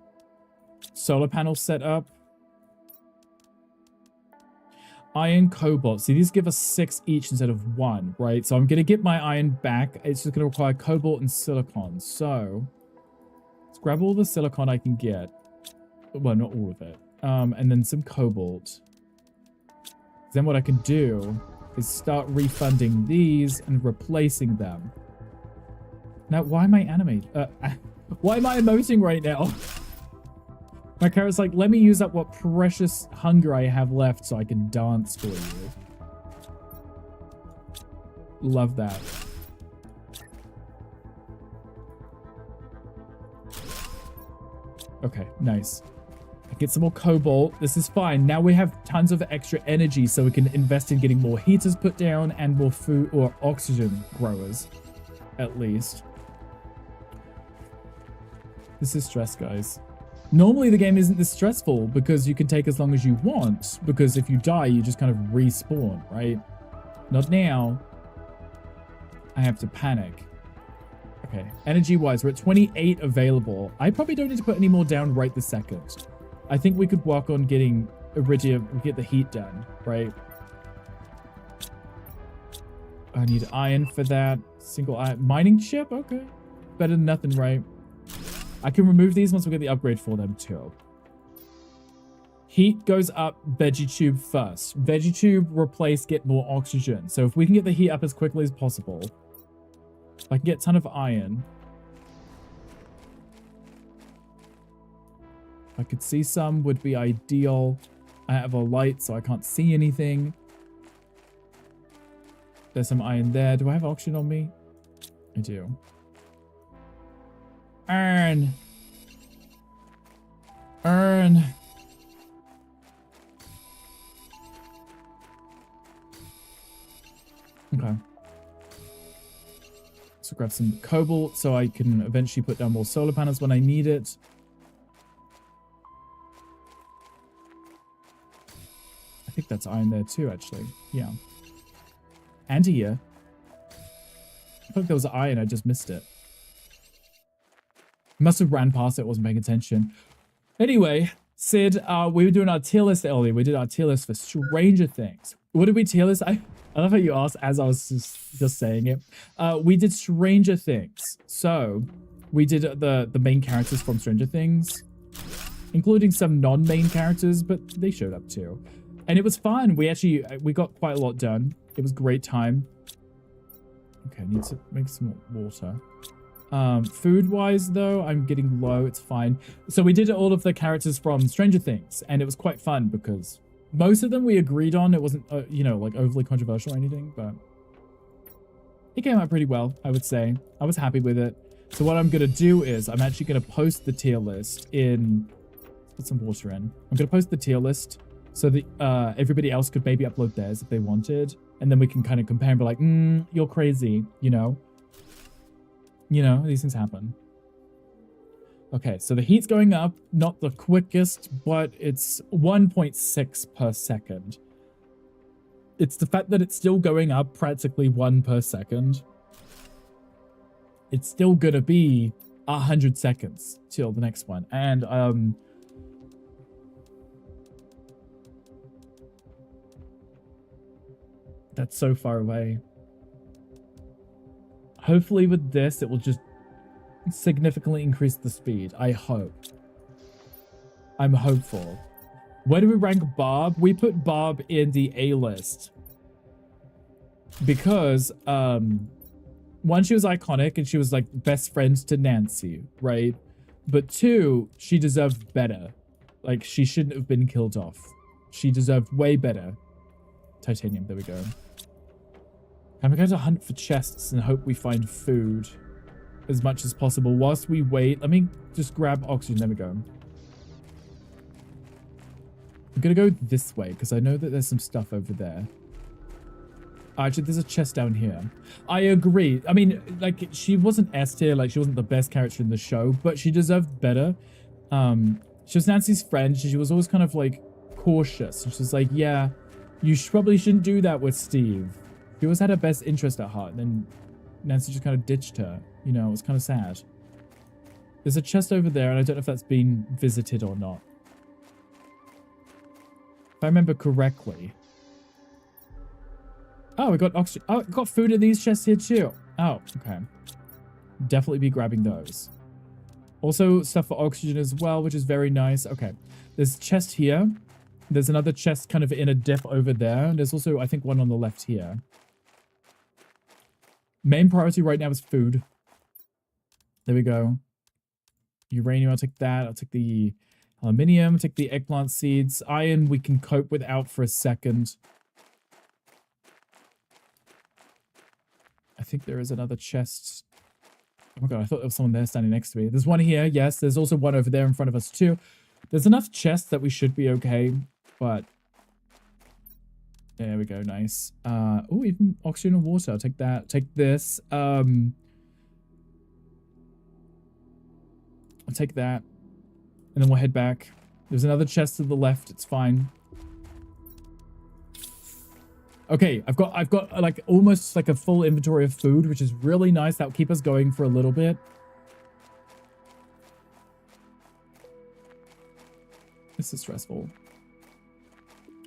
solar panels set up. Iron, cobalt. See, these give us 6 each instead of 1, right? So I'm going to get my iron back. It's just going to require cobalt and silicon. So let's grab all the silicon I can get. Well, not all of it. And then some cobalt. Then what I can do is start refunding these and replacing them. Now, why am I animating? Why am I emoting right now? My character's like, let me use up what precious hunger I have left so I can dance for you. Love that. Okay, nice. Get some more cobalt. This is fine. Now we have tons of extra energy, so we can invest in getting more heaters put down and more food or oxygen growers, at least. This is stress, guys. Normally the game isn't this stressful because you can take as long as you want, because if you die, you just kind of respawn, right? Not now. I have to panic. Okay, energy-wise, we're at 28 available. I probably don't need to put any more down right this second. I think we could work on getting iridium, get the heat done, right? I need iron for that. Single iron. Mining chip? Okay. Better than nothing, right? I can remove these once we get the upgrade for them too. Heat goes up, veggie tube first. Veggie tube replace, get more oxygen. So if we can get the heat up as quickly as possible, I can get a ton of iron. I could see some would be ideal. I have a light, so I can't see anything. There's some iron there. Do I have oxygen on me? I do. Earn. Earn. Okay. So grab some cobalt so I can eventually put down more solar panels when I need it. I think that's iron there too, actually. Yeah. And here. I thought there was iron, I just missed it. Must have ran past it, wasn't paying attention. Anyway, Sid, we were doing our tier list earlier. We did our tier list for Stranger Things. What did we tier list? I love how you asked as I was just saying it. We did Stranger Things. So we did the main characters from Stranger Things, including some non-main characters, but they showed up too. And it was fun. We got quite a lot done. It was a great time. Okay, I need to make some water. Food-wise, though, I'm getting low. It's fine. So we did all of the characters from Stranger Things, and it was quite fun because most of them we agreed on. It wasn't, you know, like overly controversial or anything, but it came out pretty well, I would say. I was happy with it. So what I'm going to do is I'm actually going to post the tier list in... Let's put some water in. I'm going to post the tier list so that everybody else could maybe upload theirs if they wanted. And then we can kind of compare and be like, you're crazy, you know? You know, these things happen. Okay, so the heat's going up. Not the quickest, but it's 1.6 per second. It's the fact that it's still going up practically 1 per second. It's still gonna be 100 seconds till the next one. And, that's so far away. Hopefully with this, it will just significantly increase the speed. I hope. I'm hopeful. Where do we rank Barb? We put Barb in the A list. Because, one, she was iconic and she was like best friends to Nancy, right? But two, she deserved better. Like, she shouldn't have been killed off. She deserved way better. Titanium, there we go. I'm going to hunt for chests and hope we find food as much as possible. Whilst we wait, let me just grab oxygen. There we go. I'm going to go this way because I know that there's some stuff over there. Actually, there's a chest down here. I agree. I mean, like, she wasn't S tier. Like, she wasn't the best character in the show, but she deserved better. She was Nancy's friend. She was always kind of, like, cautious. And she's like, yeah, you probably shouldn't do that with Steve. She always had her best interest at heart, and then Nancy just kind of ditched her. You know, it was kind of sad. There's a chest over there, and I don't know if that's been visited or not. If I remember correctly. Oh, we got oxygen. Oh, we got food in these chests here too. Oh, okay. Definitely be grabbing those. Also, stuff for oxygen as well, which is very nice. Okay. There's a chest here. There's another chest kind of in a dip over there. And there's also, I think, one on the left here. Main priority right now is food. There we go. Uranium, I'll take that. I'll take the aluminium, take the eggplant seeds. Iron, we can cope without for a second. I think there is another chest. Oh my god, I thought there was someone there standing next to me. There's one here, yes. There's also one over there in front of us too. There's enough chests that we should be okay, but... There we go, nice. Oh, even oxygen and water. I'll take that. Take this. I'll take that. And then we'll head back. There's another chest to the left. It's fine. Okay, I've got like almost like a full inventory of food, which is really nice. That'll keep us going for a little bit. This is stressful.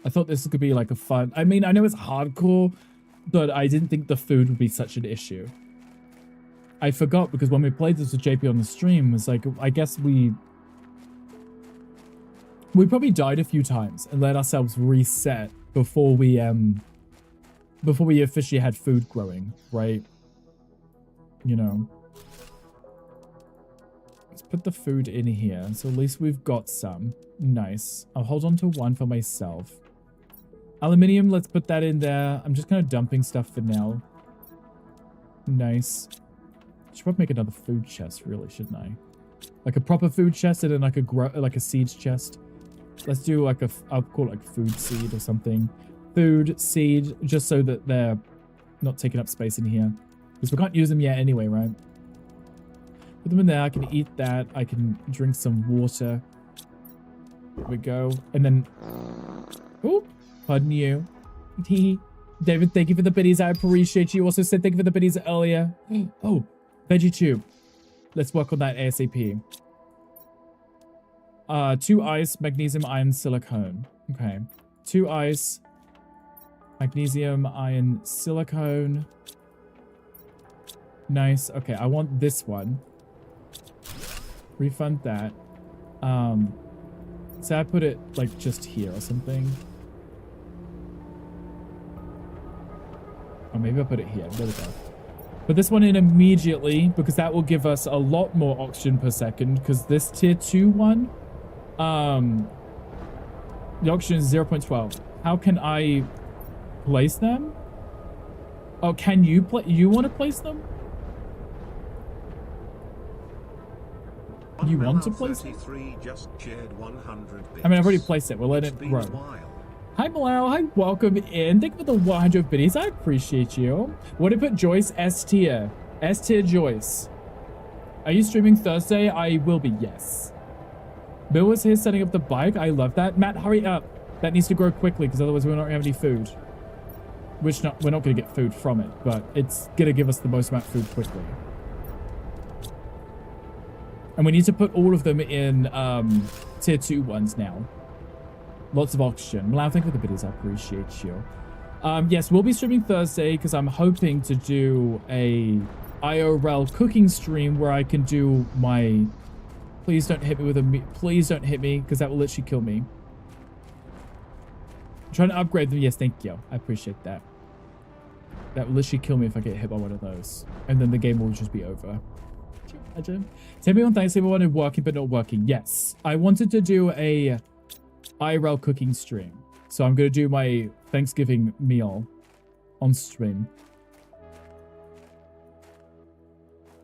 I thought this could be like a fun... I mean, I know it's hardcore, but I didn't think the food would be such an issue. I forgot because when we played this with JP on the stream, it was like, I guess we probably died a few times and let ourselves reset before we officially had food growing, right? You know. Let's put the food in here. So at least we've got some. Nice. I'll hold on to one for myself. Aluminium, let's put that in there. I'm just kind of dumping stuff for now. Nice. Should probably make another food chest, really, shouldn't I? Like a proper food chest and then like a seeds chest. Let's do like I'll call it like food seed or something. Food, seed, just so that they're not taking up space in here. Because we can't use them yet anyway, right? Put them in there. I can eat that. I can drink some water. There we go. And then... Oh, pardon you. David, thank you for the biddies. I appreciate you. Also said thank you for the biddies earlier. Oh, VeggieTube. Let's work on that ASAP. 2 ice, magnesium, iron, silicone. Okay. 2 ice, magnesium, iron, silicone. Nice. Okay, I want this one. Refund that. So I put it like just here or something. Or maybe I put it here. There we go. Put this one in immediately because that will give us a lot more oxygen per second because this tier 2 one, the oxygen is 0.12. How can I place them? Oh, can you you want to place them? You want to place it? Just shared 100 bits. I mean, I've already placed it. We'll let it It's been grow. a while. Hi, Bilal. Hi, welcome in. Thank you for the 100 biddies. I appreciate you. What did put Joyce S tier? S tier Joyce. Are you streaming Thursday? I will be, yes. Bill was here setting up the bike. I love that. Matt, hurry up. That needs to grow quickly because otherwise we're not going to have any food. Which we're not going to get food from it, but it's going to give us the most amount of food quickly. And we need to put all of them in tier 2 ones now. Lots of oxygen. Well, thank you for the biddies. I appreciate you. Yes, we'll be streaming Thursday because I'm hoping to do a IRL cooking stream where I can do my... Please don't hit me with a... Please don't hit me because that will literally kill me. I'm trying to upgrade them. Yes, thank you. I appreciate that. That will literally kill me if I get hit by one of those. And then the game will just be over. Could you imagine? Tell me on Thanksgiving I wanted working but not working. Yes. I wanted to do a IRL cooking stream. So I'm going to do my Thanksgiving meal on stream.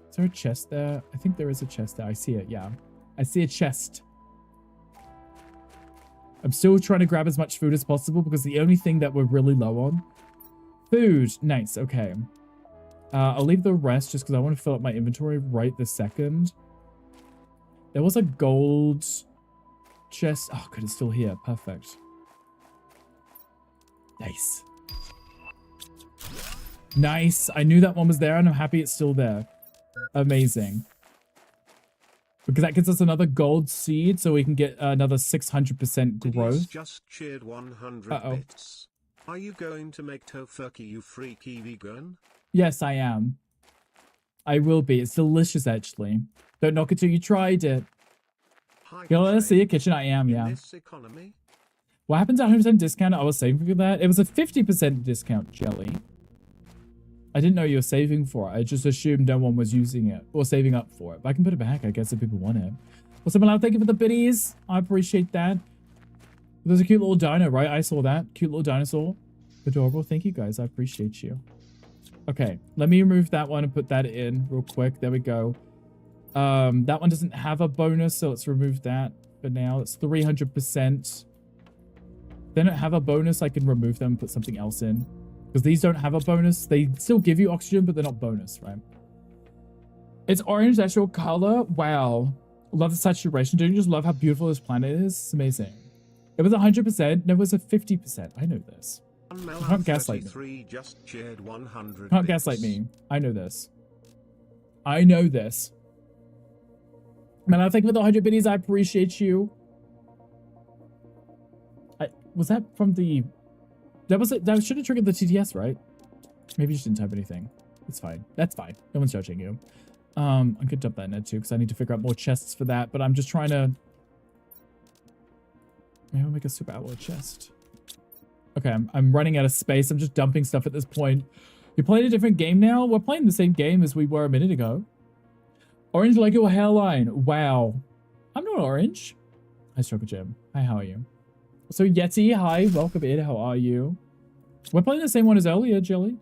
Is there a chest there? I think there is a chest there. I see it. Yeah. I see a chest. I'm still trying to grab as much food as possible because the only thing that we're really low on. Food. Nice. Okay. I'll leave the rest just because I want to fill up my inventory right this second. There was a gold chest. Oh, good. It's still here. Perfect. Nice. Nice. I knew that one was there and I'm happy it's still there. Amazing. Because that gives us another gold seed so we can get another 600% growth. Denise just shared 100 bits. Are you going to make tofurkey, you freaky vegan? Yes, I am. I will be. It's delicious, actually. Don't knock it till you tried it. You want to see a kitchen? I am, yeah. In this economy? What happens at 100% discount? I was saving for that. It was a 50% discount, Jelly. I didn't know you were saving for it. I just assumed no one was using it or saving up for it. But I can put it back, I guess, if people want it. Well, someone out, thank you for the biddies. I appreciate that. There's a cute little dino, right? I saw that. Cute little dinosaur. Adorable. Thank you, guys. I appreciate you. Okay, let me remove that one and put that in real quick. There we go. That one doesn't have a bonus, so let's remove that for now. It's 300%. They don't have a bonus. I can remove them and put something else in. Because these don't have a bonus. They still give you oxygen, but they're not bonus, right? It's orange. That's your color. Wow. Love the saturation. Don't you just love how beautiful this planet is? It's amazing. It was 100%. No, it was a 50%. I know this. You can't gaslight me. Just shared 100 can't gaslight me. I know this. I know this. Man, I think with the 100 biddies, I appreciate you. Was that from the... That was it. That should have triggered the TTS, right? Maybe you just didn't type anything. It's fine. That's fine. No one's judging you. I could dump that in there too, because I need to figure out more chests for that. But I'm just trying to... Maybe I'll make a super outlaw chest. Okay, I'm running out of space. I'm just dumping stuff at this point. You're playing a different game now? We're playing the same game as we were a minute ago. Orange like your hairline. Wow. I'm not orange. Hi, Struggle Jim. Hi, how are you? So Yeti, hi, welcome in. How are you? We're playing the same one as earlier, Jelly.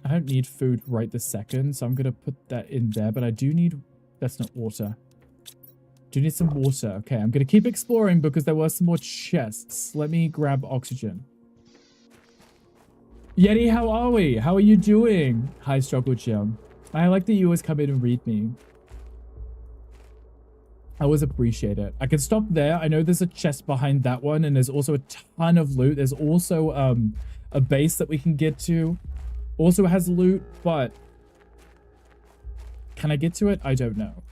I don't need food right this second, so I'm gonna put that in there. But I do need... That's not water. Do need some water. Okay, I'm gonna keep exploring because there were some more chests. Let me grab oxygen. Yeti, how are we? How are you doing? Hi, Struggle Jim. I like that you always come in and read me. I always appreciate it. I can stop there. I know there's a chest behind that one, and there's also a ton of loot. There's also a base that we can get to. Also has loot, but can I get to it? I don't know.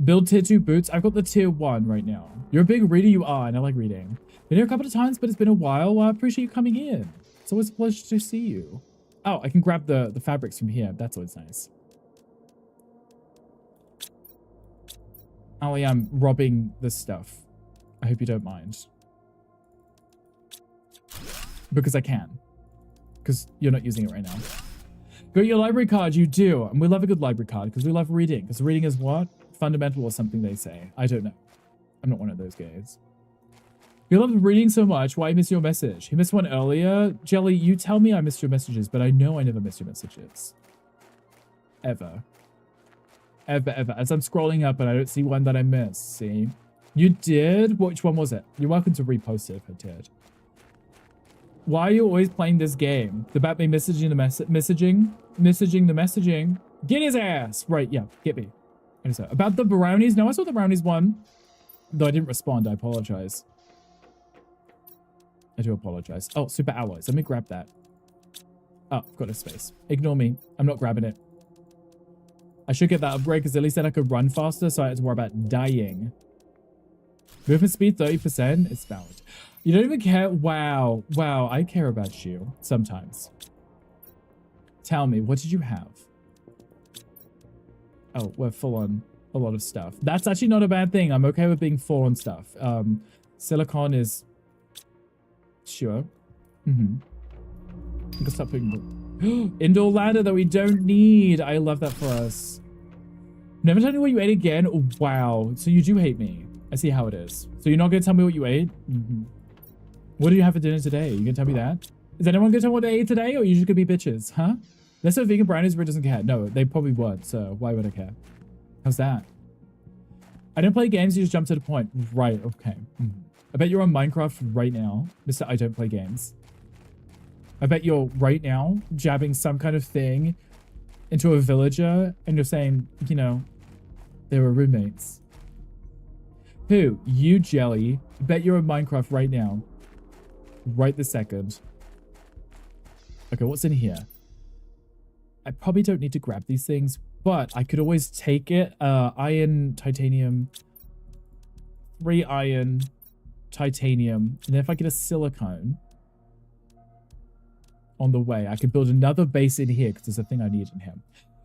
Build tier 2 boots. I've got the tier 1 right now. You're a big reader, you are, and I like reading. Been here a couple of times, but it's been a while. Well, I appreciate you coming in. It's always a pleasure to see you. Oh, I can grab the fabrics from here. That's always nice. Ollie, I'm robbing this stuff. I hope you don't mind. Because I can. Because you're not using it right now. Got your library card, you do. And we love a good library card because we love reading. Because reading is what? Fundamental or something they say. I don't know. I'm not one of those guys. You love reading so much. Why miss your message? You missed one earlier. Jelly, you tell me I missed your messages, but I know I never missed your messages. Ever. Ever, ever. As I'm scrolling up and I don't see one that I missed. See? You did? Which one was it? You're welcome to repost it if I did. Why are you always playing this game? About me messaging the messaging. Get his ass! Right, yeah, get me. About the brownies? No, I saw the brownies one. Though I didn't respond, I apologize. I do apologize. Oh, super alloys. Let me grab that. Oh, got a space. Ignore me. I'm not grabbing it. I should get that upgrade because at least then I could run faster so I had to worry about dying. Movement speed 30%. It's valid. You don't even care. Wow. Wow. I care about you sometimes. Tell me, what did you have? Oh, we're full on a lot of stuff. That's actually not a bad thing. I'm okay with being full on stuff. Silicon is... Sure. I'm gonna stop putting... Indoor ladder that we don't need. I love that for us. Never tell me what you ate again. Oh, wow. So you do hate me. I see how it is. So you're not gonna tell me what you ate? What did you have for dinner today? You gonna tell me that? Is anyone gonna tell me what they ate today? Or are you just gonna be bitches? Huh? Let's say vegan brownies, Brit doesn't care. No, they probably would. So why would I care? How's that? I don't play games. You just jump to the point. Right. Okay. I bet you're on Minecraft right now. Mr. I don't play games. I bet you're right now jabbing some kind of thing into a villager and you're saying, you know, they were roommates. Who? You, Jelly. I bet you're in Minecraft right now. Right this second. Okay, what's in here? I probably don't need to grab these things, but I could always take it. Iron, titanium, 3 iron, titanium. And then if I get a silicone on the way, I could build another base in here because there's a thing I need in here.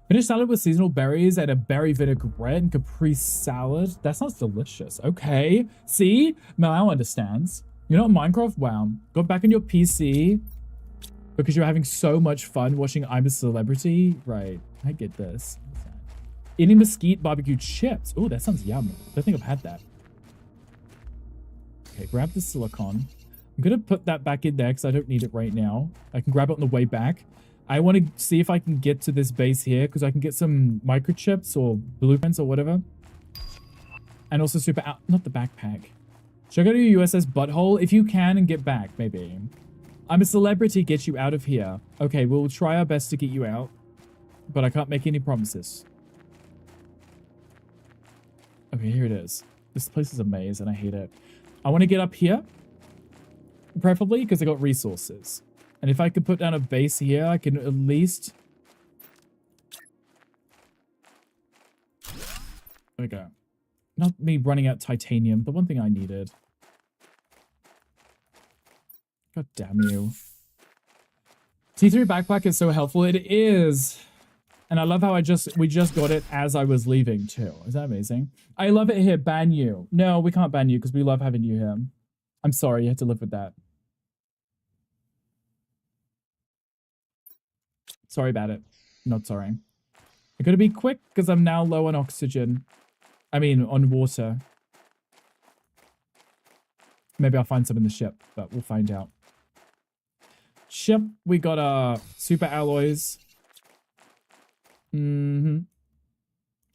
Finished salad with seasonal berries and a berry vinaigrette and Capri salad. That sounds delicious. Okay. See? Mal understands. You're not in Minecraft? Wow. Go back on your PC because you're having so much fun watching I'm a Celebrity. Right. I get this. Eating mesquite barbecue chips. Oh, that sounds yum. I don't think I've had that. Okay, grab the silicon. I'm going to put that back in there because I don't need it right now. I can grab it on the way back. I want to see if I can get to this base here because I can get some microchips or blueprints or whatever. And also not the backpack. Should I go to your USS Butthole? If you can and get back, maybe. I'm a Celebrity, get you out of here. Okay, we'll try our best to get you out. But I can't make any promises. Okay, here it is. This place is a maze and I hate it. I want to get up here. Preferably because I got resources. And if I could put down a base here, I can at least... There we go. Not me running out titanium. The one thing I needed. God damn you. T3 backpack is so helpful. It is. And I love how we just got it as I was leaving too. Is that amazing? I love it here. Ban you. No, we can't ban you because we love having you here. I'm sorry. You have to live with that. Sorry about it. Not sorry. I gotta be quick because I'm now low on oxygen. I mean, on water. Maybe I'll find some in the ship, but we'll find out. Ship, we got super alloys. I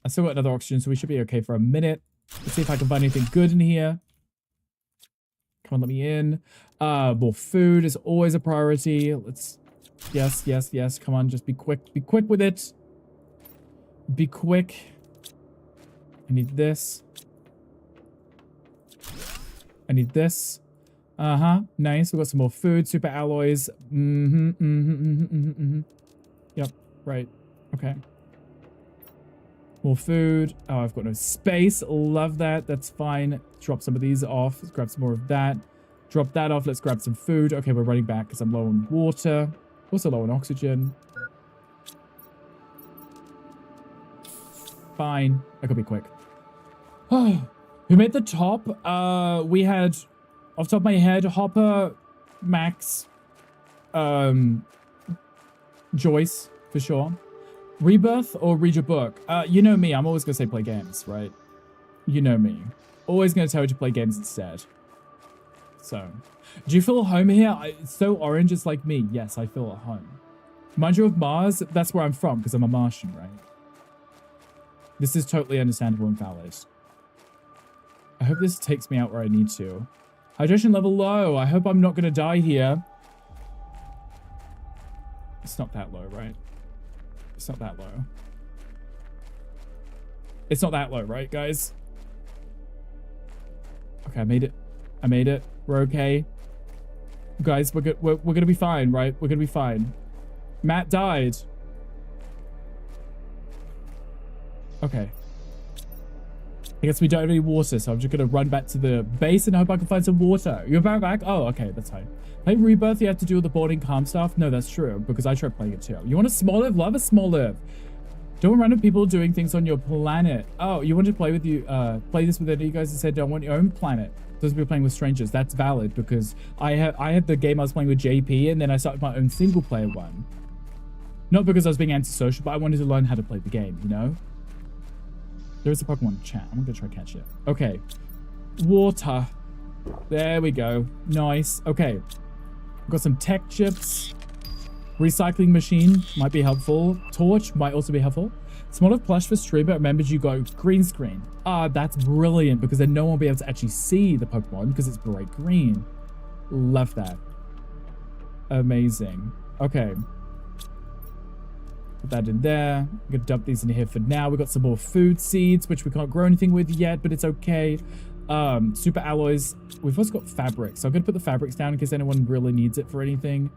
still got another oxygen, so we should be okay for a minute. Let's see if I can find anything good in here. Come on, let me in. More food is always a priority. Let's... Yes, yes, yes. Come on, just be quick. Be quick with it. Be quick. I need this. I need this. Nice. We've got some more food, super alloys. Yep, right. Okay. More food. Oh, I've got no space. Love that. That's fine. Drop some of these off. Let's grab some more of that. Drop that off. Let's grab some food. Okay, we're running back because I'm low on water. Also low on oxygen. Fine. I could be quick. Who made the top? We had, off the top of my head, Hopper, Max, Joyce, for sure. Rebirth or read your book? You know me, I'm always gonna say play games, right? You know me. Always gonna tell you to play games instead. So, do you feel at home here? It's so orange, it's like me. Yes, I feel at home. Mind you, of Mars, that's where I'm from, because I'm a Martian, right? This is totally understandable and valid. I hope this takes me out where I need to. Hydration level low. I hope I'm not gonna die here. It's not that low, right? It's not that low. It's not that low, right, guys? Okay, I made it. I made it. We're okay. Guys, we're gonna be fine, right? We're gonna be fine. Matt died. Okay. I guess we don't have any water, so I'm just gonna run back to the base and hope I can find some water. You're back? Oh, okay, that's fine. Playing Rebirth, you have to do all the boarding calm stuff. No, that's true, because I tried playing it too. You want a small live? Love a small live. Don't want random people doing things on your planet. Oh, you want to play with you, play this with any of you guys that said don't want your own planet. Those people playing with strangers. That's valid, because I had the game I was playing with JP, and then I started my own single player one. Not because I was being antisocial, but I wanted to learn how to play the game, you know? There is a Pokemon in chat. I'm gonna try to catch it. Okay. Water. There we go. Nice. Okay. Got some tech chips. Recycling machine might be helpful. Torch might also be helpful. Smaller plush for streamer. Remembers you go green screen. Ah, that's brilliant, because then no one will be able to actually see the Pokemon because it's bright green. Love that. Amazing. Okay. Put that in there. I'm gonna dump these in here for now. We got some more food seeds, which we can't grow anything with yet, but it's okay. Super alloys. We've also got fabrics, so I'm gonna put the fabrics down in case anyone really needs it for anything.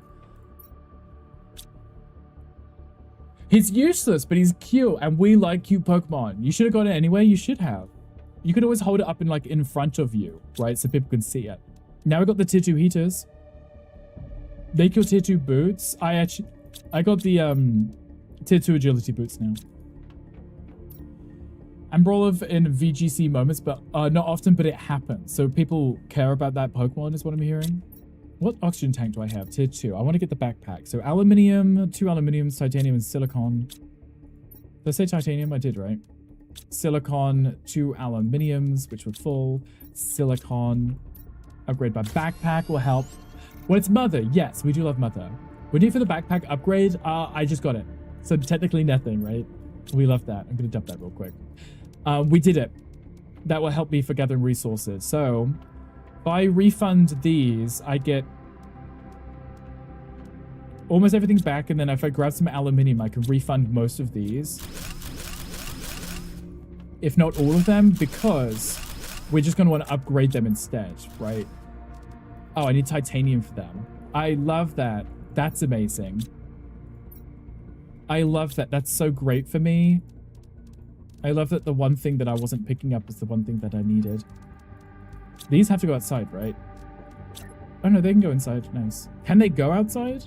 He's useless, but he's cute, and we like cute Pokemon. You should have got it anyway. You should have. You could always hold it up in front of you, right, so people can see it. Now we got the Tier 2 heaters. Make your Tier 2 boots. I got the Tier 2 agility boots now. I'm Broliv in VGC moments, but not often, but it happens. So people care about that Pokemon is what I'm hearing. What oxygen tank do I have? Tier 2. I want to get the backpack. So aluminium, 2 aluminiums, titanium, and silicon. Did I say titanium? I did, right? Silicon, 2 aluminiums, which were full. Silicon. Upgrade my backpack will help. Well, it's Mother. Yes, we do love Mother. We need for the backpack upgrade. I just got it. So technically nothing, right? We love that. I'm going to dump that real quick. We did it. That will help me for gathering resources. So if I refund these, I get almost everything back. And then if I grab some aluminium, I can refund most of these. If not all of them, because we're just going to want to upgrade them instead, right? Oh, I need titanium for them. I love that. That's amazing. I love that. That's so great for me. I love that the one thing that I wasn't picking up was the one thing that I needed. These have to go outside, right? Oh no, they can go inside. Nice. Can they go outside?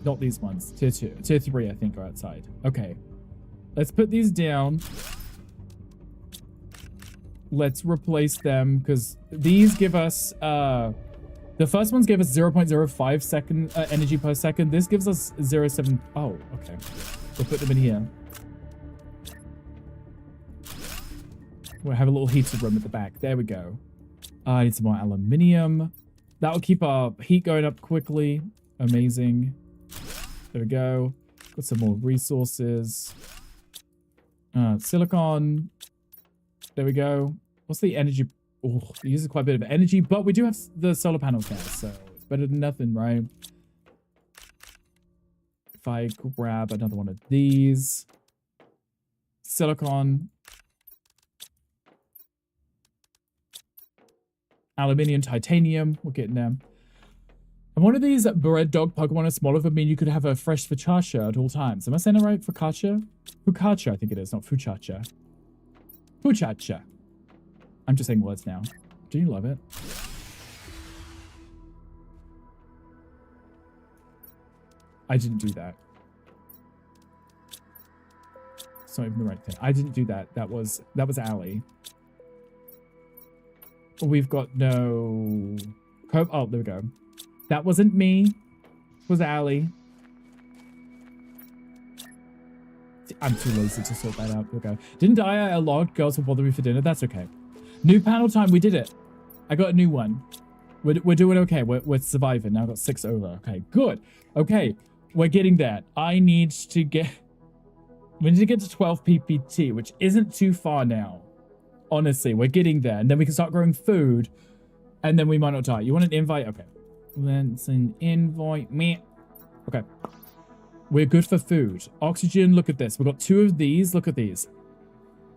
Not these ones. Tier 2. Tier 3, I think, are outside. Okay. Let's put these down. Let's replace them, because these give us... the first ones gave us 0.05 second energy per second. This gives us 0.7... Oh, okay. We'll put them in here. We'll have a little heater room at the back. There we go. I need some more aluminium. That will keep our heat going up quickly. Amazing. There we go. Got some more resources. Silicon. There we go. What's the energy? Oh, it uses quite a bit of energy, but we do have the solar panels there, so it's better than nothing, right? If I grab another one of these. Silicon. Aluminium, titanium. We're getting there. And one of these bread dog Pokemon is smaller than me. You could have a fresh Fuchacha at all times. Am I saying it right? Fuchacha? Fuchacha, I think it is, not Fuchacha. Fuchacha. I'm just saying words now. Do you love it? I didn't do that. It's not even the right thing. I didn't do that. That was Allie. We've got no... Oh, there we go. That wasn't me. It was Allie. I'm too lazy to sort that out. Okay. Didn't die a lot. Girls will bother me for dinner. That's okay. New panel time. We did it. I got a new one. We're doing okay. We're surviving. Now I've got 6 over. Okay, good. Okay, we're getting there. We need to get to 12 PPT, which isn't too far now. Honestly, we're getting there. And then we can start growing food. And then we might not die. You want an invite? Okay. Let's an invite me. Okay. We're good for food. Oxygen, look at this. We've got 2 of these. Look at these.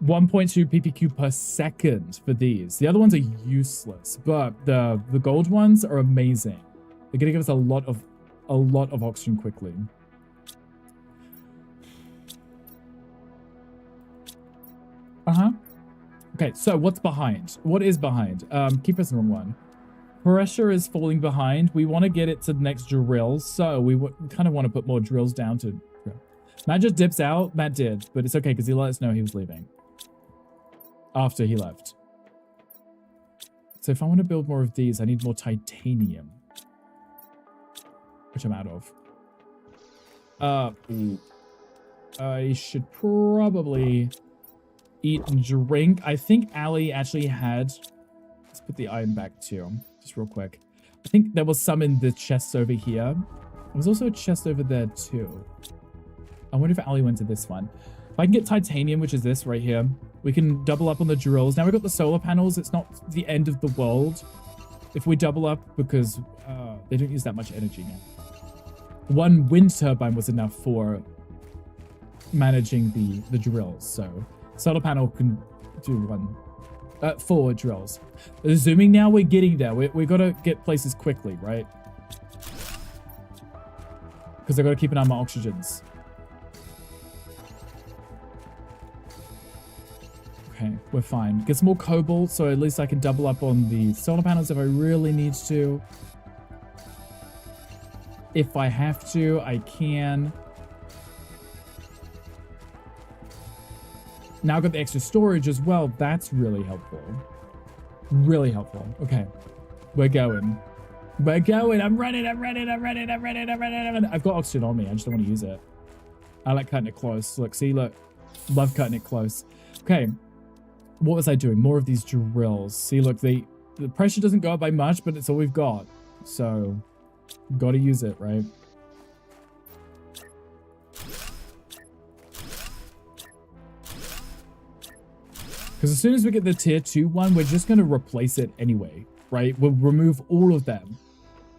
1.2 ppq per second for these. The other ones are useless, but the gold ones are amazing. They're gonna give us a lot of oxygen quickly. Okay, so what's behind? What is behind? Keep us the wrong one. Pressure is falling behind. We want to get it to the next drill, so we kind of want to put more drills down to... Matt just dips out. Matt did, but it's okay because he let us know he was leaving. After he left. So if I want to build more of these, I need more titanium. Which I'm out of. I should probably eat and drink. I think Allie actually had... Let's put the iron back too. Just real quick. I think there was some in the chests over here. There was also a chest over there too. I wonder if Allie went to this one. If I can get titanium, which is this right here, we can double up on the drills. Now we've got the solar panels. It's not the end of the world if we double up because they don't use that much energy now. 1 wind turbine was enough for managing the drills. So solar panel can do 4 drills. Zooming now, we're getting there. We got to get places quickly, right? Because I got to keep an eye on my oxygens. Okay, we're fine. Get some more cobalt, so at least I can double up on the solar panels if I really need to. If I have to, I can. Now I've got the extra storage as well. That's really helpful. Really helpful. Okay. We're going. We're going. I'm running. I've got oxygen on me. I just don't want to use it. I like cutting it close. Look, see, look. Love cutting it close. Okay. What was I doing? More of these drills. See, look, the pressure doesn't go up by much, but it's all we've got. So, got to use it, right? Because as soon as we get the tier 2 one, we're just going to replace it anyway, right? We'll remove all of them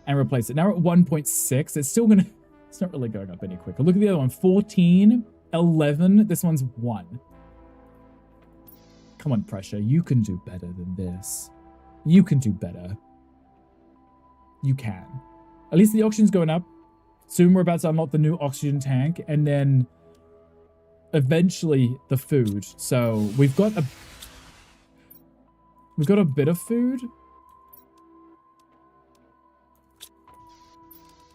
and replace it. Now we're at 1.6. It's still going to... It's not really going up any quicker. Look at the other one. 14, 11. This one's 1. Come on, Pressure. You can do better than this. You can do better. You can. At least the oxygen's going up. Soon we're about to unlock the new oxygen tank. And then... eventually the food. So we've got a bit of food.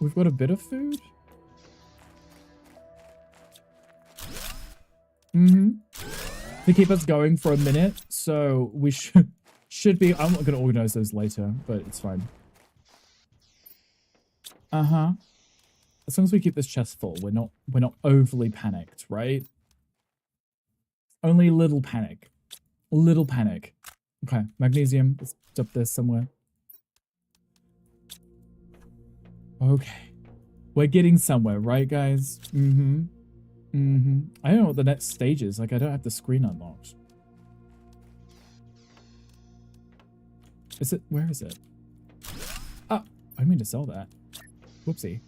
We've got a bit of food. To keep us going for a minute. So we should be. I'm not gonna organize those later, but it's fine. As long as we keep this chest full, we're not overly panicked, right? Only a little panic. Little panic. Okay, magnesium. Let's dump this somewhere. Okay. We're getting somewhere, right, guys? I don't know what the next stage is. Like, I don't have the screen unlocked. Is it? Where is it? Oh, I didn't mean to sell that. Whoopsie.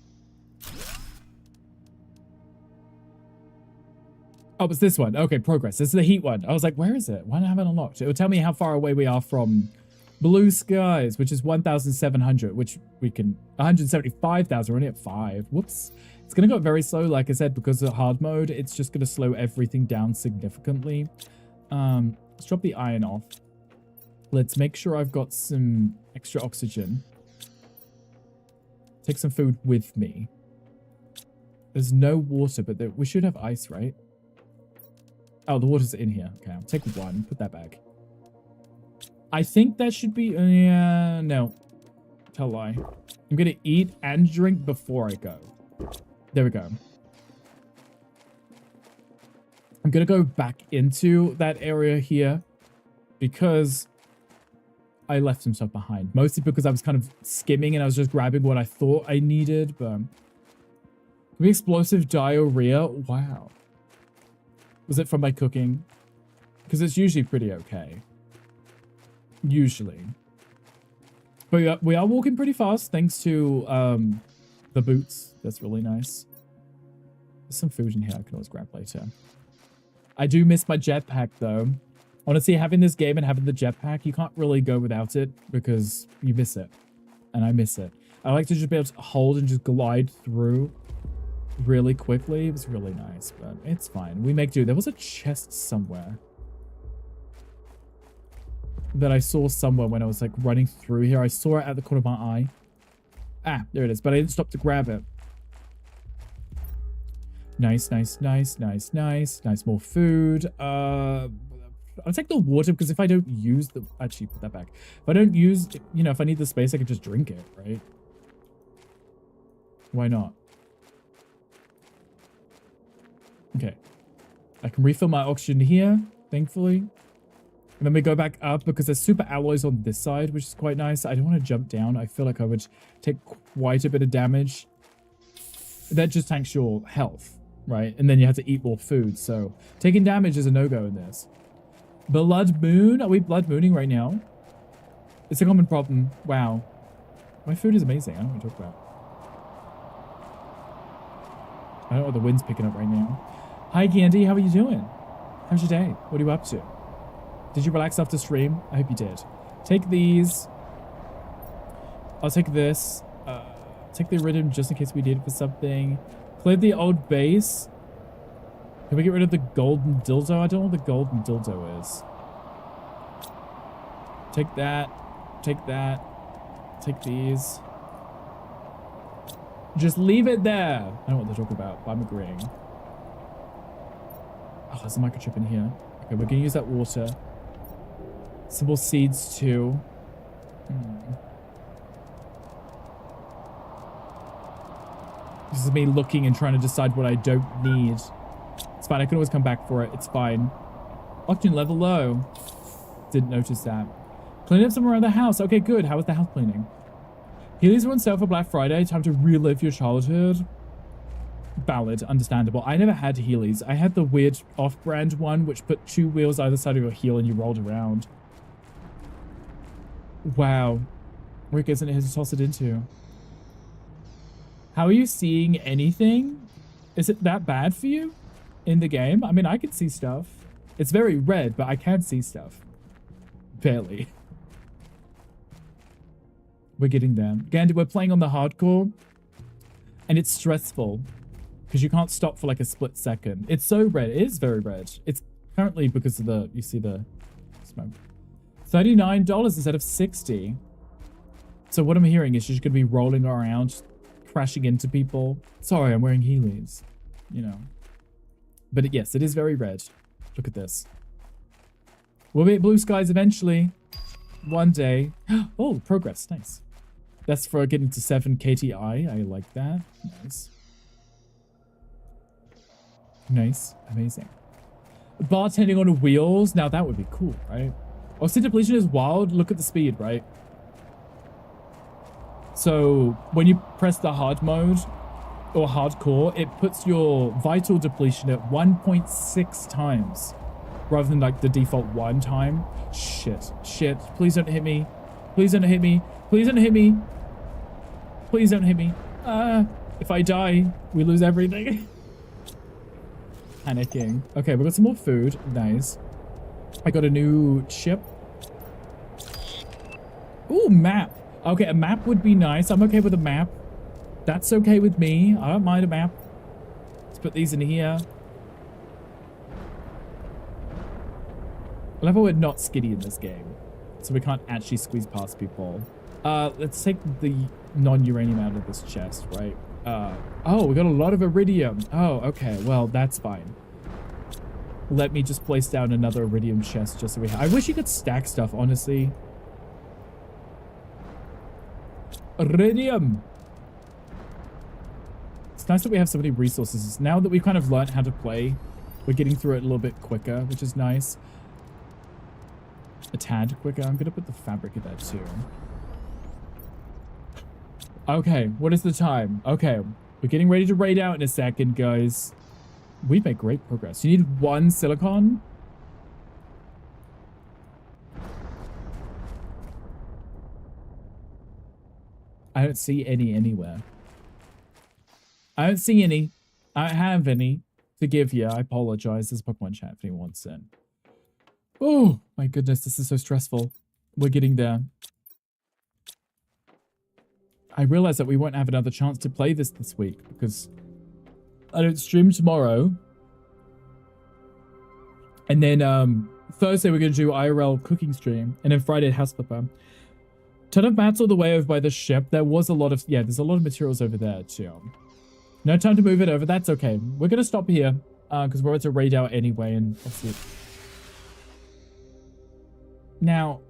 Oh, it's this one. Okay, progress. This is the heat one. I was like, where is it? Why don't I have it unlocked? It will tell me how far away we are from Blue skies, which is 1,700, which we can 175,000. We're only at 5. Whoops. It's gonna go very slow, like I said, because of hard mode. It's just gonna slow everything down significantly. Let's drop the iron off. Let's make sure I've got some extra oxygen. Take some food with me. There's no water, but we should have ice, right? Oh, the water's in here. Okay, I'll take one. Put that back. I think that should be... yeah, no. Tell a lie. I'm going to eat and drink before I go. There we go. I'm going to go back into that area here because I left some stuff behind. Mostly because I was kind of skimming and I was just grabbing what I thought I needed. But explosive diarrhea. Wow. Was it from my cooking? Because it's usually pretty okay. Usually. But we are walking pretty fast thanks to the boots. That's really nice. There's some food in here I can always grab later. I do miss my jetpack though. Honestly, having this game and having the jetpack, you can't really go without it because you miss it. And I miss it. I like to just be able to hold and just glide through really quickly. It was really nice, but it's fine. We make do. There was a chest somewhere that I saw somewhere when I was like running through here. I saw it at the corner of my eye. Ah, there it is, but I didn't stop to grab it. Nice, nice, nice, nice, nice. Nice, more food. I'll take the water because if I don't use the... Actually, put that back. If I don't use... You know, if I need the space, I can just drink it, right? Why not? Okay. I can refill my oxygen here, thankfully. And then we go back up because there's super alloys on this side, which is quite nice. I don't want to jump down. I feel like I would take quite a bit of damage. That just tanks your health, right? And then you have to eat more food. So taking damage is a no-go in this. Blood moon? Are we blood mooning right now? It's a common problem. Wow. My food is amazing. I don't know what to talk about. I don't know what the wind's picking up right now. Hi, Candy. How are you doing? How's your day? What are you up to? Did you relax after stream? I hope you did. Take these. I'll take this. Take the iridium just in case we need it for something. Clear the old base. Can we get rid of the golden dildo? I don't know what the golden dildo is. Take that. Take that. Take these. Just leave it there. I don't know what they're talking about, but I'm agreeing. Oh, there's a microchip in here. Okay, we're gonna use that water. Some more seeds too. This is me looking and trying to decide what I don't need. It's fine, I can always come back for it. It's fine. Oxygen level low. Didn't notice that. Clean up some around the house. Okay, good. How was the house cleaning? Heelys are on sale for Black Friday. Time to relive your childhood. Valid. Understandable. I never had Heelys. I had the weird off-brand one, which put 2 wheels either side of your heel and you rolled around. Wow. Rick isn't here to toss it into. How are you seeing anything? Is it that bad for you in the game? I mean, I can see stuff. It's very red, but I can see stuff. Barely. We're getting there. Gandhi, we're playing on the hardcore, and it's stressful because you can't stop for like a split second. It's so red. It is very red. It's currently because of the, you see the smoke. $39 instead of $60. So what I'm hearing is you're just going to be rolling around, crashing into people. Sorry, I'm wearing Heelys, you know. But yes, it is very red. Look at this. We'll be at blue skies eventually. One day. Oh, progress. Nice. That's for getting to 7 KTI. I like that. Nice. Nice. Amazing. Bartending on wheels. Now that would be cool, right? Oxygen depletion is wild. Look at the speed, right? So when you press the hard mode or hardcore, it puts your vital depletion at 1.6 times rather than like the default 1 time. Shit. Shit. Please don't hit me. Please don't hit me. Please don't hit me. Please don't hit me. If I die, we lose everything. Panicking. Okay, we got some more food. Nice. I got a new chip. Ooh, map. Okay, a map would be nice. I'm okay with a map. That's okay with me. I don't mind a map. Let's put these in here. I love how we're not skinny in this game, so we can't actually squeeze past people. Let's take the non-uranium out of this chest, right? Oh, we got a lot of iridium. Oh, okay. Well, that's fine. Let me just place down another iridium chest just so we have. I wish you could stack stuff, honestly. Iridium. It's nice that we have so many resources. Now that we've kind of learned how to play, we're getting through it a little bit quicker, which is nice. A tad quicker. I'm gonna put the fabric in there too. Okay, what is the time? Okay, we're getting ready to raid out in a second, guys. We've made great progress. You need 1 silicon? I don't see any anywhere. I don't see any. I don't have any to give you. I apologize. There's Pokemon chat if anyone wants in. Oh, my goodness. This is so stressful. We're getting there. I realize that we won't have another chance to play this week because I don't stream tomorrow. And then Thursday we're going to do IRL cooking stream. And then Friday House Flipper. Ton of mats all the way over by the ship. There was a lot of... Yeah, there's a lot of materials over there too. No time to move it over. That's okay. We're going to stop here because we're about to raid out anyway. And obviously... Now,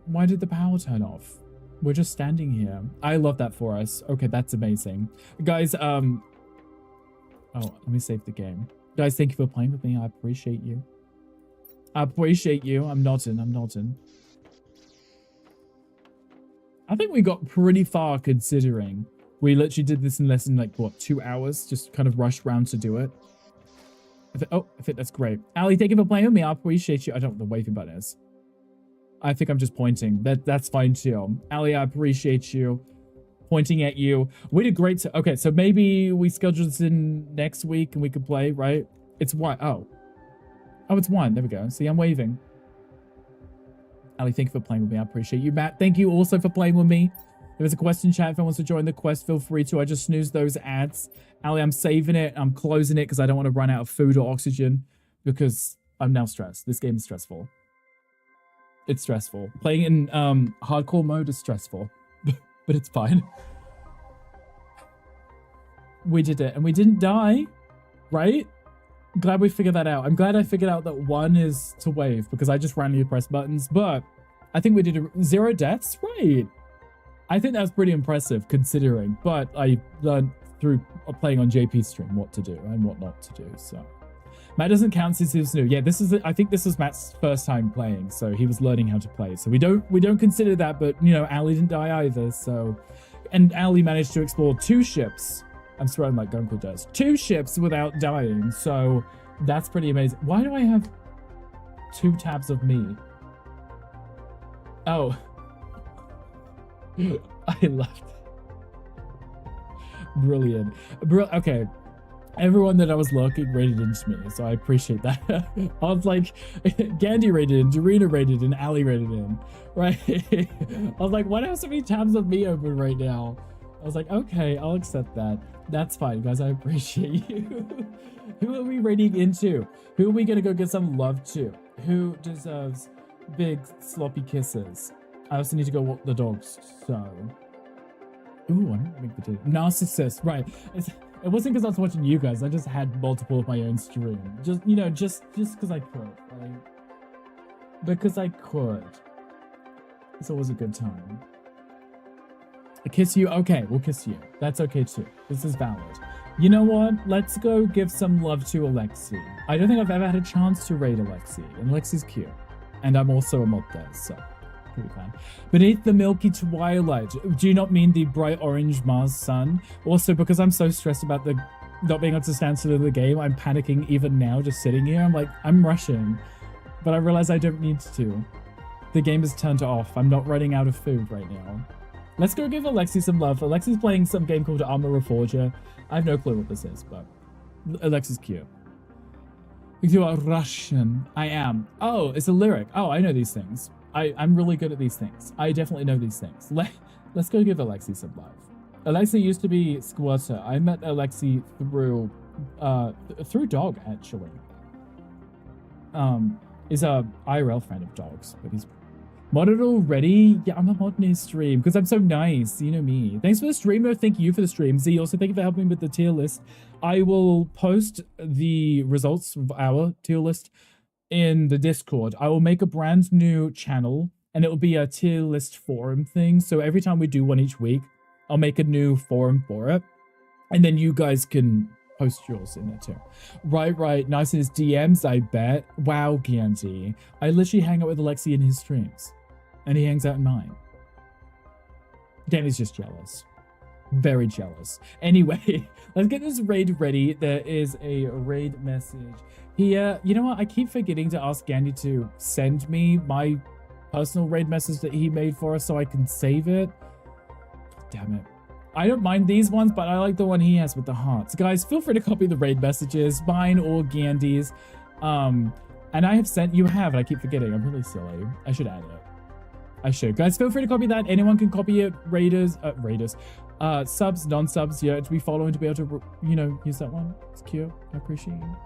why did the power turn off? We're just standing here. I love that for us. Okay, that's amazing. Guys, oh, let me save the game. Guys, thank you for playing with me. I appreciate you. I appreciate you. I'm nodding. I'm nodding. I think we got pretty far considering we literally did this in less than like, what, 2 hours? Just kind of rushed around to do it. I think that's great. Ali, thank you for playing with me. I appreciate you. I don't know what the waving button is. I think I'm just pointing. That's fine too. Ali, I appreciate you. Pointing at you. We did great. Okay, so maybe we schedule this in next week and we could play, right? It's 1. Oh, it's 1. There we go. See, I'm waving. Ali, thank you for playing with me. I appreciate you. Matt, thank you also for playing with me. There was a question chat. If anyone wants to join the quest, feel free to. I just snoozed those ads. Ali, I'm saving it. I'm closing it because I don't want to run out of food or oxygen because I'm now stressed. This game is stressful. It's stressful. Playing in hardcore mode is stressful, but it's fine. We did it and we didn't die, right? Glad we figured that out. I'm glad I figured out that 1 is to wave because I just randomly pressed buttons, but I think we did 0 deaths, right? I think that's pretty impressive considering, but I learned through playing on JP's stream what to do and what not to do, so. Matt doesn't count since he was new. Yeah, I think this was Matt's first time playing, so he was learning how to play. So we don't consider that, but you know, Ali didn't die either, so. And Ali managed to explore 2 ships. I'm swearing like Gunkel does. 2 ships without dying, so that's pretty amazing. Why do I have 2 tabs of me? Oh. I left. Brilliant. Okay. Everyone that I was looking rated into me, so I appreciate that. I was like, Gandhi rated in, Dorina rated in, Ali rated in, right? I was like, why do I have so many tabs of me open right now? I was like, okay, I'll accept that. That's fine, guys. I appreciate you. Who are we rating into? Who are we gonna go get some love to? Who deserves big sloppy kisses? I also need to go walk the dogs, so. Ooh, I don't make the narcissist, right? It wasn't because I was watching you guys. I just had multiple of my own stream. Just, you know, just because I could, right? Because I could. It's always a good time. I kiss you? Okay, we'll kiss you. That's okay too. This is valid. You know what? Let's go give some love to Alexi. I don't think I've ever had a chance to raid Alexi, and Alexi's cute. And I'm also a mod there, so pretty fun. Beneath the milky twilight. Do you not mean the bright orange Mars sun? Also, because I'm so stressed about the not being able to stand still in the game, I'm panicking even now just sitting here. I'm like, I'm rushing. But I realize I don't need to. The game is turned off. I'm not running out of food right now. Let's go give Alexi some love. Alexi's playing some game called Armor Reforger. I have no clue what this is, but Alexi's cute. You are Russian. I am. Oh, it's a lyric. Oh, I know these things. I'm really good at these things. I definitely know these things. Let's go give Alexi some love. Alexi used to be Squirter. I met Alexi through Dog, actually. Is a IRL friend of Dog's, but he's modded already. Yeah, I'm a mod in his stream because I'm so nice. You know me. Thanks for the stream, though. Thank you for the stream. Z, also thank you for helping me with the tier list. I will post the results of our tier list in the Discord. I will make a brand new channel and it will be a tier list forum thing. So every time we do one each week, I'll make a new forum for it. And then you guys can post yours in there too. Right. Nice in his DMs, I bet. Wow, Gandhi. I literally hang out with Alexi in his streams. And he hangs out in mine. Danny's just jealous. Very jealous. Anyway, let's get this raid ready. There is a raid message here. You know what? I keep forgetting to ask Gandhi to send me my personal raid message that he made for us so I can save it. Damn it. I don't mind these ones, but I like the one he has with the hearts. Guys, feel free to copy the raid messages, mine or Gandhi's. And I have sent, you have, and I keep forgetting. I'm really silly. I should add it. I should. Guys, feel free to copy that. Anyone can copy it. Subs, non-subs, yeah, to be following to be able to, you know, use that one. It's cute. I appreciate you.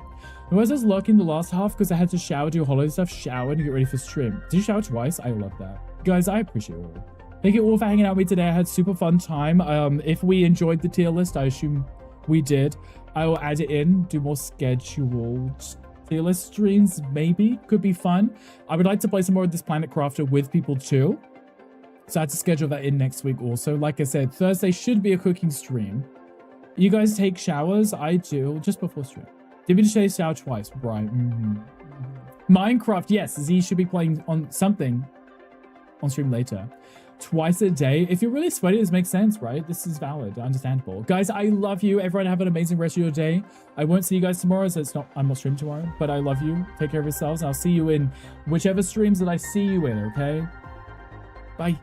Who was this lurking the last half because I had to shower, do holiday stuff, shower, and get ready for stream. Did you shower twice? I love that. Guys, I appreciate it all. Thank you all for hanging out with me today. I had super fun time. If we enjoyed the tier list, I assume we did. I will add it in, do more scheduled tier list streams, maybe. Could be fun. I would like to play some more of this Planet Crafter with people too. So I had to schedule that in next week also. Like I said, Thursday should be a cooking stream. You guys take showers? I do, just before stream. Did we just say shower twice? Right. Minecraft, yes. Z should be playing on something on stream later. Twice a day. If you're really sweaty, this makes sense, right? This is valid, understandable. Guys, I love you. Everyone have an amazing rest of your day. I won't see you guys tomorrow, so I'm not streaming tomorrow, but I love you. Take care of yourselves. I'll see you in whichever streams that I see you in, okay? Bye.